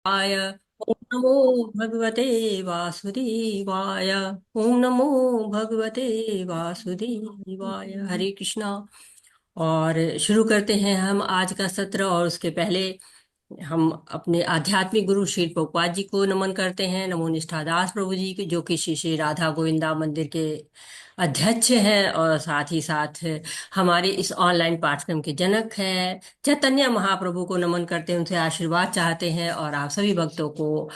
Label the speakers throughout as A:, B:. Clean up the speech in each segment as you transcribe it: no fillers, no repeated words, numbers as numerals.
A: आय ओम नमो भगवते वासुदेवाय। ओम नमो भगवते वासुदेवाय। हरे कृष्णा। और शुरू करते हैं हम आज का सत्र। और उसके पहले हम अपने आध्यात्मिक गुरु श्री प्रभुपाद जी को नमन करते हैं। नमो निष्ठादास प्रभु जी के, जो कि श्री श्री राधा गोविंदा मंदिर के अध्यक्ष हैं और साथ ही साथ हमारे इस ऑनलाइन पाठ्यक्रम के जनक हैं। चैतन्य महाप्रभु को नमन करते हैं, उनसे आशीर्वाद चाहते हैं। और आप सभी भक्तों को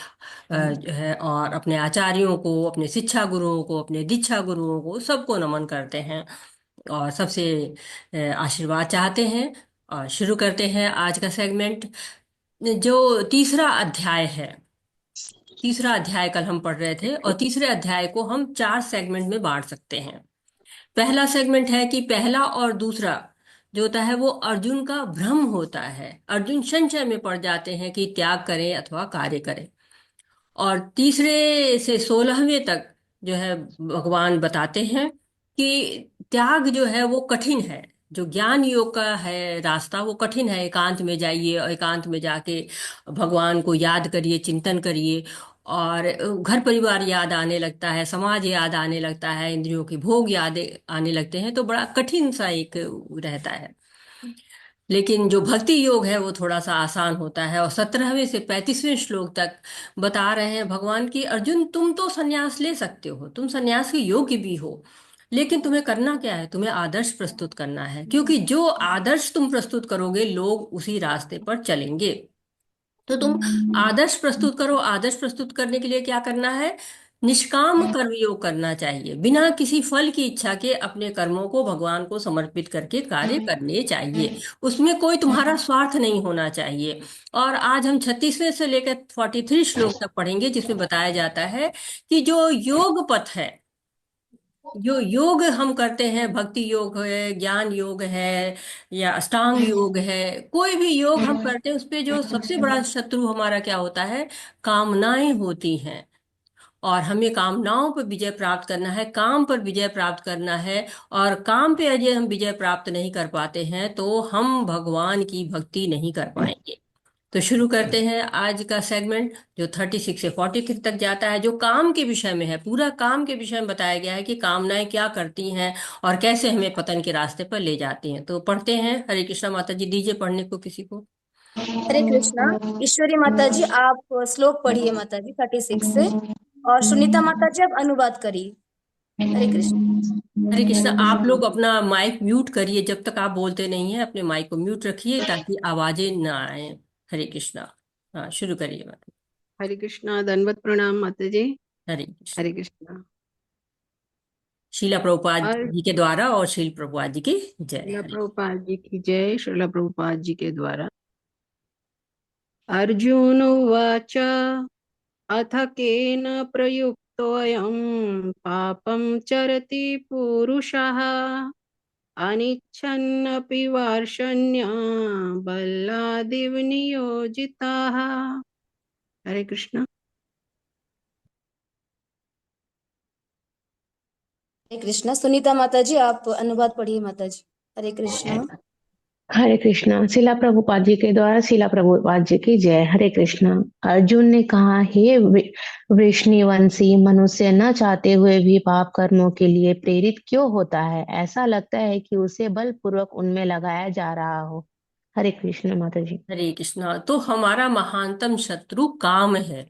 A: जो है, और अपने आचार्यों को, अपने शिक्षा गुरुओं को, अपने दीक्षा गुरुओं को, सबको नमन करते हैं और सबसे आशीर्वाद चाहते हैं। और शुरू करते हैं आज का सेगमेंट। जो तीसरा अध्याय है, तीसरा अध्याय कल हम पढ़ रहे थे, और तीसरे अध्याय को हम 4 सेगमेंट में बांट सकते हैं। पहला सेगमेंट है कि पहला और दूसरा जो होता है वो अर्जुन का भ्रम होता है। अर्जुन संशय में पड़ जाते हैं कि त्याग करें अथवा कार्य करें। और तीसरे से 16वें तक जो है भगवान बताते हैं कि त्याग जो है वो कठिन है। जो ज्ञान योग का है रास्ता वो कठिन है। एकांत में जाइए और एकांत में जाके भगवान को याद करिए, चिंतन करिए। और घर परिवार याद आने लगता है, समाज याद आने लगता है, इंद्रियों के भोग याद आने लगते हैं, तो बड़ा कठिन सा एक रहता है। लेकिन जो भक्ति योग है वो थोड़ा सा आसान होता है। और 17वें से 35वें श्लोक तक बता रहे हैं भगवान की, अर्जुन तुम तो संन्यास ले सकते हो, तुम संन्यास के योग्य भी हो, लेकिन तुम्हें करना क्या है? तुम्हें आदर्श प्रस्तुत करना है, क्योंकि जो आदर्श तुम प्रस्तुत करोगे लोग उसी रास्ते पर चलेंगे। तो तुम आदर्श प्रस्तुत करो। आदर्श प्रस्तुत करने के लिए क्या करना है? निष्काम कर्मयोग करना चाहिए। बिना किसी फल की इच्छा के अपने कर्मों को भगवान को समर्पित करके कार्य करने चाहिए। उसमें कोई तुम्हारा स्वार्थ नहीं होना चाहिए। और आज हम 36वें से लेकर 43 श्लोक तक पढ़ेंगे, जिसमें बताया जाता है कि जो योग पथ है, जो योग हम करते हैं, भक्ति योग है, ज्ञान योग है, या अष्टांग योग है, कोई भी योग हम करते हैं, उस पे जो सबसे बड़ा शत्रु हमारा क्या होता है? कामनाएं होती हैं। और हमें कामनाओं पर विजय प्राप्त करना है, काम पर विजय प्राप्त करना है। और काम पे अजय हम विजय प्राप्त नहीं कर पाते हैं तो हम भगवान की भक्ति नहीं कर पाएंगे। तो शुरू करते हैं आज का सेगमेंट, जो 36 से 43 तक जाता है, जो काम के विषय में है। पूरा काम के विषय में बताया गया है कि कामनाएं क्या करती हैं और कैसे हमें पतन के रास्ते पर ले जाती हैं। तो पढ़ते हैं। हरे कृष्णा। माता जी दीजिए पढ़ने को किसी को।
B: हरे कृष्णा। ईश्वरी माता जी आप श्लोक पढ़िए माता जी 36 से। और सुनीता माता जी आप अनुवाद करिए। हरे कृष्ण।
A: हरे कृष्णा। आप लोग अपना माइक म्यूट करिए, जब तक आप बोलते नहीं हैं अपने माइक को म्यूट रखिए ताकि आवाजें ना आए। हरे कृष्णा। हाँ, शुरू करिए माता।
C: हरे कृष्णा। दंडवत प्रणाम माता जी।
A: हरे कृष्णा।
C: हरे कृष्णा।
A: शीला प्रभुपाद
C: और
A: जी के द्वारा और शील प्रभुपाद जी की जय।
C: श्रीला
A: हरे।
C: प्रभुपाद जी की जय। श्रीला प्रभुपाद जी के द्वारा। अर्जुन उवाच अथ केन प्रयुक्तोऽयं पापं चरति पुरुषः अनिच्छन्नपि वार्ष्ण्य बलादिव नियोजिताः। हरे कृष्णा।
B: हरे कृष्णा। सुनीता माता जी आप अनुवाद पढ़िए माता जी। हरे कृष्णा।
D: हरे कृष्णा। शिला प्रभुपाद जी के द्वारा शिला प्रभुपाद जी की जय। हरे कृष्णा। अर्जुन ने कहा, हे वृष्णिवंशी, मनुष्य न चाहते हुए भी पाप कर्मों के लिए प्रेरित क्यों होता है? ऐसा लगता है कि उसे बलपूर्वक उनमें लगाया जा रहा हो। हरे कृष्ण माता जी।
A: हरे कृष्णा। तो हमारा महानतम शत्रु काम है,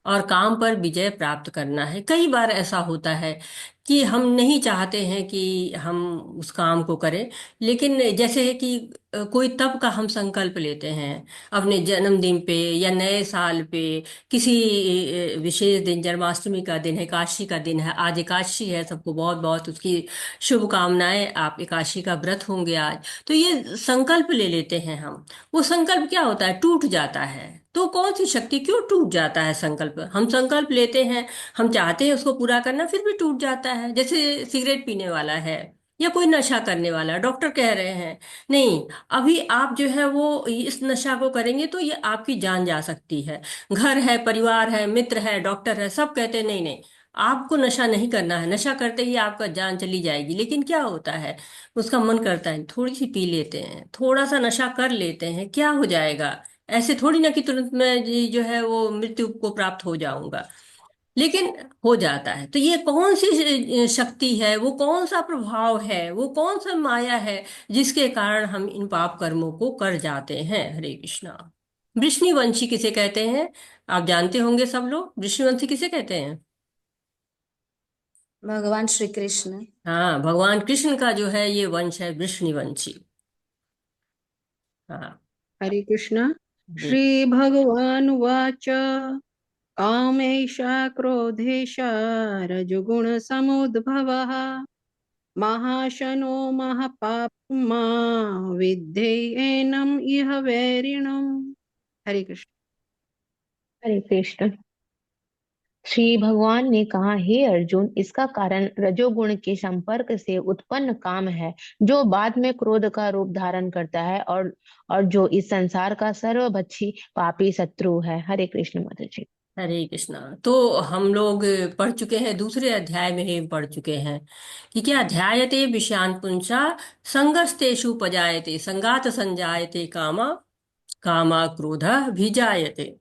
A: और काम पर विजय प्राप्त करना है। कई बार ऐसा होता है कि हम नहीं चाहते हैं कि हम उस काम को करें, लेकिन जैसे है कि कोई तप का हम संकल्प लेते हैं अपने जन्मदिन पे या नए साल पे, किसी विशेष दिन, जन्माष्टमी का दिन है, एकादशी का दिन है। आज एकादशी है, सबको बहुत बहुत उसकी शुभकामनाएं। आप एकादशी का व्रत होंगे आज। तो ये संकल्प ले लेते हैं हम। वो संकल्प क्या होता है? टूट जाता है। तो कौन सी शक्ति, क्यों टूट जाता है संकल्प? हम संकल्प लेते हैं, हम चाहते हैं उसको पूरा करना, फिर भी टूट जाता है। जैसे सिगरेट पीने वाला है या कोई नशा करने वाला है, डॉक्टर कह रहे हैं नहीं, अभी आप जो है वो इस नशा को करेंगे तो ये आपकी जान जा सकती है। घर है, परिवार है, मित्र है, डॉक्टर है, सब कहते हैं नहीं नहीं, आपको नशा नहीं करना है, नशा करते ही आपका जान चली जाएगी। लेकिन क्या होता है? उसका मन करता है थोड़ी सी पी लेते हैं, थोड़ा सा नशा कर लेते हैं, क्या हो जाएगा? ऐसे थोड़ी ना कि तुरंत मैं जो है वो मृत्यु को प्राप्त हो जाऊंगा, लेकिन हो जाता है। तो ये कौन सी शक्ति है, वो कौन सा प्रभाव है, वो कौन सा माया है जिसके कारण हम इन पाप कर्मों को कर जाते हैं? हरे कृष्णा। वृष्णिवंशी किसे कहते हैं? आप जानते होंगे सब लोग, वृष्णिवंशी किसे कहते हैं?
B: भगवान श्री कृष्ण।
A: हाँ, भगवान कृष्ण का जो है ये वंश है वृष्णिवंशी। हाँ।
C: हरे कृष्ण।
A: हम्म।
C: श्री भगवान वाच कामेशा क्रोधेशा रजोगुण समुद्भवः महाशनो महापाप्मा विद्धेयेनम् इह वैरिणम्। हरे कृष्ण।
D: हरे कृष्ण। श्री भगवान ने कहा, हे अर्जुन, इसका कारण रजोगुण के संपर्क से उत्पन्न काम है, जो बाद में क्रोध का रूप धारण करता है, और जो इस संसार का सर्वभक्षी पापी शत्रु है। हरे कृष्ण माता जी।
A: हरे कृष्णा। तो हम लोग पढ़ चुके हैं, दूसरे अध्याय में ही पढ़ चुके हैं कि क्या ध्यायते विषयान पुंसा संगस्तेषु पजायते संगात संजायते कामा कामा क्रोध भिजायते।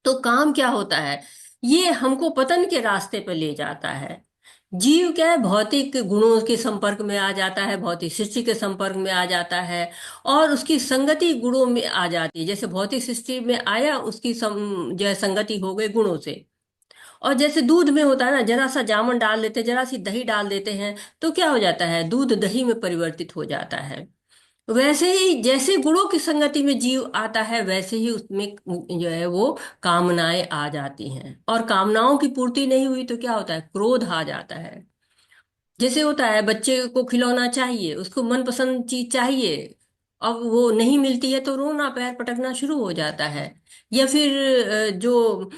A: तो काम क्या होता है? ये हमको पतन के रास्ते पर ले जाता है। जीव क्या है, भौतिक गुणों के संपर्क में आ जाता है, भौतिक सृष्टि के संपर्क में आ जाता है, और उसकी संगति गुणों में आ जाती है। जैसे भौतिक सृष्टि में आया, उसकी जो है संगति हो गई गुणों से। और जैसे दूध में होता है ना, जरा सा जामन डाल देते हैं, जरा सी दही डाल देते हैं, तो क्या हो जाता है? दूध दही में परिवर्तित हो जाता है। वैसे ही जैसे गुणों की संगति में जीव आता है, वैसे ही उसमें जो है वो कामनाएं आ जाती हैं, और कामनाओं की पूर्ति नहीं हुई तो क्या होता है? क्रोध आ जाता है। जैसे होता है, बच्चे को खिलौना चाहिए, उसको मनपसंद चीज चाहिए, अब वो नहीं मिलती है तो रोना पैर पटकना शुरू हो जाता है। या फिर जो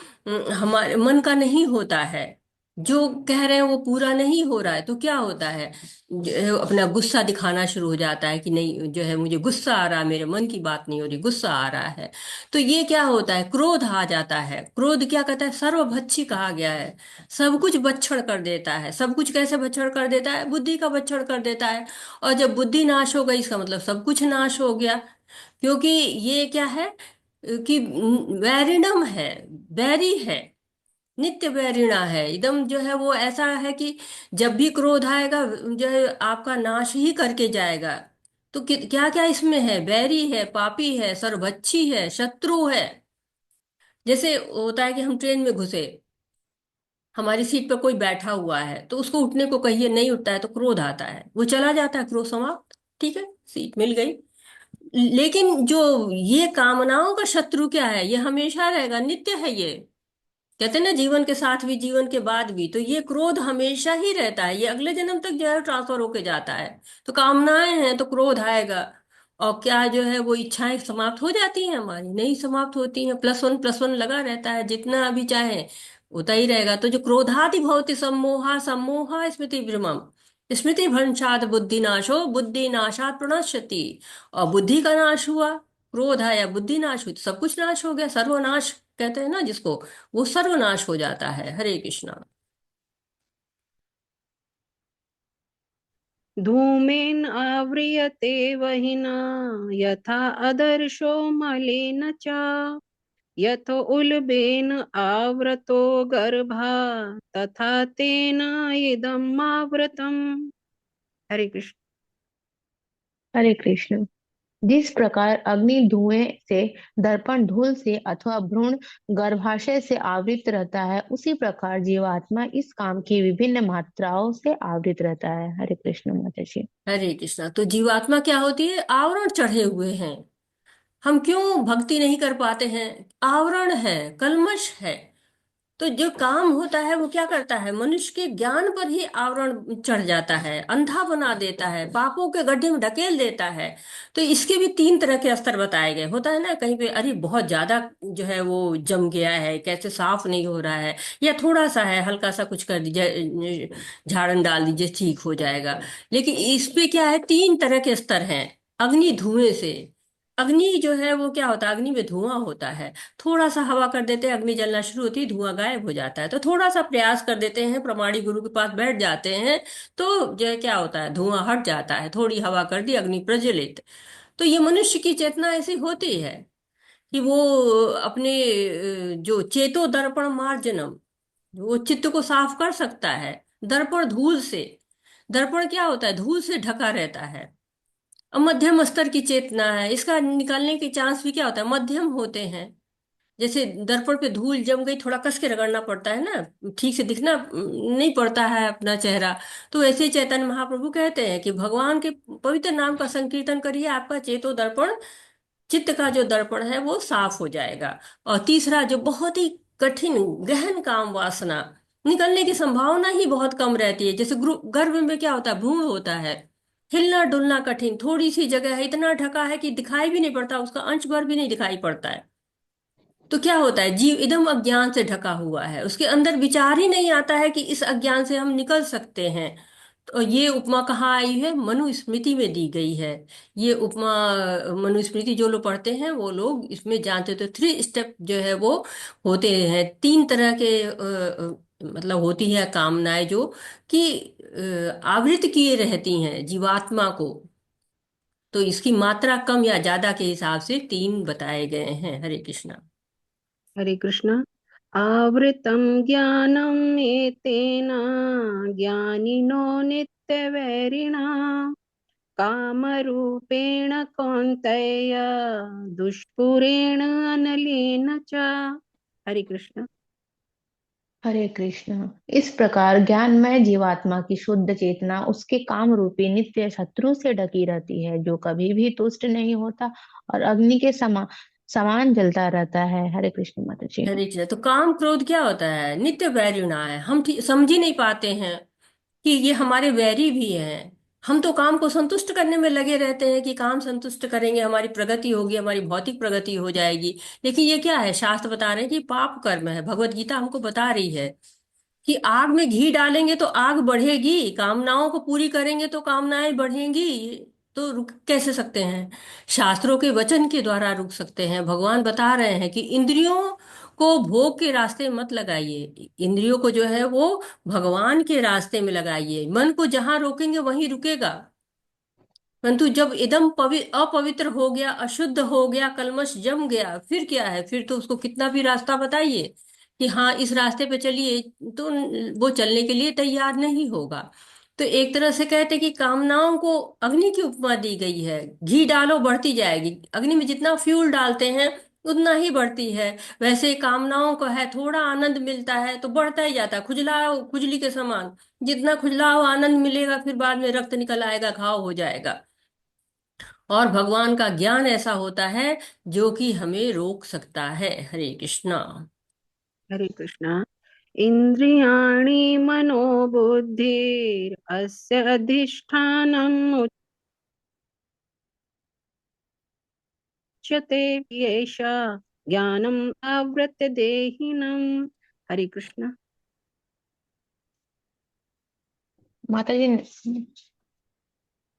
A: हमारे मन का नहीं होता है, जो कह रहे हैं वो पूरा नहीं हो रहा है, तो क्या होता है? जो है अपना गुस्सा दिखाना शुरू हो जाता है कि नहीं, जो है मुझे गुस्सा आ रहा है, मेरे मन की बात नहीं हो रही, गुस्सा आ रहा है। तो ये क्या होता है? क्रोध आ जाता है। क्रोध क्या कहता है? सर्वभक्षी कहा गया है। सब कुछ बच्छड़ कर देता है। सब कुछ कैसे बच्छड़ कर देता है? बुद्धि का बच्छड़ कर देता है। और जब बुद्धि नाश हो गई, इसका मतलब सब कुछ नाश हो गया। क्योंकि ये क्या है कि वैरिणम है, बैरी है, नित्य वैरिणा है एकदम। जो है वो ऐसा है कि जब भी क्रोध आएगा, जो है आपका नाश ही करके जाएगा। तो क्या क्या इसमें है? बैरी है, पापी है, सर्वभक्षी है, शत्रु है। जैसे होता है कि हम ट्रेन में घुसे, हमारी सीट पर कोई बैठा हुआ है, तो उसको उठने को कहिए, नहीं उठता है तो क्रोध आता है, वो चला जाता है, क्रोध समाप्त, ठीक है, सीट मिल गई। लेकिन जो ये कामनाओं का शत्रु क्या है? ये हमेशा रहेगा, नित्य है ये। कहते हैं ना, जीवन के साथ भी जीवन के बाद भी, तो ये क्रोध हमेशा ही रहता है, ये अगले जन्म तक जो है ट्रांसफर होके जाता है। तो कामनाएं हैं तो क्रोध आएगा। और क्या जो है वो इच्छाएं समाप्त हो जाती हैं? हमारी नहीं समाप्त होती हैं, प्लस वन लगा रहता है, जितना अभी चाहे होता ही रहेगा। तो जो क्रोधादि भवति सम्मोहा सम्मोहा स्मृति भ्रमम स्मृति भ्रंशात बुद्धि नाशो बुद्धि नाशात प्रणश्यति। और बुद्धि का नाश हुआ, क्रोध आया, बुद्धि नाश हुई, तो सब कुछ नाश हो गया। सर्वनाश कहते हैं ना जिसको, वो सर्वनाश हो जाता है। हरे कृष्णा।
C: धूमेन आव्रियते वह्निना यथा आदर्शो मलिन च यथो उल्बेन आवृतो गर्भा तथा तेन इदम् आवृतम्। हरे कृष्ण।
D: हरे कृष्ण। जिस प्रकार अग्नि धुएं से, दर्पण धूल से अथवा भ्रूण गर्भाशय से आवृत रहता है, उसी प्रकार जीवात्मा इस काम की विभिन्न मात्राओं से आवृत रहता है। हरे कृष्ण माता जी।
A: हरे कृष्णा। तो जीवात्मा क्या होती है? आवरण चढ़े हुए हैं। हम क्यों भक्ति नहीं कर पाते हैं? आवरण है, कल्मश है। तो जो काम होता है वो क्या करता है? मनुष्य के ज्ञान पर ही आवरण चढ़ जाता है, अंधा बना देता है, पापों के गड्ढे में ढकेल देता है। तो इसके भी तीन तरह के स्तर बताए गए। होता है ना कहीं पे, अरे बहुत ज्यादा जो है वो जम गया है, कैसे साफ नहीं हो रहा है, या थोड़ा सा है, हल्का सा कुछ कर दीजिए, झाड़न डाल दीजिए, ठीक हो जाएगा। लेकिन इस पे क्या है? तीन तरह के स्तर हैं। अग्नि धुएं से, अग्नि जो है वो क्या होता है? अग्नि में धुआं होता है। थोड़ा सा हवा कर देते हैं, अग्नि जलना शुरू होती है, धुआं गायब हो जाता है। तो थोड़ा सा प्रयास कर देते हैं, प्रमाणी गुरु के पास बैठ जाते हैं, तो जो है क्या होता है? धुआं हट जाता है। थोड़ी हवा कर दी, अग्नि प्रज्वलित। तो ये मनुष्य की चेतना ऐसी होती है। कि वो अपने जो चेतो दर्पण मार्जनम, वो चित्त को साफ कर सकता है। दर्पण धूल से, दर्पण क्या होता है, धूल से ढका रहता है। अब मध्यम स्तर की चेतना है, इसका निकालने के चांस भी क्या होता है, मध्यम होते हैं। जैसे दर्पण पे धूल जम गई, थोड़ा कस के रगड़ना पड़ता है ना, ठीक से दिखना नहीं पड़ता है अपना चेहरा। तो ऐसे ही चैतन्य महाप्रभु कहते हैं कि भगवान के पवित्र नाम का संकीर्तन करिए, आपका चेतो दर्पण, चित्त का जो दर्पण है वो साफ हो जाएगा। और तीसरा, जो बहुत ही कठिन गहन काम वासना, निकलने की संभावना ही बहुत कम रहती है। जैसे गर्भ में क्या होता है, भ्रूण होता है, हिलना डुलना कठिन, थोड़ी सी जगह है, इतना ढका है कि दिखाई भी नहीं पड़ता, उसका अंश भर भी नहीं दिखाई पड़ता है। तो क्या होता है, जीव एकदम अज्ञान से ढका हुआ है, उसके अंदर विचार ही नहीं आता है कि इस अज्ञान से हम निकल सकते हैं। तो ये उपमा कहाँ आई है, मनुस्मृति में दी गई है। ये उपमा मनुस्मृति जो लोग पढ़ते हैं वो लोग इसमें जानते, तो 3 स्टेप जो है वो होते हैं, 3 तरह के मतलब होती है कामनाएं जो कि आवृत किए रहती हैं जीवात्मा को। तो इसकी मात्रा कम या ज्यादा के हिसाब से 3 बताए गए हैं। हरे कृष्णा।
C: हरे कृष्ण। आवृतं ज्ञानम् एतेन ज्ञानिनो नित्यवैरिणा कामरूपेण कौन्तेय दुष्पूरेण अनलेन च। हरे कृष्ण।
D: हरे कृष्ण। इस प्रकार ज्ञानमय जीवात्मा की शुद्ध चेतना उसके काम रूपी नित्य शत्रु से ढकी रहती है, जो कभी भी तुष्ट नहीं होता और अग्नि के समान जलता रहता है। हरे कृष्ण माता जी।
A: हरे कृष्ण। तो काम क्रोध क्या होता है, नित्य वैरुणा है। हम ठीक समझ ही नहीं पाते हैं कि ये हमारे वैरी भी हैं। हम तो काम को संतुष्ट करने में लगे रहते हैं कि काम संतुष्ट करेंगे हमारी प्रगति होगी, हमारी भौतिक प्रगति हो जाएगी। लेकिन ये क्या है, शास्त्र बता रहे हैं कि पाप कर्म है। भगवत गीता हमको बता रही है कि आग में घी डालेंगे तो आग बढ़ेगी, कामनाओं को पूरी करेंगे तो कामनाएं बढ़ेंगी। तो रुक कैसे सकते हैं, शास्त्रों के वचन के द्वारा रुक सकते हैं। भगवान बता रहे हैं कि इंद्रियों को भोग के रास्ते मत लगाइए, इंद्रियों को जो है वो भगवान के रास्ते में लगाइए। मन को जहां रोकेंगे वहीं रुकेगा। परंतु जब एकदम अपवित्र हो गया, अशुद्ध हो गया, कलमश जम गया, फिर क्या है, फिर तो उसको कितना भी रास्ता बताइए कि हाँ इस रास्ते पे चलिए, तो वो चलने के लिए तैयार नहीं होगा। तो एक तरह से कहते कि कामनाओं को अग्नि की उपमा दी गई है। घी डालो बढ़ती जाएगी, अग्नि में जितना फ्यूल डालते हैं उतना ही बढ़ती है। वैसे कामनाओं को है, थोड़ा आनंद मिलता है तो बढ़ता ही जाता है, खुजलाओ खुजली के समान। जितना खुजलाओ आनंद मिलेगा, फिर बाद में रक्त निकल आएगा, घाव हो जाएगा। और भगवान का ज्ञान ऐसा होता है जो कि हमें रोक सकता है। हरे कृष्णा।
C: हरे कृष्ण। इन्द्रियाणि मनोबुद्धिर् अस्य अधिष्ठानम् उच्यते येष ज्ञानम् आवृत्य देहिनम्। हरे कृष्ण।
D: माता जी।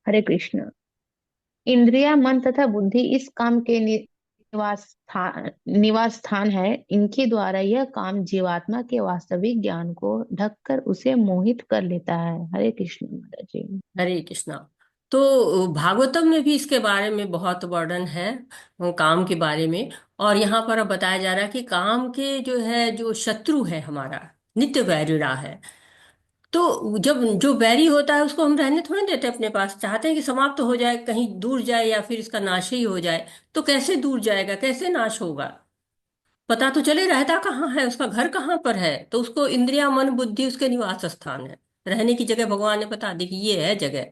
D: हरे कृष्ण। इंद्रिया, मन तथा बुद्धि इस काम के निवास स्थान है। इनके द्वारा यह काम जीवात्मा के वास्तविक ज्ञान को ढककर उसे मोहित कर लेता है। हरे कृष्ण माता जी।
A: हरे कृष्णा। तो भागवतम में भी इसके बारे में बहुत वर्णन है, काम के बारे में। और यहाँ पर अब बताया जा रहा है कि काम के जो है, जो शत्रु है हमारा, नित्य वैरिणा है। तो जब जो बैरी होता है उसको हम रहने थोड़ी देते अपने पास, चाहते हैं कि समाप्त हो जाए, कहीं दूर जाए, या फिर इसका नाश ही हो जाए। तो कैसे दूर जाएगा, कैसे नाश होगा, पता तो चले रहता कहाँ है, उसका घर कहाँ पर है। तो उसको इंद्रिया मन बुद्धि उसके निवास स्थान है, रहने की जगह भगवान ने बता दी कि ये है जगह।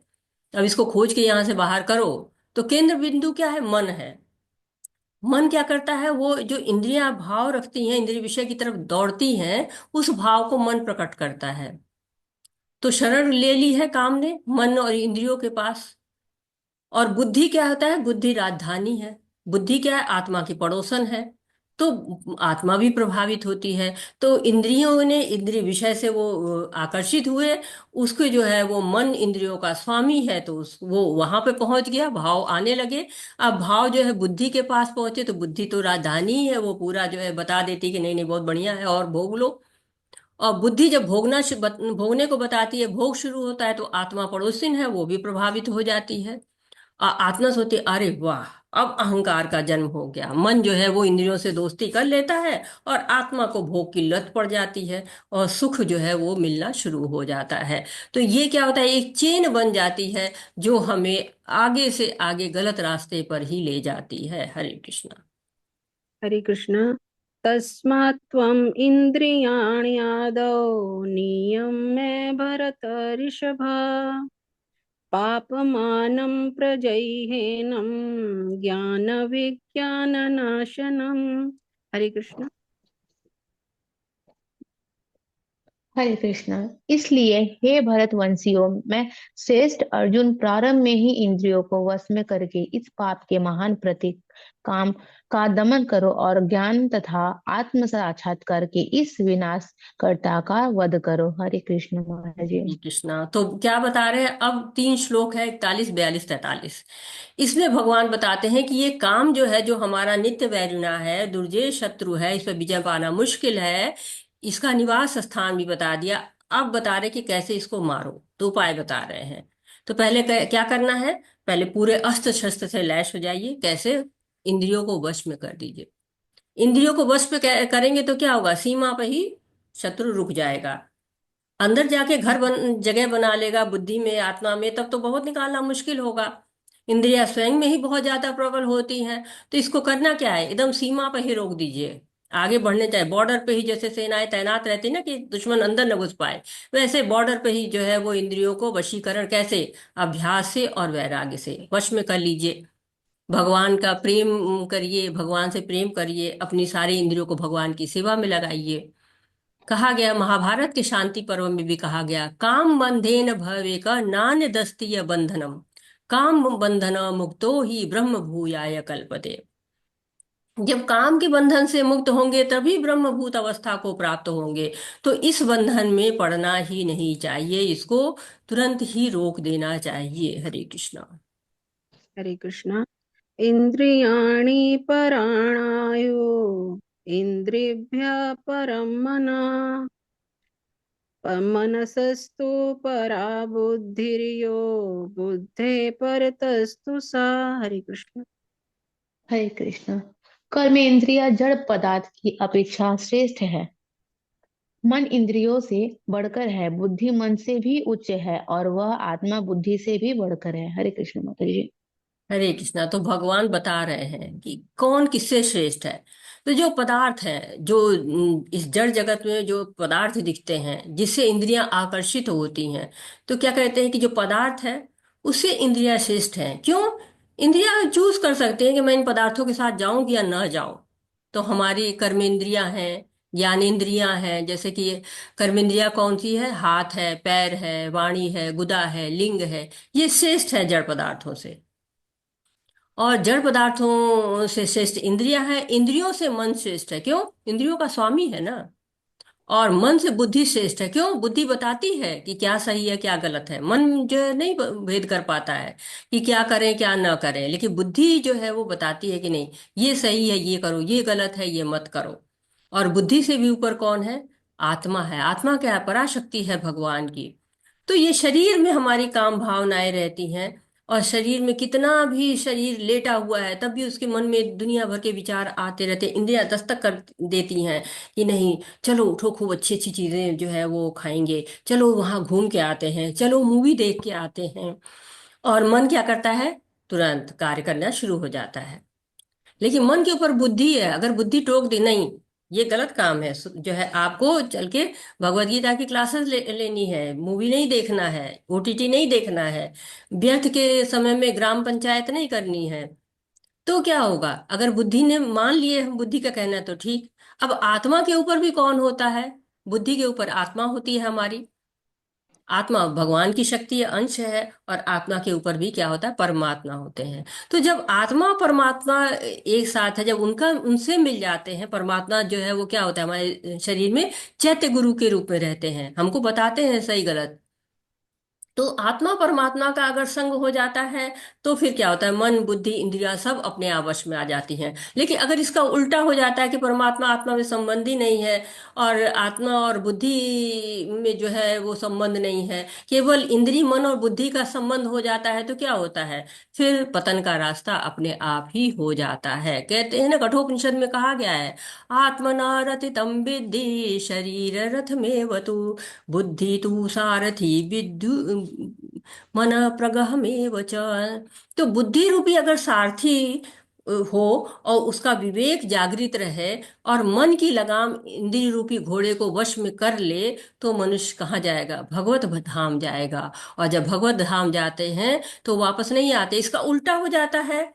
A: अब इसको खोज के यहाँ से बाहर करो। तो केंद्र बिंदु क्या है, मन है। मन क्या करता है, वो जो इंद्रियां भाव रखती हैं, इंद्रिय विषय की तरफ दौड़ती हैं, उस भाव को मन प्रकट करता है। तो शरण ले ली है काम ने मन और इंद्रियों के पास। और बुद्धि क्या होता है, बुद्धि राजधानी है। बुद्धि क्या है, आत्मा की पड़ोसन है। तो आत्मा भी प्रभावित होती है। तो इंद्रियों ने, इंद्रिय विषय से वो आकर्षित हुए, उसके जो है वो मन इंद्रियों का स्वामी है, तो वो वहां पे पहुंच गया, भाव आने लगे। अब भाव जो है बुद्धि के पास पहुंचे, तो बुद्धि तो राजधानी ही है, वो पूरा जो है बता देती कि नहीं नहीं बहुत बढ़िया है और भोग लो। और बुद्धि जब भोगने को बताती है, भोग शुरू होता है, तो आत्मा पड़ोसिन है, वो भी प्रभावित हो जाती है। आत्मा सोचती अरे वाह, अब अहंकार का जन्म हो गया। मन जो है वो इंद्रियों से दोस्ती कर लेता है और आत्मा को भोग की लत पड़ जाती है और सुख जो है वो मिलना शुरू हो जाता है। तो ये क्या होता है, एक चेन बन जाती है जो हमें आगे से आगे गलत रास्ते पर ही ले जाती है। हरे कृष्णा।
C: हरे कृष्ण। तस्मात् त्वम् इन्द्रियाणि आदौ नियम्य भरत ऋषभ, पापमानं प्रजह्येनं ज्ञान विज्ञान नाशनम। हरे कृष्ण।
D: हरे कृष्णा। इसलिए हे भरतवंशियों, मैं श्रेष्ठ अर्जुन प्रारंभ में ही इंद्रियों को वश में करके इस पाप के महान प्रतीक काम का दमन करो और ज्ञान तथा आत्म साक्षात्कार के इस विनाशकर्ता का वध करो। हरे कृष्ण महाराज जी।
A: हरे कृष्णा। तो क्या बता रहे हैं, अब 3 श्लोक है, 41, 42, 43। इसमें भगवान बताते हैं कि ये काम जो है, जो हमारा नित्य वैरिणा है, दुर्जय शत्रु है, इस पर विजय पाना मुश्किल है, इसका निवास स्थान भी बता दिया। अब बता रहे कि कैसे इसको मारो, तो उपाय बता रहे हैं। तो पहले क्या करना है, पहले पूरे अस्त्र शस्त्र से लैस हो जाइए। कैसे? इंद्रियों को वश में कर दीजिए। इंद्रियों को वश पे करेंगे तो क्या होगा, सीमा पर ही शत्रु रुक जाएगा। अंदर जाके जगह बना लेगा बुद्धि में, आत्मा में, तब तो बहुत निकालना मुश्किल होगा। इंद्रियां स्वयं में ही बहुत ज्यादा प्रबल होती हैं। तो इसको करना क्या है, एकदम सीमा पर ही रोक दीजिए। आगे बढ़ने चाहे बॉर्डर पे ही, जैसे सेनाएं तैनात रहती ना कि दुश्मन अंदर न घुस पाए, वैसे बॉर्डर पे ही जो है वो इंद्रियों को वशीकरण कैसे, अभ्यास से और वैराग्य से वश में कर लीजिए। भगवान का प्रेम करिए, भगवान से प्रेम करिए, अपनी सारी इंद्रियों को भगवान की सेवा में लगाइए। कहा गया, महाभारत के शांति पर्व में भी कहा गया, काम बंधेन भवेक नान्य दस्तीय बंधनम, काम बंधन मुक्तो ही ब्रह्म भूयाय कल्पते। जब काम के बंधन से मुक्त होंगे तभी ब्रह्मभूत अवस्था को प्राप्त होंगे। तो इस बंधन में पड़ना ही नहीं चाहिए, इसको तुरंत ही रोक देना चाहिए। हरे कृष्णा।
C: हरे कृष्ण। इन्द्रियाणि पराणायो इन्द्रिभ्यः परं मनः, मनसस्तु परा बुद्धिर्यो बुद्धे परतस्तु सा। हरे कृष्ण।
D: हरे कृष्ण। कर्मेंद्रिय जड़ पदार्थ की अपेक्षा श्रेष्ठ है। मन इंद्रियों से बढ़कर है, बुद्धि मन से भी उच्च है और वह आत्मा बुद्धि से भी बढ़कर है। हरे कृष्ण माता जी।
A: हरे कृष्णा। तो भगवान बता रहे हैं कि कौन किससे श्रेष्ठ है। तो जो पदार्थ है, जो इस जड़ जगत में जो पदार्थ दिखते हैं, जिससे इंद्रियां आकर्षित होती हैं, तो क्या कहते हैं कि जो पदार्थ है उससे इंद्रियां श्रेष्ठ हैं। क्यों? इंद्रियां चूज कर सकते हैं कि मैं इन पदार्थों के साथ जाऊं या ना जाऊं। तो हमारी कर्मेंद्रियां हैं, ज्ञानेंद्रियां हैं। जैसे कि कर्मेंद्रियां कौन सी है, हाथ है, पैर है, वाणी है, गुदा है, लिंग है, ये श्रेष्ठ है जड़ पदार्थों से। और जड़ पदार्थों से श्रेष्ठ इंद्रियां हैं, इंद्रियों से मन श्रेष्ठ है। क्यों? इंद्रियों का स्वामी है ना। और मन से बुद्धि श्रेष्ठ है। क्यों? बुद्धि बताती है कि क्या सही है क्या गलत है। मन जो है नहीं भेद कर पाता है कि क्या करें क्या ना करें, लेकिन बुद्धि जो है वो बताती है कि नहीं, ये सही है ये करो, ये गलत है ये मत करो। और बुद्धि से भी ऊपर कौन है? आत्मा है। आत्मा क्या है? पराशक्ति है भगवान की। तो ये शरीर में हमारी काम भावनाएं रहती हैं। और शरीर में कितना भी शरीर लेटा हुआ है तब भी उसके मन में दुनिया भर के विचार आते रहते हैं। इंद्रियां दस्तक कर देती हैं कि नहीं, चलो उठो, खूब अच्छी अच्छी चीजें जो है वो खाएंगे, चलो वहां घूम के आते हैं, चलो मूवी देख के आते हैं। और मन क्या करता है? तुरंत कार्य करना शुरू हो जाता है। लेकिन मन के ऊपर बुद्धि है, अगर बुद्धि टोक दी नहीं, ये गलत काम है, जो है आपको चल के भगवत गीता की क्लासेस लेनी है, मूवी नहीं देखना है, ओटीटी नहीं देखना है, व्यर्थ के समय में ग्राम पंचायत नहीं करनी है। तो क्या होगा, अगर बुद्धि ने मान लिए, हम बुद्धि का कहना है तो ठीक। अब आत्मा के ऊपर भी कौन होता है? बुद्धि के ऊपर आत्मा होती है हमारी। आत्मा भगवान की शक्ति है, अंश है। और आत्मा के ऊपर भी क्या होता है? परमात्मा होते हैं। तो जब आत्मा और परमात्मा एक साथ है, जब उनका उनसे मिल जाते हैं, परमात्मा जो है वो क्या होता है हमारे शरीर में, चैत्य गुरु के रूप में रहते हैं, हमको बताते हैं सही गलत। तो आत्मा परमात्मा का अगर संग हो जाता है तो फिर क्या होता है, मन बुद्धि इंद्रियां सब अपने आप वश में आ जाती हैं। लेकिन अगर इसका उल्टा हो जाता है कि परमात्मा आत्मा में संबंधी नहीं है, और आत्मा और बुद्धि में जो है वो संबंध नहीं है, केवल इंद्रिय मन और बुद्धि का संबंध हो जाता है, तो क्या होता है, फिर पतन का रास्ता अपने आप ही हो जाता है। कहते हैं ना, कठोपनिषद में कहा गया है, आत्मना रतितम विद्धि शरीर रथ में वतु बुद्धि तू सारथी विद्यु मन प्रगहमेव च। तो बुद्धि रूपी अगर सारथी हो और उसका विवेक जागृत रहे, और मन की लगाम इंद्रिय रूपी घोड़े को वश में कर ले, तो मनुष्य कहाँ जाएगा, भगवत धाम जाएगा। और जब भगवत धाम जाते हैं तो वापस नहीं आते, इसका उल्टा हो जाता है।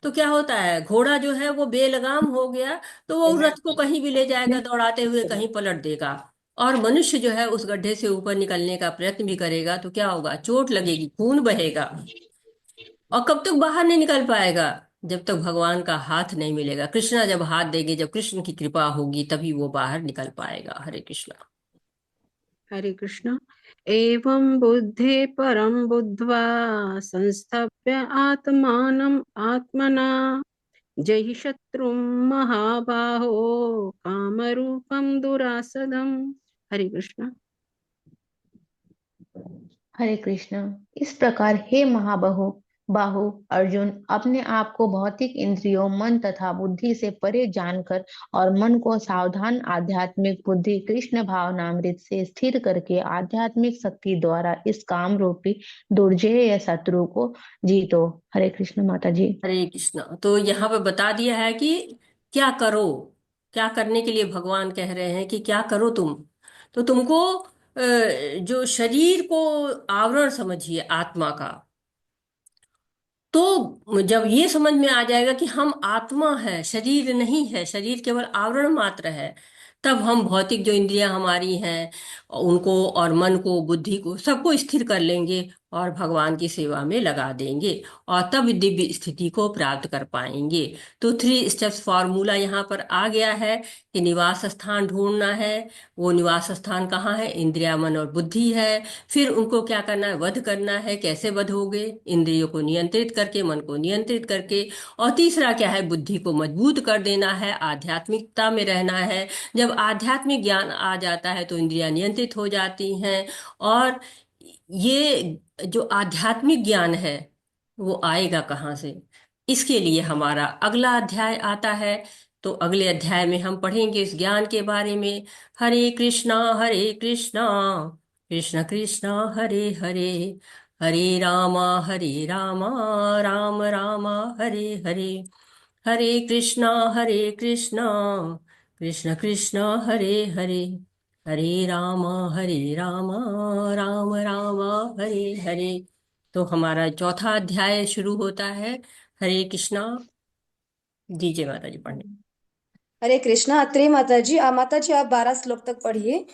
A: तो क्या होता है, घोड़ा जो है वो बेलगाम हो गया, तो वो रथ को कहीं भी ले जाएगा दौड़ाते हुए, कहीं पलट देगा। और मनुष्य जो है उस गड्ढे से ऊपर निकलने का प्रयत्न भी करेगा तो क्या होगा, चोट लगेगी, खून बहेगा, और कब तक बाहर नहीं निकल पाएगा, जब तक भगवान का हाथ नहीं मिलेगा। कृष्णा जब हाथ देंगे, जब कृष्ण की कृपा होगी, तभी वो बाहर निकल पाएगा। हरे कृष्णा।
C: हरे कृष्ण। एवं बुद्धे परं बुद्ध्वा संस्थाप्य आत्मानम् आत्मना जहि शत्रुं महाबाहो कामरूपं दुरासदम्। हरे कृष्ण।
D: हरे कृष्ण। इस प्रकार हे महाबाहो बाहु अर्जुन, अपने आप को भौतिक इंद्रियों मन तथा बुद्धि से परे जानकर और मन को सावधान आध्यात्मिक बुद्धि कृष्ण भावनामृत से स्थिर करके आध्यात्मिक शक्ति द्वारा इस काम रूपी दुर्जय शत्रु को जीतो। हरे कृष्ण माता जी।
A: हरे कृष्णा। तो यहाँ पे बता दिया है कि क्या करो, क्या करने के लिए भगवान कह रहे हैं कि क्या करो तुम। तो तुमको जो शरीर को आवरण समझिए आत्मा का, तो जब ये समझ में आ जाएगा कि हम आत्मा है, शरीर नहीं है, शरीर केवल आवरण मात्र है, तब हम भौतिक जो इंद्रियां हमारी हैं उनको और मन को बुद्धि को सबको स्थिर कर लेंगे और भगवान की सेवा में लगा देंगे, और तब दिव्य स्थिति को प्राप्त कर पाएंगे। तो 3 स्टेप्स फॉर्मूला यहाँ पर आ गया है कि निवास स्थान ढूंढना है। वो निवास स्थान कहाँ है, इंद्रिया मन और बुद्धि है। फिर उनको क्या करना है, वध करना है। कैसे वध होगे, इंद्रियों को नियंत्रित करके, मन को नियंत्रित करके। और तीसरा क्या है, बुद्धि को मजबूत कर देना है, आध्यात्मिकता में रहना है। जब आध्यात्मिक ज्ञान आ जाता है तो इंद्रियां नियंत्रित हो जाती हैं। और ये जो आध्यात्मिक ज्ञान है वो आएगा कहाँ से, इसके लिए हमारा अगला अध्याय आता है। तो अगले अध्याय में हम पढ़ेंगे इस ज्ञान के बारे में। हरे कृष्णा, हरे कृष्णा, कृष्ण कृष्ण हरे हरे, हरे रामा राम राम हरे हरे, हरे कृष्णा कृष्ण कृष्ण हरे हरे, हरे राम राम राम हरे हरे। तो हमारा चौथा अध्याय शुरू होता है। हरे कृष्णा। दीजिए माता जी पढ़ने।
B: हरे कृष्णा। अत्रे माता जी, माता जी आप 12 श्लोक तक पढ़िए।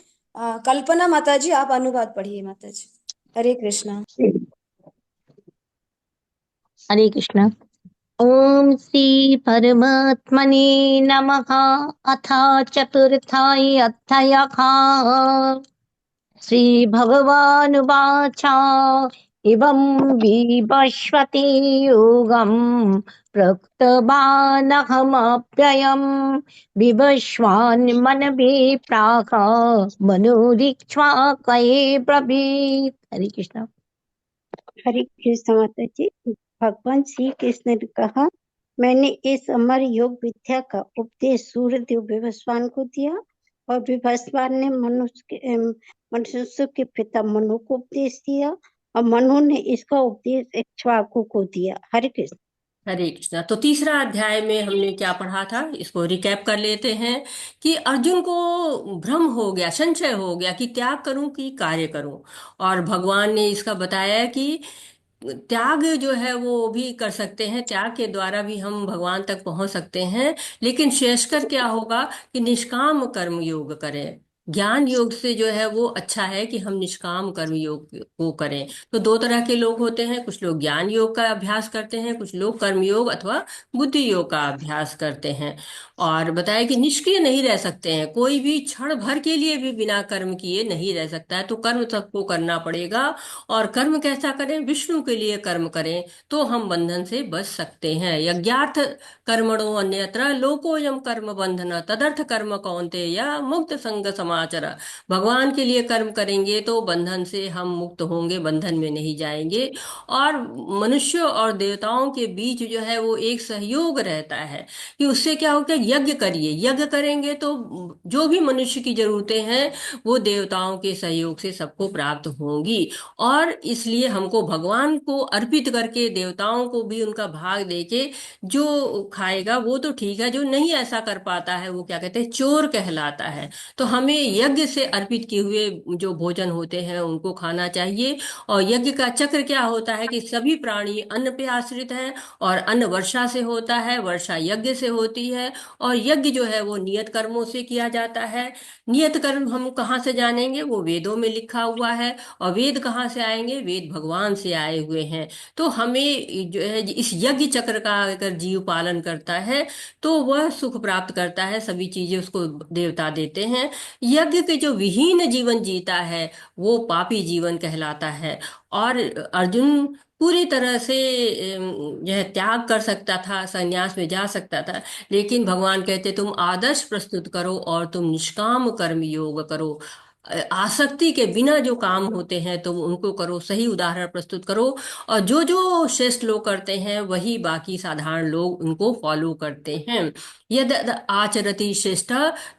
B: कल्पना माता जी आप अनुवाद पढ़िए माता जी। हरे कृष्णा।
E: हरे कृष्ण। ओम श्री परमात्मने नमः। अथ चतुर्थाय्यध्यायः। श्री भगवानुवाच इवं विवस्वते योगं प्रोक्तवानहमव्ययम् विवस्वान् मनवे प्राह मनोरीक्ष्वा कये ब्रवीत्। हरे कृष्ण।
F: हरे कृष्ण माता जी। भगवान श्री कृष्ण ने कहा, मैंने इस अमर योग विद्या का उपदेश सूर्यदेव विवस्वान को दिया और विवस्वान ने मनुष्य के पिता मनु को उपदेश दिया और मनु ने इसका उपदेश इक्ष्वाकु को दिया। हरे कृष्ण।
A: हरे कृष्णा। तो तीसरा अध्याय में हमने क्या पढ़ा था, इसको रिकैप कर लेते हैं। कि अर्जुन को भ्रम हो गया, संशय हो गया कि त्याग करूं कि कार्य करूं। और भगवान ने इसका बताया कि त्याग जो है वो भी कर सकते हैं, त्याग के द्वारा भी हम भगवान तक पहुंच सकते हैं। लेकिन श्रेष्ठकर क्या होगा कि निष्काम कर्म योग करें। ज्ञान योग से जो है वो अच्छा है कि हम निष्काम कर्म योग को करें। तो दो तरह के लोग होते हैं, कुछ लोग ज्ञान योग का अभ्यास करते हैं, कुछ लोग कर्म योग अथवा बुद्धि योग का अभ्यास करते हैं। और बताया कि निष्क्रिय नहीं रह सकते हैं, कोई भी क्षण भर के लिए भी बिना कर्म किए नहीं रह सकता है, तो कर्म सबको करना पड़ेगा। और कर्म कैसा करें? विष्णु के लिए कर्म करें, तो हम बंधन से बच सकते हैं। यज्ञार्थ कर्मणो अन्यत्र लोकोयम कर्म बंधन तदर्थ कर्म कौन्तेय मुक्त संग समाचर। भगवान के लिए कर्म करेंगे तो बंधन से हम मुक्त होंगे, बंधन में नहीं जाएंगे। और मनुष्य और देवताओं के बीच जो है वो एक सहयोग रहता है कि उससे क्या होगा, यज्ञ करिए, यज्ञ करेंगे तो जो भी मनुष्य की जरूरतें हैं वो देवताओं के सहयोग से सबको प्राप्त होंगी। और इसलिए हमको भगवान को अर्पित करके देवताओं को भी उनका भाग देके जो खाएगा वो तो ठीक है, जो नहीं ऐसा कर पाता है वो क्या कहते हैं, चोर कहलाता है। तो हमें यज्ञ से अर्पित किए हुए जो भोजन होते हैं उनको खाना चाहिए। और यज्ञ का चक्र क्या होता है कि सभी प्राणी अन्न पे आश्रित हैं, और अन्न वर्षा से होता है, वर्षा यज्ञ से होती है। और यज्ञ जो है वो नियत कर्मों से किया जाता है। नियत कर्म हम कहाँ से जानेंगे? वो वेदों में लिखा हुआ है। और वेद कहाँ से आएंगे? वेद भगवान से आए हुए हैं। तो हमें जो है इस यज्ञ चक्र का अगर जीव पालन करता है तो वह सुख प्राप्त करता है, सभी चीजें उसको देवता देते हैं। यज्ञ के जो विहीन जीवन जीता है वो पापी जीवन कहलाता है। और अर्जुन पूरी तरह से यह त्याग कर सकता था, संन्यास में जा सकता था, लेकिन भगवान कहते तुम आदर्श प्रस्तुत करो और तुम निष्काम कर्म योग करो। आसक्ति के बिना जो काम होते हैं तो उनको करो, सही उदाहरण प्रस्तुत करो। और जो जो श्रेष्ठ लोग करते हैं वही बाकी साधारण लोग उनको फॉलो करते हैं। यद आचरति श्रेष्ठ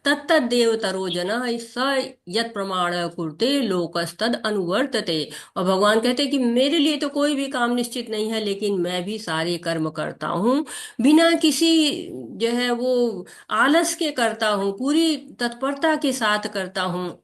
A: तत्तदेवतरो जन स यत प्रमाण कुरुते लोकस्तद अनुवर्तते। और भगवान कहते हैं कि मेरे लिए तो कोई भी काम निश्चित नहीं है, लेकिन मैं भी सारे कर्म करता हूँ बिना किसी जो है वो आलस के करता हूँ, पूरी तत्परता के साथ करता हूँ।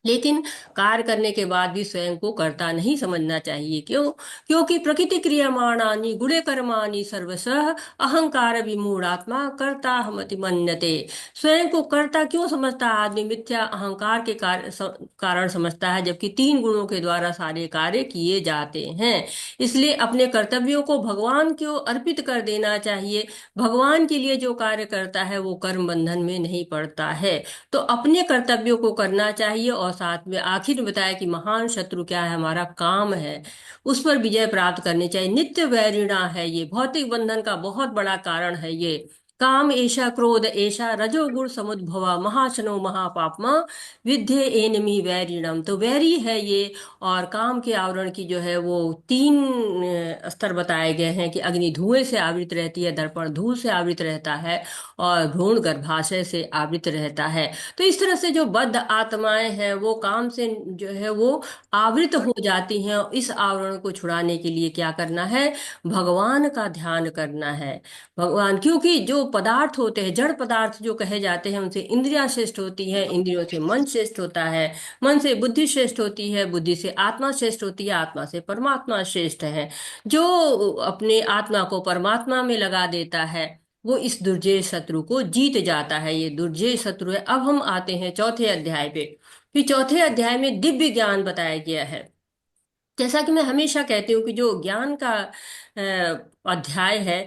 A: लेकिन कार्य करने के बाद भी स्वयं को कर्ता नहीं समझना चाहिए। क्यों? क्योंकि प्रकृति क्रियमाणानि गुणे कर्माणि सर्वशः अहंकार विमूढ़ात्मा कर्ता हमति मन्यते। स्वयं को कर्ता क्यों समझता है आदमी? मिथ्या अहंकार के कारण समझता है, जबकि तीन गुणों के द्वारा सारे कार्य किए जाते हैं। इसलिए अपने कर्तव्यों को भगवान को अर्पित कर देना चाहिए। भगवान के लिए जो कार्य करता है वो कर्म बंधन में नहीं पड़ता है। तो अपने कर्तव्यों को करना चाहिए। और साथ में आखिर में बताया कि महान शत्रु क्या है? हमारा काम है, उस पर विजय प्राप्त करनी चाहिए। नित्य वैरिणा है, ये भौतिक बंधन का बहुत बड़ा कारण है। ये काम ऐशा क्रोध ऐशा रजोगुण समुद्भवा महाशनो महापापमा विद्ये एनमी वैरिणम। तो वैरी है ये। और काम के आवरण की जो है वो तीन स्तर बताए गए हैं कि अग्नि धुएं से आवृत रहती है, दर्पण धूल से आवृत रहता है, और भ्रूण गर्भाशय से आवृत रहता है। तो इस तरह से जो बद्ध आत्माएं हैं वो काम से जो है वो आवृत हो जाती हैं। और इस आवरण को छुड़ाने के लिए क्या करना है? भगवान का ध्यान करना है। भगवान, क्योंकि जो पदार्थ होते हैं, जड़ पदार्थ जो कहे जाते हैं, उनसे इंद्रियां श्रेष्ठ होती हैं, इंद्रियों से मन श्रेष्ठ होता है, मन से बुद्धि श्रेष्ठ होती है, बुद्धि से आत्मा श्रेष्ठ होती है, आत्मा से परमात्मा श्रेष्ठ है। जो अपने आत्मा को परमात्मा में लगा देता है वो इस दुर्जय शत्रु को जीत जाता है। ये दुर्जय शत्रु है। अब हम आते हैं चौथे अध्याय पे। फिर चौथे अध्याय में दिव्य ज्ञान बताया गया है। जैसा कि मैं हमेशा कहती हूँ कि जो ज्ञान का अध्याय है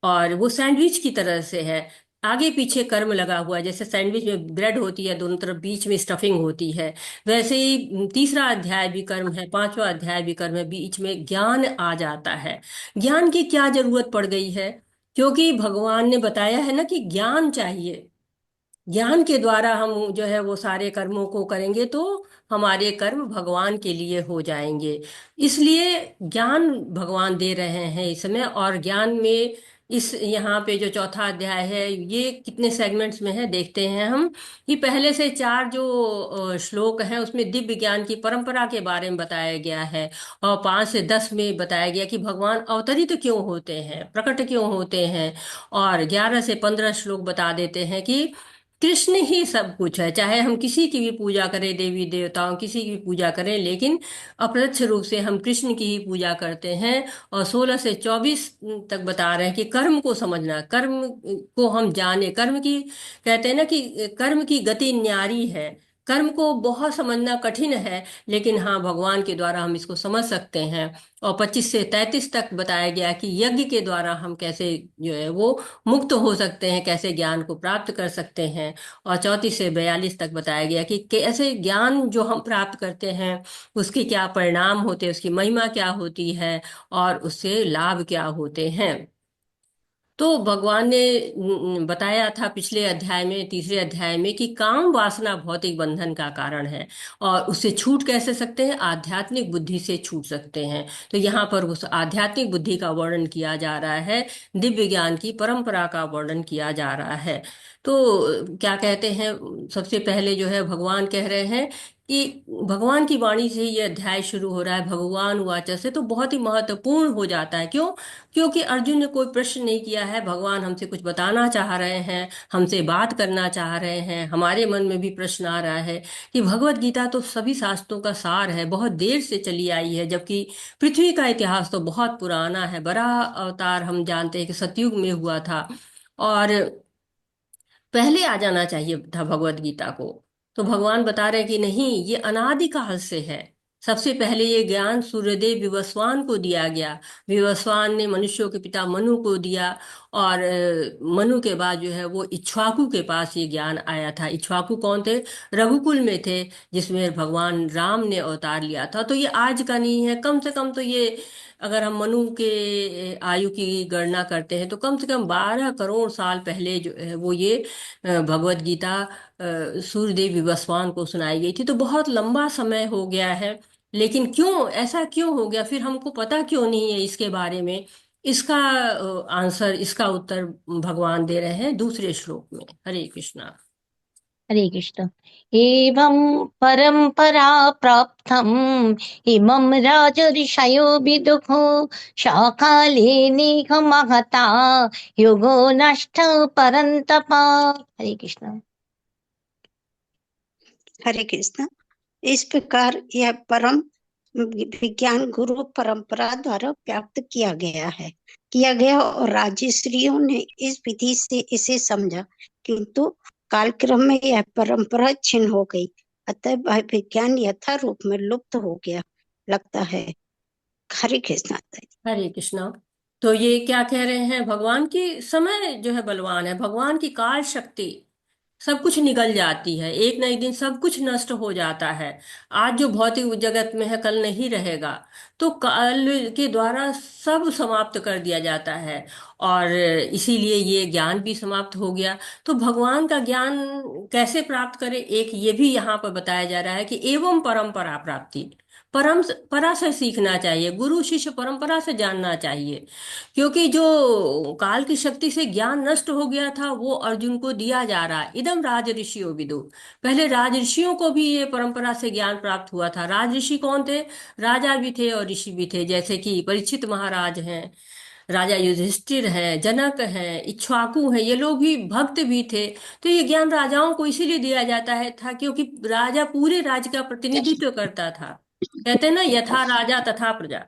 A: और वो सैंडविच की तरह से है, आगे पीछे कर्म लगा हुआ है। जैसे सैंडविच में ब्रेड होती है, दोनों तरफ बीच में स्टफिंग होती है, वैसे ही तीसरा अध्याय भी कर्म है, पांचवा अध्याय भी कर्म है, बीच में ज्ञान आ जाता है। ज्ञान की क्या जरूरत पड़ गई है? क्योंकि भगवान ने बताया है ना कि ज्ञान चाहिए। ज्ञान के द्वारा हम जो है वो सारे कर्मों को करेंगे तो हमारे कर्म भगवान के लिए हो जाएंगे। इसलिए ज्ञान भगवान दे रहे हैं इस समय। और ज्ञान में इस यहाँ पे जो चौथा अध्याय है ये कितने सेगमेंट्स में है देखते हैं हम। ये पहले से चार जो श्लोक हैं उसमें दिव्य ज्ञान की परंपरा के बारे में बताया गया है। और 5 से 10 में बताया गया कि भगवान अवतरित क्यों होते हैं, प्रकट क्यों होते हैं। और 11 से 15 श्लोक बता देते हैं कि कृष्ण ही सब कुछ है। चाहे हम किसी की भी पूजा करें, देवी देवताओं किसी की भी पूजा करें, लेकिन अप्रत्यक्ष रूप से हम कृष्ण की ही पूजा करते हैं। और 16 से 24 तक बता रहे हैं कि कर्म को समझना, कर्म को हम जाने। कर्म की कहते हैं ना कि कर्म की गति न्यारी है। कर्म को बहुत समझना कठिन है, लेकिन हाँ, भगवान के द्वारा हम इसको समझ सकते हैं। और 25 से 33 तक बताया गया कि यज्ञ के द्वारा हम कैसे जो है वो मुक्त हो सकते हैं, कैसे ज्ञान को प्राप्त कर सकते हैं। और 34 से 42 तक बताया गया कि कैसे ज्ञान जो हम प्राप्त करते हैं उसके क्या परिणाम होते हैं, उसकी महिमा क्या होती है और उससे लाभ क्या होते हैं। तो भगवान ने बताया था पिछले अध्याय में, तीसरे अध्याय में, कि काम वासना भौतिक बंधन का कारण है और उससे छूट कैसे सकते हैं, आध्यात्मिक बुद्धि से छूट सकते हैं। तो यहाँ पर उस आध्यात्मिक बुद्धि का वर्णन किया जा रहा है, दिव्य ज्ञान की परंपरा का वर्णन किया जा रहा है। तो क्या कहते हैं, सबसे पहले जो है भगवान कह रहे हैं कि भगवान की वाणी से ये अध्याय शुरू हो रहा है, भगवान वाचा से, तो बहुत ही महत्वपूर्ण हो जाता है। क्यों? क्योंकि अर्जुन ने कोई प्रश्न नहीं किया है, भगवान हमसे कुछ बताना चाह रहे हैं, हमसे बात करना चाह रहे हैं। हमारे मन में भी प्रश्न आ रहा है कि भगवत गीता तो सभी शास्त्रों का सार है, बहुत देर से चली आई है, जबकि पृथ्वी का इतिहास तो बहुत पुराना है। बड़ा अवतार हम जानते हैं कि सतयुग में हुआ था और पहले आ जाना चाहिए था भगवत गीता को। तो भगवान बता रहे हैं कि नहीं, ये अनादिकाल से है। सबसे पहले ये ज्ञान सूर्यदेव विवस्वान को दिया गया। विवस्वान ने मनुष्यों के पिता मनु को दिया और मनु के बाद जो है वो इक्ष्वाकु के पास ये ज्ञान आया था। इक्ष्वाकु कौन थे? रघुकुल में थे, जिसमें भगवान राम ने अवतार लिया था। तो ये आज का नहीं है, कम से कम तो ये, अगर हम मनु के आयु की गणना करते हैं तो कम से कम 12 करोड़ साल पहले जो है वो ये भगवत गीता सूर्यदेव विवस्वान को सुनाई गई थी। तो बहुत लंबा समय हो गया है। लेकिन क्यों ऐसा क्यों हो गया, फिर हमको पता क्यों नहीं है इसके बारे में? इसका आंसर, इसका उत्तर भगवान दे रहे हैं दूसरे श्लोक में। हरे कृष्णा।
E: हरे कृष्ण। एवं परंपरा प्राप्तम इमं राजऋषयो विदुः शाकाले नेह महता योगो नष्ट परन्तप। हरे कृष्ण।
F: हरे कृष्ण। इस प्रकार यह परम विज्ञान गुरु परंपरा द्वारा प्राप्त किया गया और राजर्षियों ने इस विधि से इसे समझा, किंतु कालक्रम में यह परंपरा छिन्न हो गई, अतः वह विज्ञान यथा रूप में लुप्त हो गया लगता है। हरे कृष्ण।
A: हरे कृष्णा। तो ये क्या कह रहे हैं, भगवान की समय जो है बलवान है, भगवान की काल शक्ति, सब कुछ निकल जाती है, एक न एक दिन सब कुछ नष्ट हो जाता है। आज जो भौतिक जगत में है कल नहीं रहेगा। तो काल के द्वारा सब समाप्त कर दिया जाता है और इसीलिए ये ज्ञान भी समाप्त हो गया। तो भगवान का ज्ञान कैसे प्राप्त करें, एक ये भी यहाँ पर बताया जा रहा है कि एवं परंपरा प्राप्ति, परंपरा से सीखना चाहिए, गुरु शिष्य परंपरा से जानना चाहिए। क्योंकि जो काल की शक्ति से ज्ञान नष्ट हो गया था वो अर्जुन को दिया जा रहा है। इदम राज ऋषियों विदु, पहले राज ऋषियों को भी ये परंपरा से ज्ञान प्राप्त हुआ था। राज ऋषि कौन थे? राजा भी थे और ऋषि भी थे, जैसे कि परीक्षित महाराज हैं, राजा युधिष्ठिर हैं, जनक हैं, इक्ष्वाकु हैं, ये लोग भी भक्त भी थे। तो ये ज्ञान राजाओं को इसीलिए दिया जाता है था क्योंकि राजा पूरे राज्य का प्रतिनिधित्व करता था। कहते हैं ना, यथा राजा तथा प्रजा।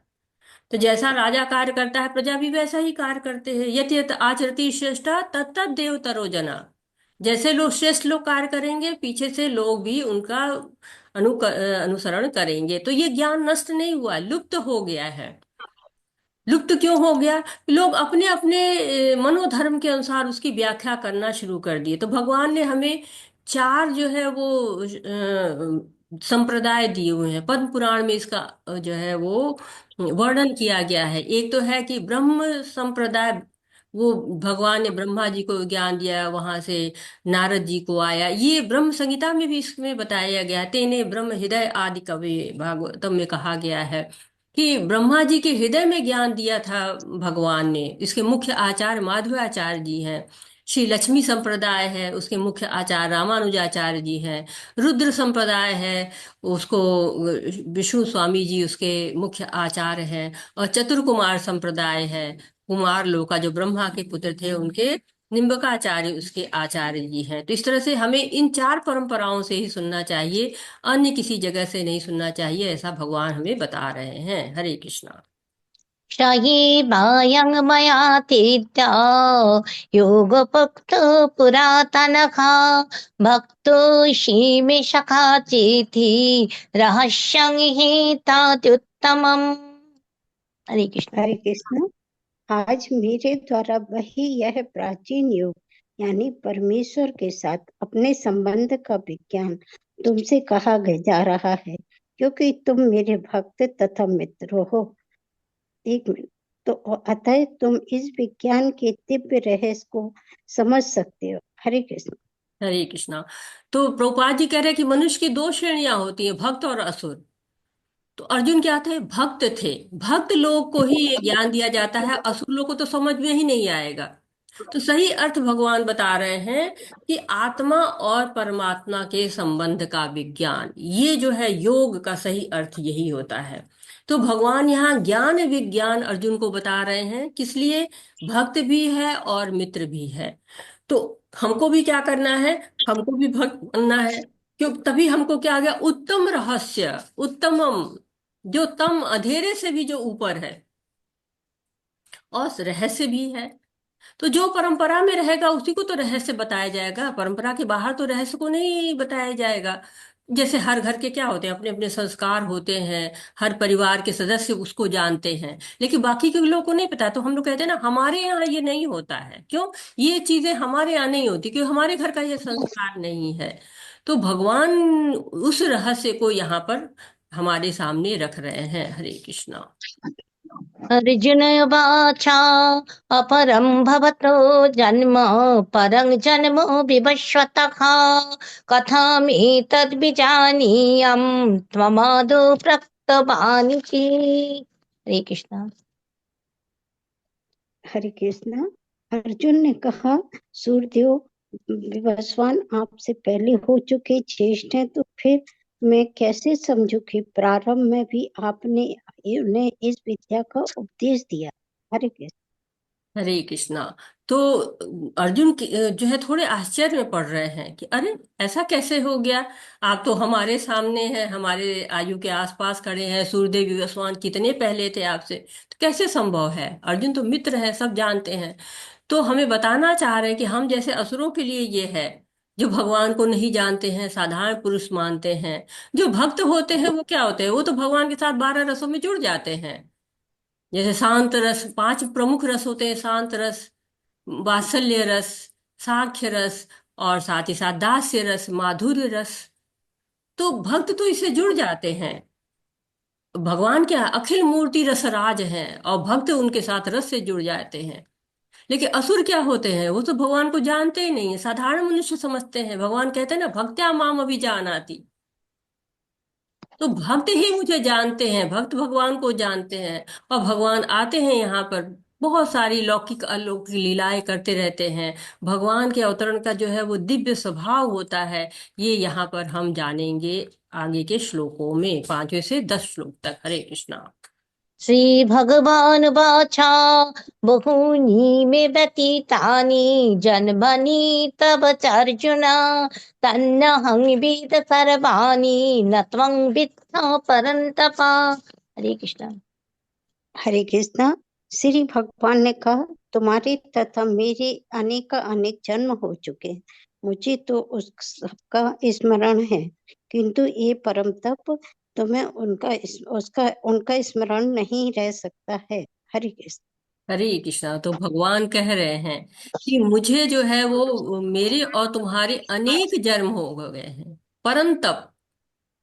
A: तो जैसा राजा कार्य करता है प्रजा भी वैसा ही कार्य करते हैं। यत यत आचरति श्रेष्ठा तत्त देवतरो जना, जैसे लोग श्रेष्ठ लोग कार्य करेंगे पीछे से लोग भी उनका अनुसरण करेंगे। तो ये ज्ञान नष्ट नहीं हुआ, लुप्त हो गया है। लुप्त क्यों हो गया? लोग अपने अपने मनोधर्म के अनुसार उसकी व्याख्या करना शुरू कर दिए। तो भगवान ने हमें चार जो है वो संप्रदाय दिए हुए हैं। पद्म पुराण में इसका जो है वो वर्णन किया गया है। एक तो है कि ब्रह्म संप्रदाय, वो भगवान ने ब्रह्मा जी को ज्ञान दिया, वहां से नारद जी को आया। ये ब्रह्म संहिता में भी इसमें बताया गया है, तेने ब्रह्म हृदय आदि कवि, भागवतम में कहा गया है कि ब्रह्मा जी के हृदय में ज्ञान दिया था भगवान ने। इसके मुख्य आचार्य माधवाचार्य जी हैं। श्री लक्ष्मी संप्रदाय है, उसके मुख्य आचार्य रामानुजाचार्य जी हैं। रुद्र संप्रदाय है, उसको विष्णु स्वामी जी उसके मुख्य आचार्य हैं। और चतुर्कुमार संप्रदाय है, कुमार लोग का जो ब्रह्मा के पुत्र थे उनके निम्बकाचार्य उसके आचार्य जी हैं। तो इस तरह से हमें इन चार परंपराओं से ही सुनना चाहिए, अन्य किसी जगह से नहीं सुनना चाहिए, ऐसा भगवान हमें बता रहे हैं। हरे कृष्णा।
E: शयेवायं मया तेद्य योगभक्तो पुरातनः भक्तोऽसि मे सखा चेति रहस्यं हि तदुत्तमम्। हरे कृष्ण।
F: हरे कृष्ण। आज मेरे द्वारा वही यह प्राचीन योग यानी परमेश्वर के साथ अपने संबंध का विज्ञान तुमसे कहा जा रहा है, क्योंकि तुम मेरे भक्त तथा मित्र हो। एक मिनट। तो अतः तुम इस विज्ञान के दिव्य रहस्य को समझ सकते हो। हरे कृष्ण।
A: हरे कृष्णा। तो प्रभुपाद जी कह रहे हैं कि मनुष्य की दो श्रेणियां होती हैं, भक्त और असुर। तो अर्जुन क्या थे? भक्त थे। भक्त लोग को ही ये ज्ञान दिया जाता है, असुर लोग को तो समझ में ही नहीं आएगा। तो सही अर्थ भगवान बता रहे हैं कि आत्मा और परमात्मा के संबंध का विज्ञान, ये जो है योग का सही अर्थ यही होता है। तो भगवान यहाँ ज्ञान विज्ञान अर्जुन को बता रहे हैं, किस लिए? भक्त भी है और मित्र भी है। तो हमको भी क्या करना है? हमको भी भक्त बनना है। क्यों? तभी हमको क्या आ गया? उत्तम रहस्य, उत्तमम, जो तम अंधेरे से भी जो ऊपर है, और रहस्य भी है। तो जो परंपरा में रहेगा उसी को तो रहस्य बताया जाएगा, परंपरा के बाहर तो रहस्य को नहीं बताया जाएगा। जैसे हर घर के क्या होते हैं, अपने अपने संस्कार होते हैं, हर परिवार के सदस्य उसको जानते हैं, लेकिन बाकी के लोगों को नहीं पता। तो हम लोग कहते हैं ना, हमारे यहाँ ये नहीं होता है। क्यों? ये चीजें हमारे यहाँ नहीं होती, क्योंकि हमारे घर का ये संस्कार नहीं है। तो भगवान उस रहस्य को यहाँ पर हमारे सामने रख रहे हैं। हरे कृष्णा।
E: अर्जुन उवाच अपरं भवतो जन्म परं जन्म विवस्वतः कथमेतद्विजानीयं त्वमादौ प्रक्तवानिति। हरे कृष्ण।
F: हरे कृष्ण। अर्जुन ने कहा, सूर्यदेव विवस्वान आपसे पहले हो चुके ज्येष्ठ हैं, तो फिर मैं कैसे समझू कि प्रारंभ में भी आपने उन्हें इस विद्या का उपदेश दिया। हरे कृष्ण।
A: हरे कृष्णा। तो अर्जुन जो है थोड़े आश्चर्य में पड़ रहे हैं कि अरे, ऐसा कैसे हो गया? आप तो हमारे सामने हैं, हमारे आयु के आसपास खड़े हैं, सूर्यदेव विवस्वान कितने पहले थे आपसे, तो कैसे संभव है? अर्जुन तो मित्र है, सब जानते हैं। तो हमें बताना चाह रहे हैं कि हम जैसे असुरों के लिए ये है, जो भगवान को नहीं जानते हैं, साधारण पुरुष मानते हैं। जो भक्त होते हैं वो क्या होते हैं? वो तो भगवान के साथ 12 रसों में जुड़ जाते हैं। जैसे शांत रस, 5 प्रमुख रस होते हैं, शांत रस, वात्सल्य रस, साख्य रस, और साथ ही साथ दास्य रस, माधुर्य रस। तो भक्त तो इससे जुड़ जाते हैं। भगवान क्या है? अखिल मूर्ति रसराज हैं, और भक्त उनके साथ रस से जुड़ जाते हैं। लेकिन असुर क्या होते हैं? वो तो भगवान को जानते ही नहीं है, साधारण मनुष्य समझते हैं। भगवान कहते हैं ना, भक्त्या माम अभिजानाति। तो भक्त ही मुझे जानते हैं, भक्त भगवान को जानते हैं। और भगवान आते हैं यहाँ पर, बहुत सारी लौकिक अलौकिक लीलाएं करते रहते हैं। भगवान के अवतरण का जो है वो दिव्य स्वभाव होता है। ये यहाँ पर हम जानेंगे आगे के श्लोकों में, 5वें से 10 श्लोक तक। हरे कृष्णा।
E: श्रीभगवानुवाच बहूनि मे व्यतीतानि जन्मनि तव चार्जुन तन्नहं वेद सर्वाणि न त्वं विद्थ परन्तप। हरे कृष्ण।
F: हरे कृष्ण। श्री भगवान ने कहा, तुम्हारे तथा मेरे अनेक अनेक जन्म हो चुके हैं, मुझे तो उस सबका स्मरण है, किंतु ये परम तप तुम्हें उनका स्मरण नहीं रह सकता है। हरे कृष्ण।
A: हरे कृष्णा। तो भगवान कह रहे हैं कि मुझे जो है वो मेरे और तुम्हारे अनेक जन्म हो गए हैं, परंतप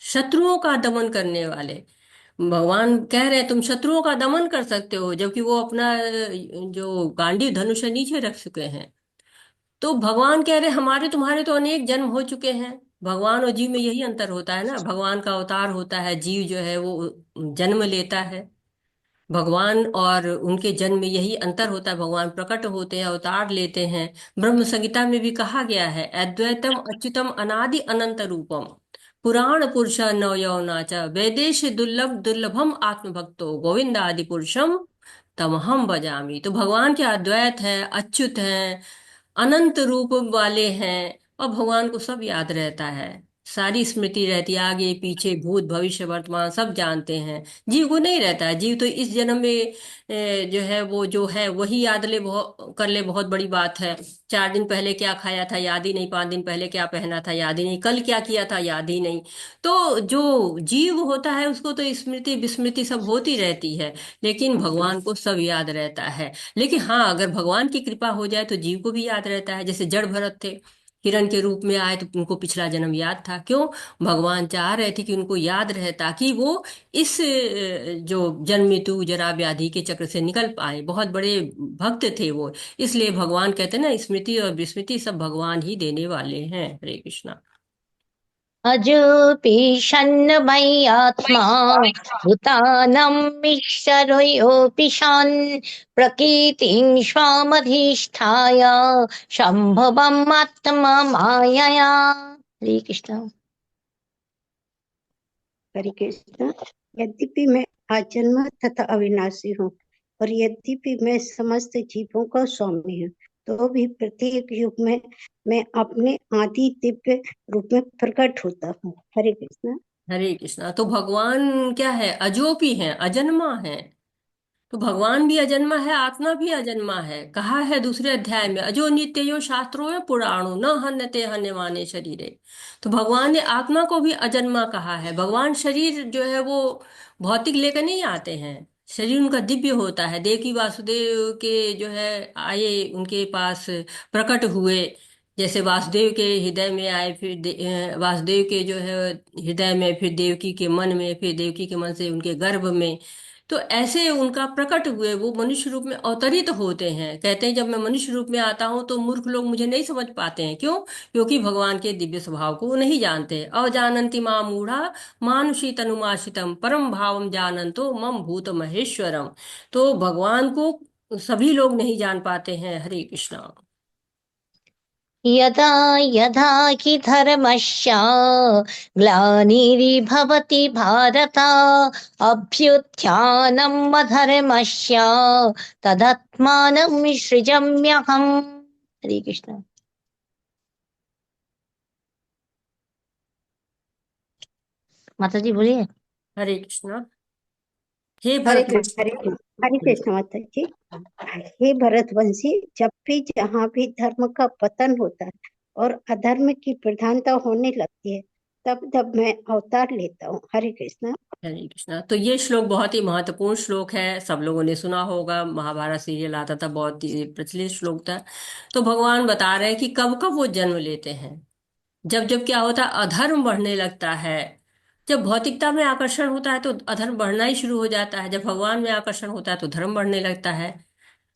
A: शत्रुओं का दमन करने वाले। भगवान कह रहे हैं तुम शत्रुओं का दमन कर सकते हो, जबकि वो अपना जो गांडीव धनुष है नीचे रख चुके हैं। तो भगवान कह रहे हैं हमारे तुम्हारे तो अनेक जन्म हो चुके हैं। भगवान और जीव में यही अंतर होता है ना, भगवान का अवतार होता है, जीव जो है वो जन्म लेता है। भगवान और उनके जन्म में यही अंतर होता है, भगवान प्रकट होते हैं, अवतार लेते हैं। ब्रह्म संहिता में भी कहा गया है, अद्वैतम अच्युतम अनादि अनंत रूपम पुराण पुरुष नवयौना च वैदेश दुर्लभ दुर्लभम आत्मभक्तो गोविंद आदि पुरुषम तमहम भजामी। तो भगवान के अद्वैत है, अच्युत हैं, अनंत रूप वाले हैं, और भगवान को सब याद रहता है। सारी स्मृति रहती है, आगे पीछे भूत भविष्य वर्तमान सब जानते हैं। जीव को नहीं रहता है। जीव तो इस जन्म में जो है वो जो है वही याद ले, बहुत कर ले, बहुत बड़ी बात है। 4 दिन पहले क्या खाया था याद ही नहीं, 5 दिन पहले क्या पहना था याद ही नहीं, कल क्या किया था याद ही नहीं। तो जो जीव होता है उसको तो स्मृति विस्मृति सब होती रहती है, लेकिन भगवान को सब याद रहता है। लेकिन हाँ, अगर भगवान की कृपा हो जाए तो जीव को भी याद रहता है। जैसे जड़ भरत थे, हिरण के रूप में आए तो उनको पिछला जन्म याद था। क्यों? भगवान चाह रहे थे कि उनको याद रहे, ताकि वो इस जो जन्म मृत्यु जरा व्याधि के चक्र से निकल पाए। बहुत बड़े भक्त थे वो। इसलिए भगवान कहते हैं ना, स्मृति और विस्मृति सब भगवान ही देने वाले हैं। हरे कृष्णा।
E: अजोऽपि मय्यात्मा भूतानां ईश्वरोऽपि शान् प्रकृतिं स्वामधिष्ठाय सम्भवम् आत्मा मायया। हरे कृष्ण।
F: हरे कृष्ण। यद्यपि मैं आजन्म तथा अविनाशी हूँ और यद्यपि मैं समस्त जीवों का स्वामी हूँ, तो भी प्रत्येक युग में मैं अपने आदि दिव्य रूप में प्रकट होता हूँ। हरे कृष्ण।
A: हरे कृष्णा। तो भगवान क्या है? अजोपी है, अजन्मा है। तो भगवान भी अजन्मा है, आत्मा भी अजन्मा है। कहा है दूसरे अध्याय में, अजो नित्यो शास्त्रो या पुराणो न हन्यते हन्यमाने शरीरे। तो भगवान ने आत्मा को भी अजन्मा कहा है। भगवान शरीर जो है वो भौतिक लेकर नहीं आते हैं। शरीर उनका दिव्य होता है। देवकी वासुदेव के जो है आए, उनके पास प्रकट हुए। जैसे वासुदेव के हृदय में आए, फिर वासुदेव के जो है हृदय में, फिर देवकी के मन में, फिर देवकी के मन से उनके गर्भ में। तो ऐसे उनका प्रकट हुए, वो मनुष्य रूप में अवतरित होते हैं। कहते हैं जब मैं मनुष्य रूप में आता हूं तो मूर्ख लोग मुझे नहीं समझ पाते हैं। क्यों? क्योंकि भगवान के दिव्य स्वभाव को वो नहीं जानते। अवजानन्ति मां मूढ़ा मानुषी तनुमाश्रितम परम भावम जानन्तो मम भूत महेश्वरम। तो भगवान को सभी लोग नहीं जान पाते हैं। हरे कृष्णा।
E: यदा यदा हि धर्मस्य ग्लानिर्भवति भारत अभ्युत्थानम् अधर्मस्य तदात्मानं सृजाम्यहम्। हरे कृष्ण। माता जी बोलिए।
A: हरे कृष्णा। हे
B: हरे
A: भरत।
B: कृष्ण।
F: हरे कृष्ण माता जी। हे भरतवंशी, जब भी जहाँ भी धर्म का पतन होता है और अधर्म की प्रधानता होने लगती है, तब तब मैं अवतार लेता हूँ। हरे कृष्ण।
A: हरे कृष्णा। तो ये श्लोक बहुत ही महत्वपूर्ण श्लोक है, सब लोगों ने सुना होगा। महाभारत सीरियल आता था, बहुत ही प्रचलित श्लोक था। तो भगवान बता रहे हैं कि कब कब वो जन्म लेते हैं। जब जब क्या होता है, अधर्म बढ़ने लगता है। जब भौतिकता में आकर्षण होता है तो अधर्म बढ़ना ही शुरू हो जाता है। जब भगवान में आकर्षण होता है तो धर्म बढ़ने लगता है।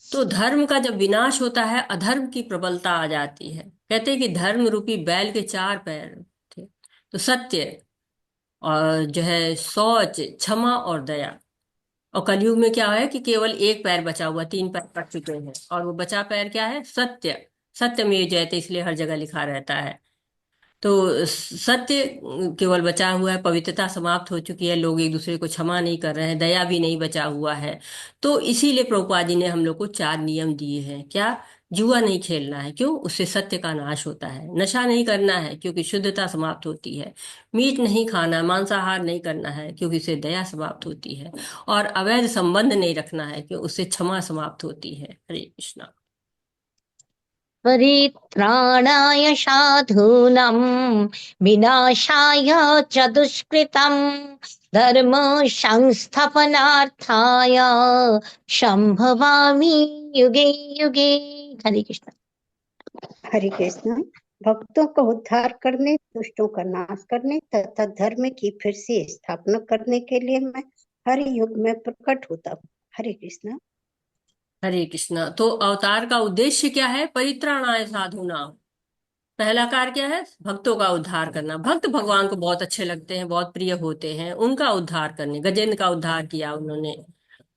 A: तो धर्म का जब विनाश होता है, अधर्म की प्रबलता आ जाती है। कहते हैं कि धर्म रूपी बैल के 4 पैर थे। तो सत्य, और जो है शौच, क्षमा और दया। और कलयुग में क्या है कि केवल एक पैर बचा हुआ, 3 पैर कट चुके हैं, और वो बचा पैर क्या है? सत्य। सत्यमेव जयते, इसलिए हर जगह लिखा रहता है। तो सत्य केवल बचा हुआ है। पवित्रता समाप्त हो चुकी है, लोग एक दूसरे को क्षमा नहीं कर रहे हैं, दया भी नहीं बचा हुआ है। तो इसीलिए प्रभुपाद जी ने हम लोग को 4 नियम दिए हैं। क्या? जुआ नहीं खेलना है, क्यों? उससे सत्य का नाश होता है। नशा नहीं करना है, क्योंकि शुद्धता समाप्त होती है। मीट नहीं खाना, मांसाहार नहीं करना है, क्योंकि उससे दया समाप्त होती है। और अवैध संबंध नहीं रखना है, क्योंकि उससे क्षमा समाप्त होती है। हरे कृष्णा।
E: परित्राणाय साधूनां विनाशाय च दुष्कृतं धर्म संस्थापनार्थाय संभवामि युगे युगे। हरे कृष्ण।
F: हरे कृष्ण। भक्तों का उद्धार करने, दुष्टों का नाश करने तथा धर्म की फिर से स्थापना करने के लिए मैं हर युग में प्रकट होता हूँ। हरे कृष्ण।
A: हरे कृष्णा। तो अवतार का उद्देश्य क्या है? परित्राणाय साधूनाम। पहला कार्य क्या है? भक्तों का उद्धार करना। भक्त भगवान को बहुत अच्छे लगते हैं, बहुत प्रिय होते हैं। उनका उद्धार करने, गजेंद्र का उद्धार किया उन्होंने।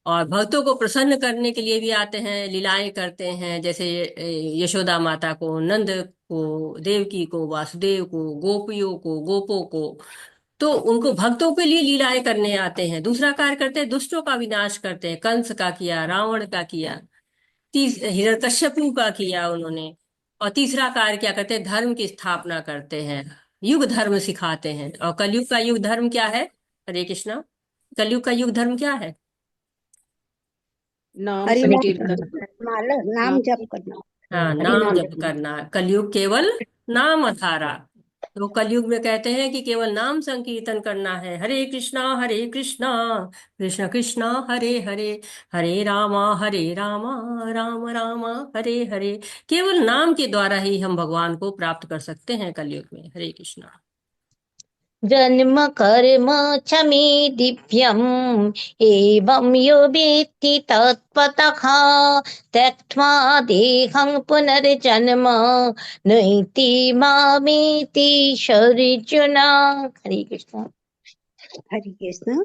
A: और भक्तों को प्रसन्न करने के लिए भी आते हैं, लीलाएं करते हैं। जैसे यशोदा माता को, नंद को, देवकी को, वासुदेव को, गोपियों को, गोपों को। तो उनको भक्तों के लिए लीलाएं करने आते हैं। दूसरा कार्य करते हैं, दुष्टों का विनाश करते हैं। कंस का किया, रावण का किया, हिरण्यकश्यपु का किया उन्होंने। और तीसरा कार्य क्या करते हैं? धर्म की स्थापना करते हैं। युग धर्म सिखाते हैं। और कलयुग का युग धर्म क्या है? हरे कृष्णा। कलयुग का युग धर्म क्या है?
C: नाम
F: हरि नाम
C: संकीर्तन।
F: माला नाम जप करना।
A: हाँ,
F: हरि
A: नाम
F: नाम
A: जप करना। कलयुग केवल नाम अधारा। तो कलयुग में कहते हैं कि केवल नाम संकीर्तन करना है। हरे कृष्णा कृष्ण कृष्णा हरे हरे, हरे रामा राम रामा हरे हरे। केवल नाम के द्वारा ही हम भगवान को प्राप्त कर सकते हैं कलयुग में। हरे कृष्णा।
E: जन्म कर्म च मे दिव्यम् एवं यो वेत्ति तत्त्वतः त्यक्त्वा देहं पुनर्जन्म नैति मामेति अर्जुन। हरे कृष्ण।
F: हरि कृष्ण।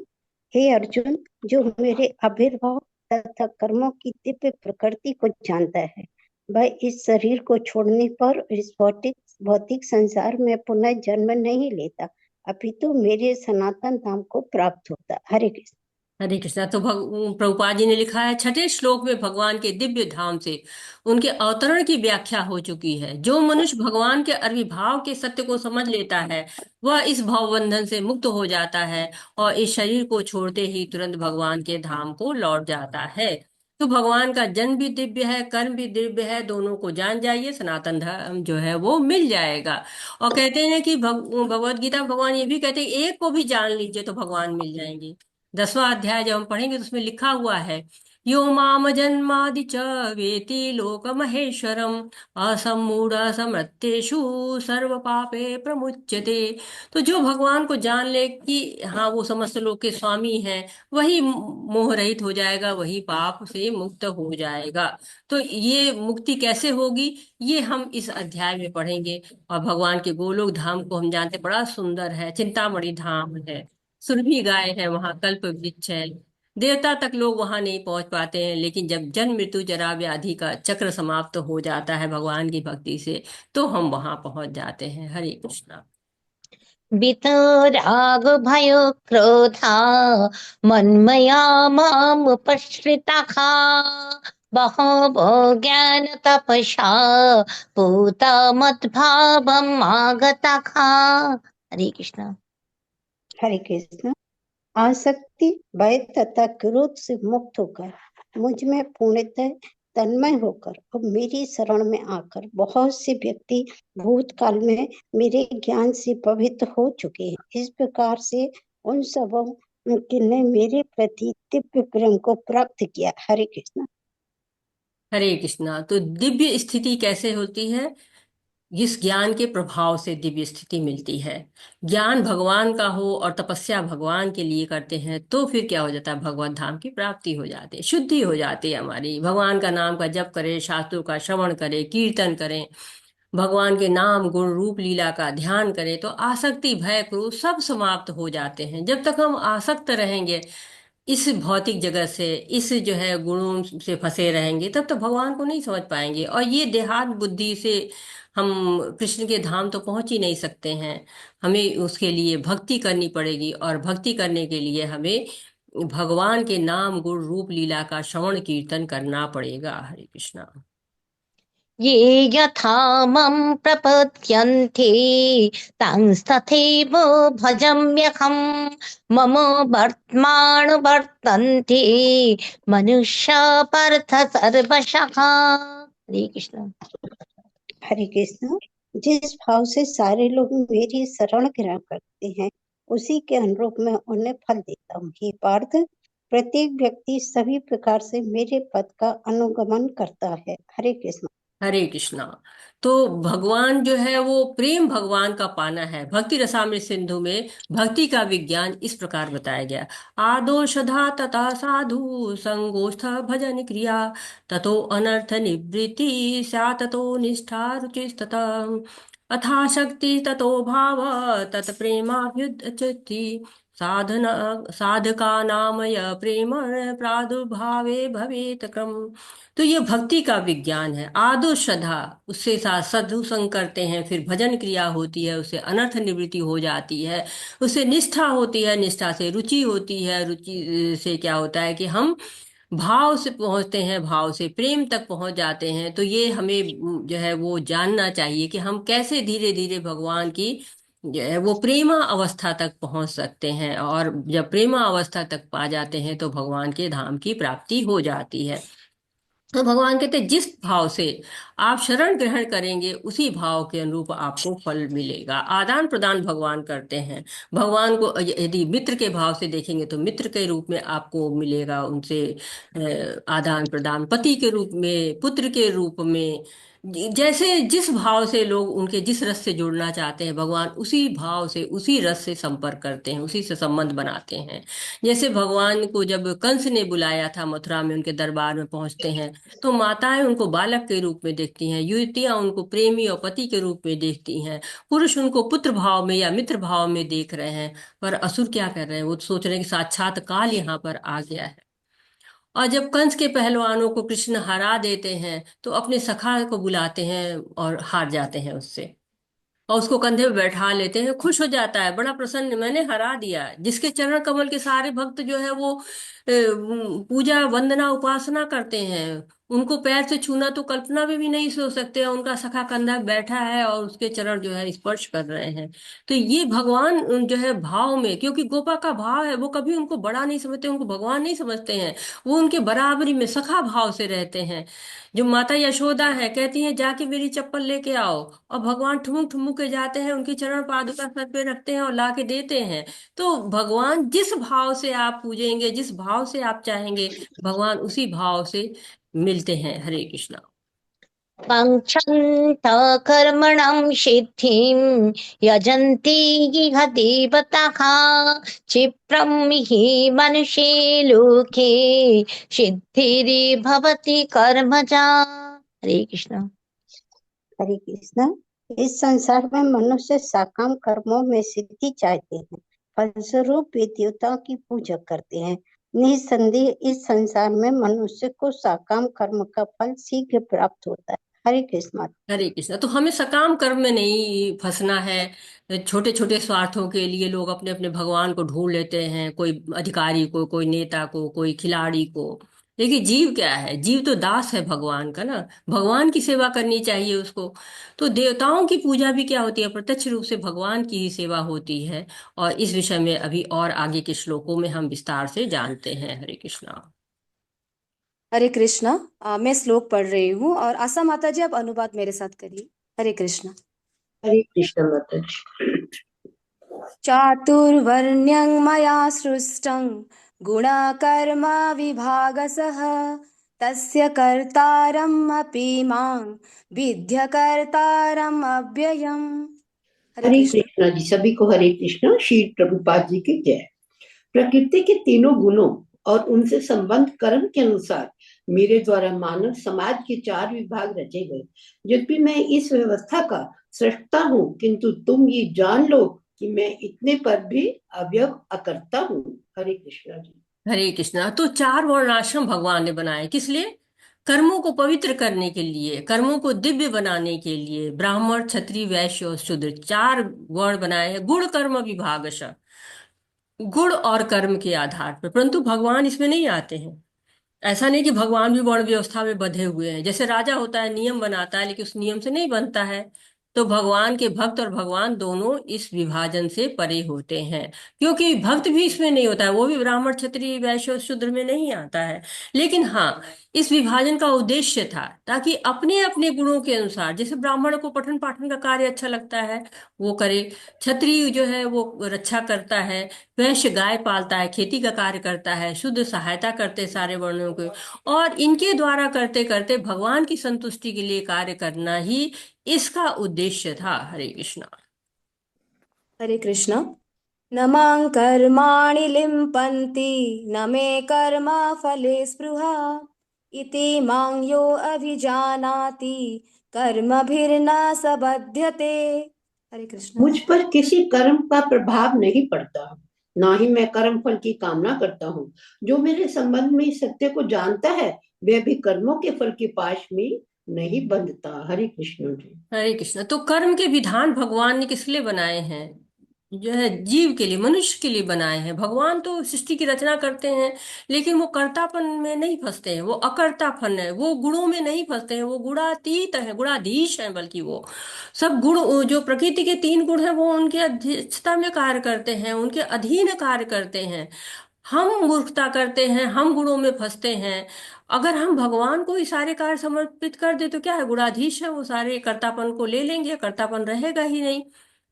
F: हे अर्जुन, जो मेरे आविर्भाव तथा कर्मों की दिव्य प्रकृति को जानता है, वह इस शरीर को छोड़ने पर इस भौतिक भौतिक संसार में पुनः जन्म नहीं लेता, अपितु मेरे सनातन धाम को प्राप्त होता। हरे कृष्ण।
A: हरे कृष्णा। तो प्रभुपाद जी ने लिखा है, छठे श्लोक में भगवान के दिव्य धाम से उनके अवतरण की व्याख्या हो चुकी है। जो मनुष्य भगवान के आविर्भाव के सत्य को समझ लेता है, वह इस भवबंधन से मुक्त हो जाता है और इस शरीर को छोड़ते ही तुरंत भगवान के धाम को लौट जाता है। तो भगवान का जन्म भी दिव्य है, कर्म भी दिव्य है। दोनों को जान जाइए, सनातन धर्म जो है वो मिल जाएगा। और कहते हैं कि भगवत गीता में भगवान ये भी कहते हैं, एक को भी जान लीजिए तो भगवान मिल जाएंगे। 10वां अध्याय जब हम पढ़ेंगे तो उसमें लिखा हुआ है, यो माम जन्मादि च वेति लोक महेश्वरम असमूढ़ समृत्येषु सर्व पापे प्रमुच्यते। तो जो भगवान को जान ले कि हाँ वो समस्त लोक के स्वामी हैं, वही मोह रहित हो जाएगा, वही पाप से मुक्त हो जाएगा। तो ये मुक्ति कैसे होगी, ये हम इस अध्याय में पढ़ेंगे। और भगवान के गोलोक धाम को हम जानते बड़ा सुंदर है, चिंतामणि धाम है, सुरभि गाय है, वहां कल्प वृक्ष है। देवता तक लोग वहां नहीं पहुंच पाते हैं, लेकिन जब जन्म मृत्यु जरा व्याधि का चक्र समाप्त हो जाता है भगवान की भक्ति से, तो हम वहां पहुंच जाते हैं। हरे कृष्णा।
E: वितराग भयो क्रोधा मन्मया मामुपश्रिताः बहवो ज्ञान तपसा पूता मद्भावम् आगताः। हरे कृष्ण।
F: हरे कृष्ण। आसक्ति, भय तथा क्रोध से मुक्त होकर मुझ में पूर्णतः तन्मय होकर और मेरी शरण में आकर बहुत से व्यक्ति भूतकाल में मेरे ज्ञान से पवित्र हो चुके हैं। इस प्रकार से उन सबों ने मेरे प्रति दिव्य प्रेम को प्राप्त किया। हरे कृष्ण।
A: हरे कृष्णा। तो दिव्य स्थिति कैसे होती है? इस ज्ञान के प्रभाव से दिव्य स्थिति मिलती है। ज्ञान भगवान का हो और तपस्या भगवान के लिए करते हैं, तो फिर क्या हो जाता है, भगवत धाम की प्राप्ति हो जाती है, शुद्धि हो जाती है हमारी। भगवान का नाम का जप करें, शास्त्रों का श्रवण करें, कीर्तन करें, भगवान के नाम गुण रूप लीला का ध्यान करें, तो आसक्ति भय क्रोध सब समाप्त हो जाते हैं। जब तक हम आसक्त रहेंगे इस भौतिक जगत से, इस जो है गुणों से फंसे रहेंगे, तब तक भगवान को नहीं समझ पाएंगे। और ये देहात बुद्धि से हम कृष्ण के धाम तो पहुंच ही नहीं सकते हैं। हमें उसके लिए भक्ति करनी पड़ेगी, और भक्ति करने के लिए हमें भगवान के नाम गुण रूप लीला का श्रवण कीर्तन करना पड़ेगा। हरे कृष्णा।
E: ये यथा मम प्रपद्यन्ते तंस्तथैव भजाम्यहम् मम वर्त्मानुवर्तन्ते मनुष्य पार्थ सर्वशः। हरे कृष्ण।
F: हरे कृष्ण। जिस भाव से सारे लोग मेरी शरण ग्रहण करते हैं, उसी के अनुरूप मैं उन्हें फल देता हूँ। हे पार्थ, प्रत्येक व्यक्ति सभी प्रकार से मेरे पद का अनुगमन करता है। हरे कृष्ण।
A: हरे कृष्णा। तो भगवान जो है वो प्रेम भगवान का पाना है। भक्ति रसामृत सिंधु में भक्ति का विज्ञान इस प्रकार बताया गया, आदो श्रद्धा तथा साधु संगोष्ठ भजन क्रिया ततो अनर्थ निवृत्ति सा ततो निष्ठा रुचिस्तथा अथा शक्ति ततो भाव तत् प्रेमाभ्युच्यति साधना साधका नाम य प्रेम प्रादुर्भावे भवेत क्रम। तो ये भक्ति का विज्ञान है। आदो श्रद्धा, उससे साथ साधु संग करते हैं, फिर भजन क्रिया होती है, उससे अनर्थ निवृत्ति हो जाती है, उससे निष्ठा होती है, निष्ठा से रुचि होती है, रुचि से क्या होता है कि हम भाव से पहुंचते हैं, भाव से प्रेम तक पहुंच जाते हैं। तो ये हमें जो है वो जानना चाहिए कि हम कैसे धीरे धीरे भगवान की जो है वो प्रेमा अवस्था तक पहुंच सकते हैं, और जब प्रेमा अवस्था तक पा जाते हैं तो भगवान के धाम की प्राप्ति हो जाती है। तो भगवान कहते हैं जिस भाव से आप शरण ग्रहण करेंगे उसी भाव के अनुरूप आपको फल मिलेगा। आदान प्रदान भगवान करते हैं। भगवान को यदि मित्र के भाव से देखेंगे तो मित्र के रूप में आपको मिलेगा उनसे आदान प्रदान, पति के रूप में, पुत्र के रूप में। जैसे जिस भाव से लोग उनके जिस रस से जुड़ना चाहते हैं, भगवान उसी भाव से उसी रस से संपर्क करते हैं, उसी से संबंध बनाते हैं। जैसे भगवान को जब कंस ने बुलाया था मथुरा में, उनके दरबार में पहुंचते हैं तो माताएं उनको बालक के रूप में देखती हैं, युवतियां उनको प्रेमी और पति के रूप में देखती हैं, पुरुष उनको पुत्र भाव में या मित्र भाव में देख रहे हैं। पर असुर क्या कर रहे हैं, वो सोच रहे हैं कि साक्षात काल यहाँ पर आ गया है। और जब कंस के पहलवानों को कृष्ण हरा देते हैं तो अपने सखा को बुलाते हैं और हार जाते हैं उससे, और उसको कंधे पे बैठा लेते हैं। खुश हो जाता है, बड़ा प्रसन्न, मैंने हरा दिया। जिसके चरण कमल के सारे भक्त जो है वो पूजा वंदना उपासना करते हैं, उनको पैर से छूना तो कल्पना में भी नहीं सोच सकते, और उनका सखा कंधा पे बैठा है और उसके चरण जो है स्पर्श कर रहे हैं। तो ये भगवान जो है भाव में, क्योंकि गोपा का भाव है, वो कभी उनको बड़ा नहीं समझते, उनको भगवान नहीं समझते हैं, वो उनके बराबरी में सखा भाव से रहते हैं। जो माता यशोदा है, कहती हैं जाके मेरी चप्पल लेके आओ, और भगवान ठुमुक ठुमुक के जाते हैं, उनकी चरण पादुका सर पे रखते हैं और ला के देते हैं। तो भगवान जिस भाव से आप पूजेंगे, जिस भाव से आप चाहेंगे, भगवान उसी भाव से मिलते हैं। हरे कृष्णा।
E: काङ्क्षन्त कर्मणं सिद्धिं यजन्ति इह देवताः क्षिप्रं हि मनुष्ये लोके सिद्धिर्भवति कर्मजा। हरे कृष्ण।
F: हरे कृष्ण। इस संसार में मनुष्य साकाम कर्मों में सिद्धि चाहते हैं, फलस्वरूप वे देवताओं की पूजा करते हैं। निसंदेह इस संसार में मनुष्य को साकाम कर्म का फल शीघ्र प्राप्त होता है। हरे कृष्ण।
A: हरे कृष्णा। तो हमें सकाम कर्म में नहीं फंसना है। छोटे छोटे स्वार्थों के लिए लोग अपने अपने भगवान को ढूंढ लेते हैं, कोई अधिकारी को, कोई नेता को, कोई खिलाड़ी को। देखिए जीव क्या है, जीव तो दास है भगवान का ना, भगवान की सेवा करनी चाहिए उसको। तो देवताओं की पूजा भी क्या होती है, प्रत्यक्ष रूप से भगवान की ही सेवा होती है। और इस विषय में अभी और आगे के श्लोकों में हम विस्तार से जानते हैं। हरे कृष्णा।
B: हरे कृष्णा। मैं श्लोक पढ़ रही हूँ और आशा माता जी आप अनुवाद मेरे साथ करिए। हरे कृष्णा।
C: हरे कृष्ण माता जी।
B: चातुर्वर्ण्यं मया सृष्टं गुणकर्म विभागसः तस्य कर्तारम् अपि मां विद्य कर्तारम् अव्ययम्। हरे
C: हरे
B: कृष्णा।
C: कृष्णा जी, सभी को हरे कृष्णा। श्री प्रभुपाद जी की जय। प्रकृति के तीनों गुणों और उनसे संबंध कर्म के अनुसार मेरे द्वारा मानव समाज के 4 विभाग रचे गए। यद्यपि मैं इस व्यवस्था का सृष्टा हूँ, किंतु तुम ये जान लो कि मैं इतने पर भी अव्यव अकर्ता हूँ। हरे कृष्णा जी।
A: हरे कृष्णा। तो 4 वर्णाश्रम भगवान ने बनाए, किस लिए? कर्मों को पवित्र करने के लिए, कर्मों को दिव्य बनाने के लिए। ब्राह्मण, क्षत्रिय, वैश्य और शूद्र, 4 वर्ण बनाए हैं, गुण कर्म विभागश, गुण और कर्म के आधार पर। परंतु भगवान इसमें नहीं आते हैं। ऐसा नहीं कि भगवान भी वर्ण व्यवस्था में बंधे हुए हैं। जैसे राजा होता है, नियम बनाता है, लेकिन उस नियम से नहीं बनता है। तो भगवान के भक्त और भगवान दोनों इस विभाजन से परे होते हैं, क्योंकि भक्त भी इसमें नहीं होता है, वो भी ब्राह्मण, क्षत्रिय, वैश्य और शूद्र में नहीं आता है। लेकिन हाँ, इस विभाजन का उद्देश्य था ताकि अपने अपने गुणों के अनुसार, जैसे ब्राह्मण को पठन पाठन का कार्य अच्छा लगता है वो करे, क्षत्रिय जो है वो रक्षा करता है, वैश्य गाय पालता है, खेती का कार्य करता है, शुद्ध सहायता करते हैं सारे वर्णों के। और इनके द्वारा करते करते भगवान की संतुष्टि के लिए कार्य करना ही इसका उद्देश्य था। हरे कृष्णा।
B: हरे कृष्णा। न मां कर्माणि लिम्पन्ति न मे कर्म फले स्पृहा इति मां यो अभिजानाति कर्मभिर्न स बध्यते। हरे कृष्णा।
C: मुझ पर किसी कर्म का प्रभाव नहीं पड़ता, ना ही मैं कर्म फल की कामना करता हूँ। जो मेरे संबंध में इस सत्य को जानता है वह भी कर्मों के फल के पाश में नहीं बंधता। हरे कृष्ण जी।
A: हरे कृष्णा। तो कर्म के विधान भगवान ने किस लिए बनाए हैं? जो है जीव के लिए, मनुष्य के लिए बनाए हैं। भगवान तो सृष्टि की रचना करते हैं, लेकिन वो कर्तापन में नहीं फंसते हैं, वो अकर्तापन है, वो गुणों में नहीं फंसते हैं, वो गुणातीत है, गुणाधीश है। बल्कि वो सब गुण, वो जो प्रकृति के तीन गुण हैं, वो उनके अध्यक्षता में कार्य करते हैं, उनके अधीन कार्य करते हैं। हम मूर्खता करते हैं, हम गुणों में फंसते हैं। अगर हम भगवान को ही सारे कार्य समर्पित कर दे तो क्या है, गुणाधीश है, वो सारे कर्तापन को ले लेंगे, कर्तापन रहेगा ही नहीं।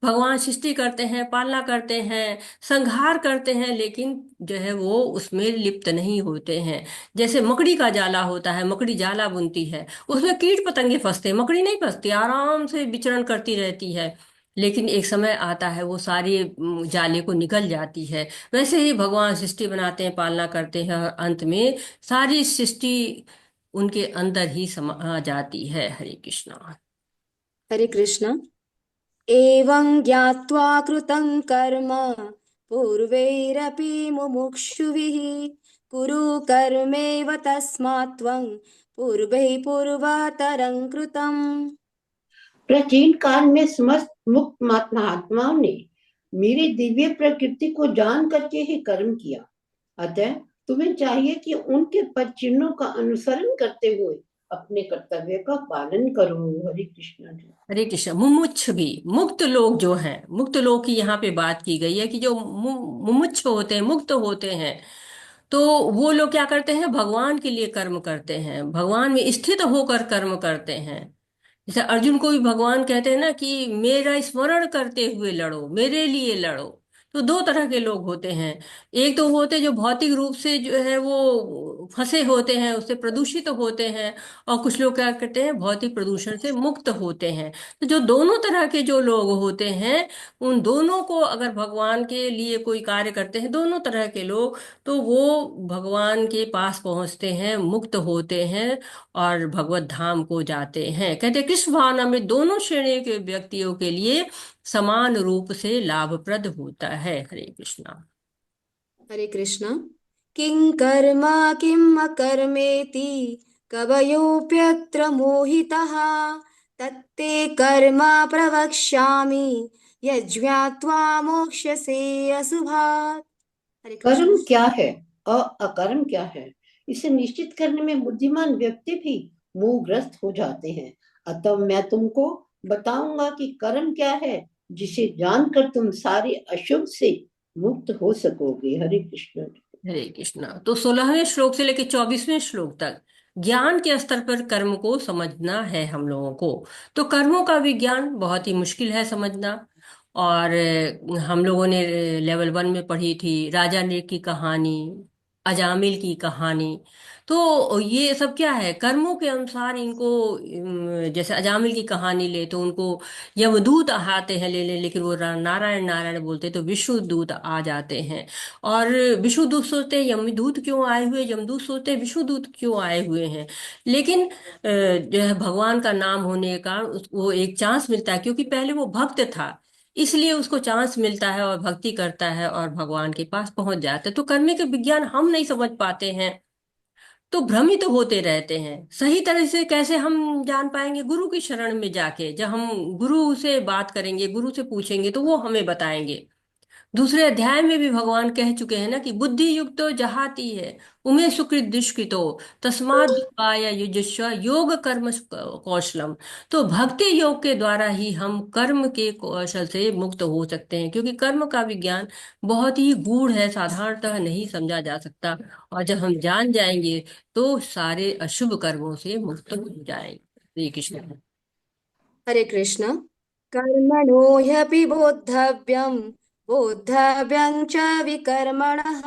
A: भगवान सृष्टि करते हैं, पालना करते हैं, संहार करते हैं, लेकिन जो है वो उसमें लिप्त नहीं होते हैं। जैसे मकड़ी का जाला होता है, मकड़ी जाला बुनती है, उसमें कीट पतंगे फंसते हैं, मकड़ी नहीं फंसती, आराम से विचरण करती रहती है। लेकिन एक समय आता है वो सारे जाले को निकल जाती है। वैसे ही भगवान सृष्टि बनाते हैं, पालना करते हैं, और अंत में सारी सृष्टि उनके अंदर ही समा जाती है। हरे कृष्णा।
B: हरे कृष्ण। एवं ज्ञात्वा कृतं कर्म पूर्वैरपि मुमुक्षुभिः कुरु कर्मेव तस्मात् त्वं पूर्वैः पूर्वतरं कृतम्।
C: प्राचीन काल में समस्त मुक्त महात्माओं ने मेरी दिव्य प्रकृति को जान करके ही कर्म किया। अतः तुम्हें चाहिए कि उनके पद चिन्हों का अनुसरण करते हुए अपने कर्तव्य का पालन करो। हरे कृष्ण जी।
A: हरे कृष्ण। मुमुक्ष भी, मुक्त लोग जो हैं, मुक्त लोग की यहाँ पे बात की गई है कि जो मुमुक्ष होते हैं, मुक्त होते हैं, तो वो लोग क्या करते हैं, भगवान के लिए कर्म करते हैं, भगवान में स्थित होकर कर्म करते हैं। जैसे अर्जुन को भी भगवान कहते हैं ना कि मेरा स्मरण करते हुए लड़ो, मेरे लिए लड़ो। तो दो तरह के लोग होते हैं। एक तो वो होते हैं जो भौतिक रूप से जो है वो फंसे होते हैं, उससे प्रदूषित होते हैं। और कुछ लोग क्या करते हैं, भौतिक प्रदूषण से मुक्त होते हैं। तो जो दोनों तरह के जो लोग होते हैं, उन दोनों को अगर भगवान के लिए कोई कार्य करते हैं, दोनों तरह के लोग, तो वो भगवान के पास पहुंचते हैं, मुक्त होते हैं, और भगवत धाम को जाते हैं। कहते हैं कृष्ण भावना में दोनों श्रेणी के व्यक्तियों के लिए समान रूप से लाभप्रद होता है। हरे कृष्णा।
B: हरे कृष्ण। किं कर्म किम अकर्मेति कवयोऽप्यत्र मोहितः तत्ते कर्म प्रवक्ष्यामि यज्ञात्वा मोक्ष्यसे अशुभात्। हरे कृष्ण।
C: कर्म क्या है और अकर्म क्या है, इसे निश्चित करने में बुद्धिमान व्यक्ति भी मोहग्रस्त हो जाते हैं। अतः मैं तुमको बताऊंगा कि कर्म क्या है, जिसे जानकर तुम सारे अशुभ से मुक्त हो सकोगे। हरे कृष्ण।
A: हरे कृष्णा। तो 16वें श्लोक से लेकर 24वें श्लोक तक ज्ञान के स्तर पर कर्म को समझना है हम लोगों को। तो कर्मों का विज्ञान बहुत ही मुश्किल है समझना। और हम लोगों ने लेवल 1 में पढ़ी थी राजा ने की कहानी, अजामिल की कहानी। तो ये सब क्या है, कर्मों के अनुसार इनको जैसे अजामिल की कहानी ले तो उनको यमदूत आते हैं लेने, लेकिन वो नारायण नारायण बोलते तो विष्णुदूत आ जाते हैं। और विष्णुदूत सोचते हैं यमदूत क्यों आए हुए, यमदूत सोचते हैं विष्णुदूत क्यों आए हुए हैं। लेकिन जो है भगवान का नाम होने के कारण वो एक चांस मिलता है, क्योंकि पहले वो भक्त था, इसलिए उसको चांस मिलता है और भक्ति करता है और भगवान के पास पहुंच जाता है। तो कर्म के विज्ञान हम नहीं समझ पाते हैं, तो भ्रमित होते रहते हैं। सही तरह से कैसे हम जान पाएंगे, गुरु की शरण में जाके जब हम गुरु से बात करेंगे, गुरु से पूछेंगे, तो वो हमें बताएंगे। दूसरे अध्याय में भी भगवान कह चुके हैं ना कि बुद्धि युक्तो जहाती है उमे सुकृत दुष्कृतो तस्माद् विद्वाय युजस्व योग कर्म कौशलम। तो भक्ति योग के द्वारा ही हम कर्म के कौशल से मुक्त हो सकते हैं, क्योंकि कर्म का विज्ञान बहुत ही गूढ़ है, साधारणतः नहीं समझा जा सकता। और जब हम जान जाएंगे तो सारे अशुभ कर्मों से मुक्त हो जाएंगे। श्री कृष्ण।
B: हरे कृष्ण। कर्मणो ह्यपि बोद्धव्यं बोद्धव्यं च विकर्मणः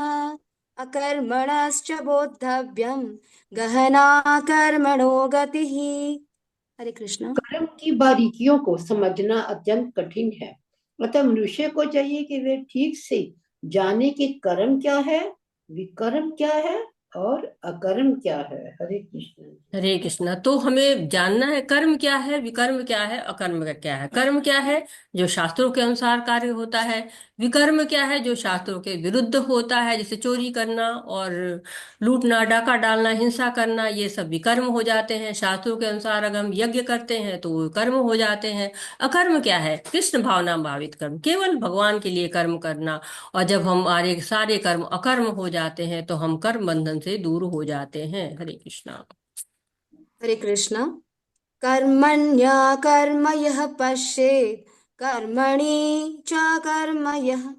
B: अकर्मणश्च बोद्धव्यं गहना कर्मणो गतिः। हरे कृष्ण।
C: कर्म की बारीकियों को समझना अत्यंत कठिन है। अतः मनुष्य को चाहिए कि वे ठीक से जाने कि कर्म क्या है, विकर्म क्या है और अकर्म क्या है। हरे कृष्ण।
A: हरे कृष्णा। तो हमें जानना है कर्म क्या है, विकर्म क्या है, अकर्म का क्या है। कर्म क्या है, जो शास्त्रों के अनुसार कार्य होता है। विकर्म क्या है? जो शास्त्रों के विरुद्ध होता है, जैसे चोरी करना और लूटना, डाका डालना, हिंसा करना, ये सब विकर्म हो जाते हैं। शास्त्रों के अनुसार अगर हम यज्ञ करते हैं तो वो कर्म हो जाते हैं। अकर्म क्या है? कृष्ण भावना भावित कर्म, केवल भगवान के लिए कर्म करना। और जब हमारे सारे कर्म अकर्म हो जाते हैं तो हम कर्म बंधन से दूर हो जाते हैं। हरे कृष्णा।
B: हरे कृष्ण। कर्मण्य कर्म यः पश्येत् कर्मणि च कर्म यः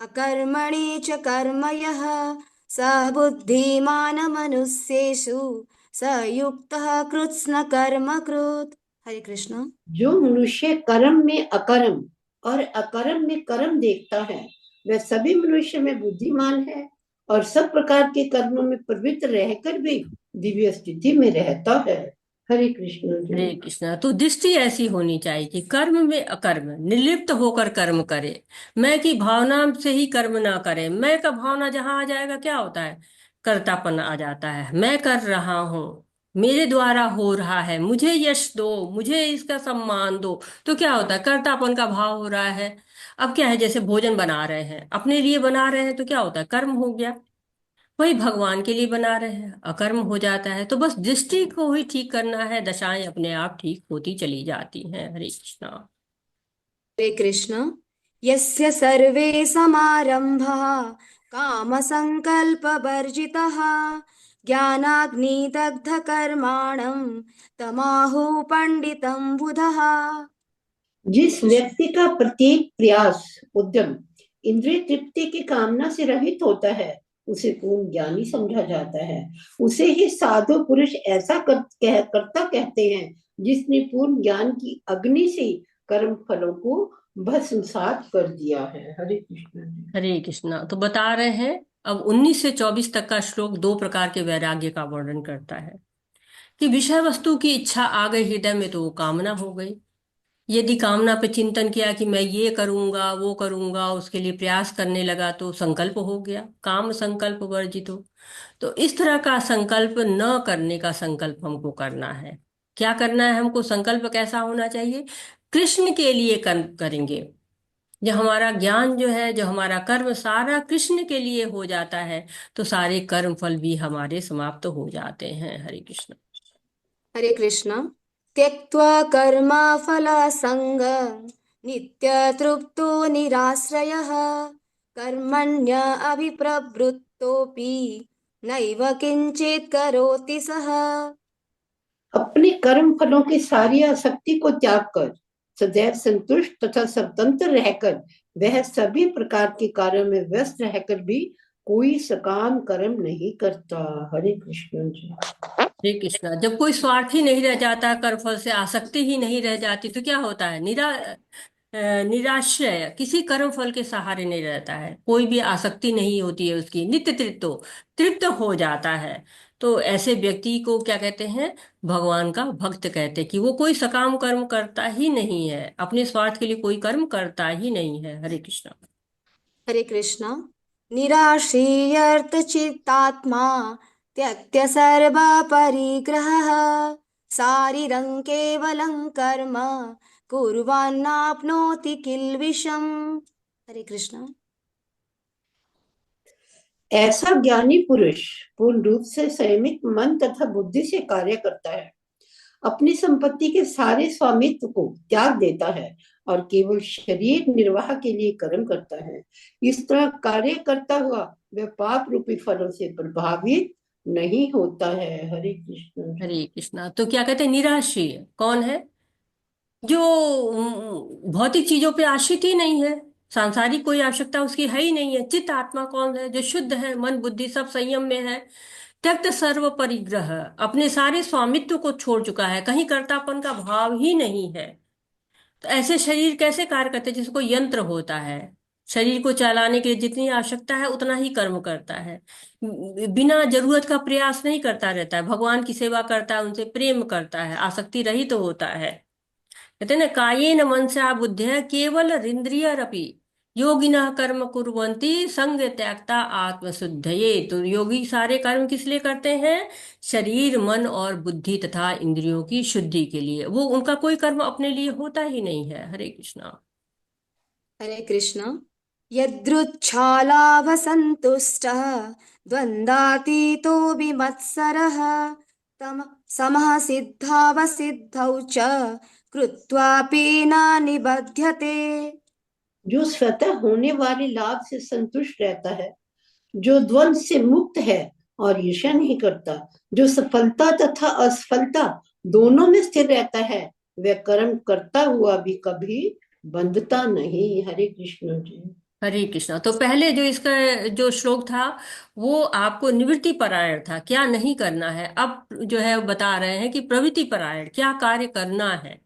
B: अकर्मणि च कर्म यः स बुद्धिमान् मनुष्येषु स युक्तः कृत्स्न कर्म कृत्। हरे कृष्ण।
C: जो मनुष्य कर्म में अकर्म और अकर्म में कर्म देखता है, वह सभी मनुष्य में बुद्धिमान है और सब प्रकार के कर्मों में प्रवृत्त रहकर भी दिव्य स्थिति में रहता है। हरे कृष्ण जी।
A: हरे कृष्णा। तो दृष्टि ऐसी होनी चाहिए कि कर्म में अकर्म, निर्लिप्त होकर कर्म करे। मैं की भावना से ही कर्म ना करे। मैं का भावना जहां आ जाएगा क्या होता है? कर्तापन आ जाता है। मैं कर रहा हूँ, मेरे द्वारा हो रहा है, मुझे यश दो, मुझे इसका सम्मान दो, तो क्या होता है? कर्तापन का भाव हो रहा है। अब क्या है, जैसे भोजन बना रहे हैं, अपने लिए बना रहे हैं, तो क्या होता है? कर्म हो गया। वही भगवान के लिए बना रहे हैं, अकर्म हो जाता है। तो बस दृष्टि को ही ठीक करना है, दशाएं अपने आप ठीक होती चली जाती हैं। हरे कृष्णा।
B: हरे कृष्ण। यस्य सर्वे समारंभः कामसङ्कल्पवर्जितः ज्ञानाग्निदग्धकर्माणं तमाहु पंडितं बुधः।
C: जिस व्यक्ति का प्रत्येक प्रयास, उद्यम इंद्रिय तृप्ति की कामना से रहित होता है, उसे पूर्ण ज्ञानी समझा जाता है। उसे ही साधु पुरुष ऐसा करता कहते हैं जिसने पूर्ण ज्ञान की अग्नि से कर्म फलों को भस्मसात कर दिया है। हरे कृष्ण जी।
A: हरे कृष्णा। तो बता रहे हैं, अब 19 से 24 तक का श्लोक दो प्रकार के वैराग्य का वर्णन करता है कि विषय वस्तु की इच्छा आ गई हृदय में तो वो कामना हो गई। यदि कामना पे चिंतन किया कि मैं ये करूंगा वो करूंगा, उसके लिए प्रयास करने लगा, तो संकल्प हो गया, काम संकल्प वर्जित हो। तो इस तरह का संकल्प न करने का संकल्प हमको करना है। क्या करना है हमको? संकल्प कैसा होना चाहिए? कृष्ण के लिए कर्म करेंगे। जो हमारा ज्ञान जो है, जो हमारा कर्म सारा कृष्ण के लिए हो जाता है, तो सारे कर्म फल भी हमारे समाप्त हो जाते हैं। हरे कृष्ण।
B: हरे कृष्ण। त्यक्त्वा कर्मफलसङ्गं नित्यतृप्तो निराश्रयः कर्मण्य अभिप्रवृत्तोऽपि नैव किंचित् करोति सः।
C: अपने कर्म फलों की सारी आसक्ति को त्याग कर सदैव संतुष्ट तथा स्वतंत्र रहकर वह सभी प्रकार के कार्यों में व्यस्त रहकर भी कोई सकाम कर्म नहीं करता। हरे कृष्ण जी।
A: हरे कृष्णा। जब कोई स्वार्थी नहीं रह जाता, कर्मफल से आसक्ति ही नहीं रह जाती, तो क्या होता है? निराश्रय, किसी कर्म फल के सहारे नहीं रहता है, कोई भी आसक्ति नहीं होती है उसकी, नित्य तृप्त हो जाता है। तो ऐसे व्यक्ति को क्या कहते हैं? भगवान का भक्त कहते हैं, कि वो कोई सकाम कर्म करता ही नहीं है, अपने स्वार्थ के लिए कोई कर्म करता ही नहीं है। हरे कृष्णा।
B: हरे कृष्ण। निराशीर्यर्थचित्तात्मा त्यक्त्य सर्वपरिग्रहः शारीरं केवलं कर्म कुर्वन्नाप्नोति किल्बिषम्। हरे कृष्ण।
C: ऐसा ज्ञानी पुरुष पूर्ण रूप से संयमित मन तथा बुद्धि से कार्य करता है, अपनी संपत्ति के सारे स्वामित्व को त्याग देता है और केवल शरीर निर्वाह के लिए कर्म करता है। इस तरह कार्य करता हुआ वह पाप रूपी फलों से प्रभावित नहीं होता है। हरे कृष्ण।
A: हरे कृष्णा। तो क्या कहते हैं? निराश्रिय कौन है? जो भौतिक चीजों पे आश्रित ही नहीं है, सांसारिक कोई आवश्यकता उसकी है ही नहीं है। चित्त आत्मा कौन है? जो शुद्ध है, मन बुद्धि सब संयम में है। त्यक्त सर्व परिग्रह, अपने सारे स्वामित्व को छोड़ चुका है, कहीं कर्तापन का भाव ही नहीं है। तो ऐसे शरीर कैसे कार्य करते हैं? जिसको यंत्र होता है, शरीर को चलाने के लिए जितनी आवश्यकता है उतना ही कर्म करता है, बिना जरूरत का प्रयास नहीं करता रहता है, भगवान की सेवा करता है, उनसे प्रेम करता है, आसक्ति रहित तो होता है। कहते हैं ना, कायेन मनसा बुद्ध्या केवल इंद्रियरपि योगिनः कर्म कुर्वन्ति संग त्यागता आत्मशुद्धये। तो योगी सारे कर्म किस लिए करते हैं? शरीर मन और बुद्धि तथा इंद्रियों की शुद्धि के लिए। वो उनका कोई कर्म अपने लिए होता ही नहीं है। हरे कृष्णा।
B: हरे कृष्ण। यदृच्छालाभसन्तुष्टः द्वन्द्वातीतो विमत्सरः तम समः सिद्धावसिद्धौ च कृत्वापि न निबध्यते।
C: जो स्वतः होने वाले लाभ से संतुष्ट रहता है, जो द्वंद से मुक्त है और ईर्ष्या नहीं करता, जो सफलता तथा असफलता दोनों में स्थिर रहता है, वह कर्म करता हुआ भी कभी बंधता नहीं। हरे कृष्ण जी।
A: हरे कृष्णा। तो पहले जो इसका जो श्लोक था वो आपको निवृत्ति परायण था, क्या नहीं करना है। अब जो है वो बता रहे हैं कि प्रवृत्ति परायण, क्या कार्य करना है।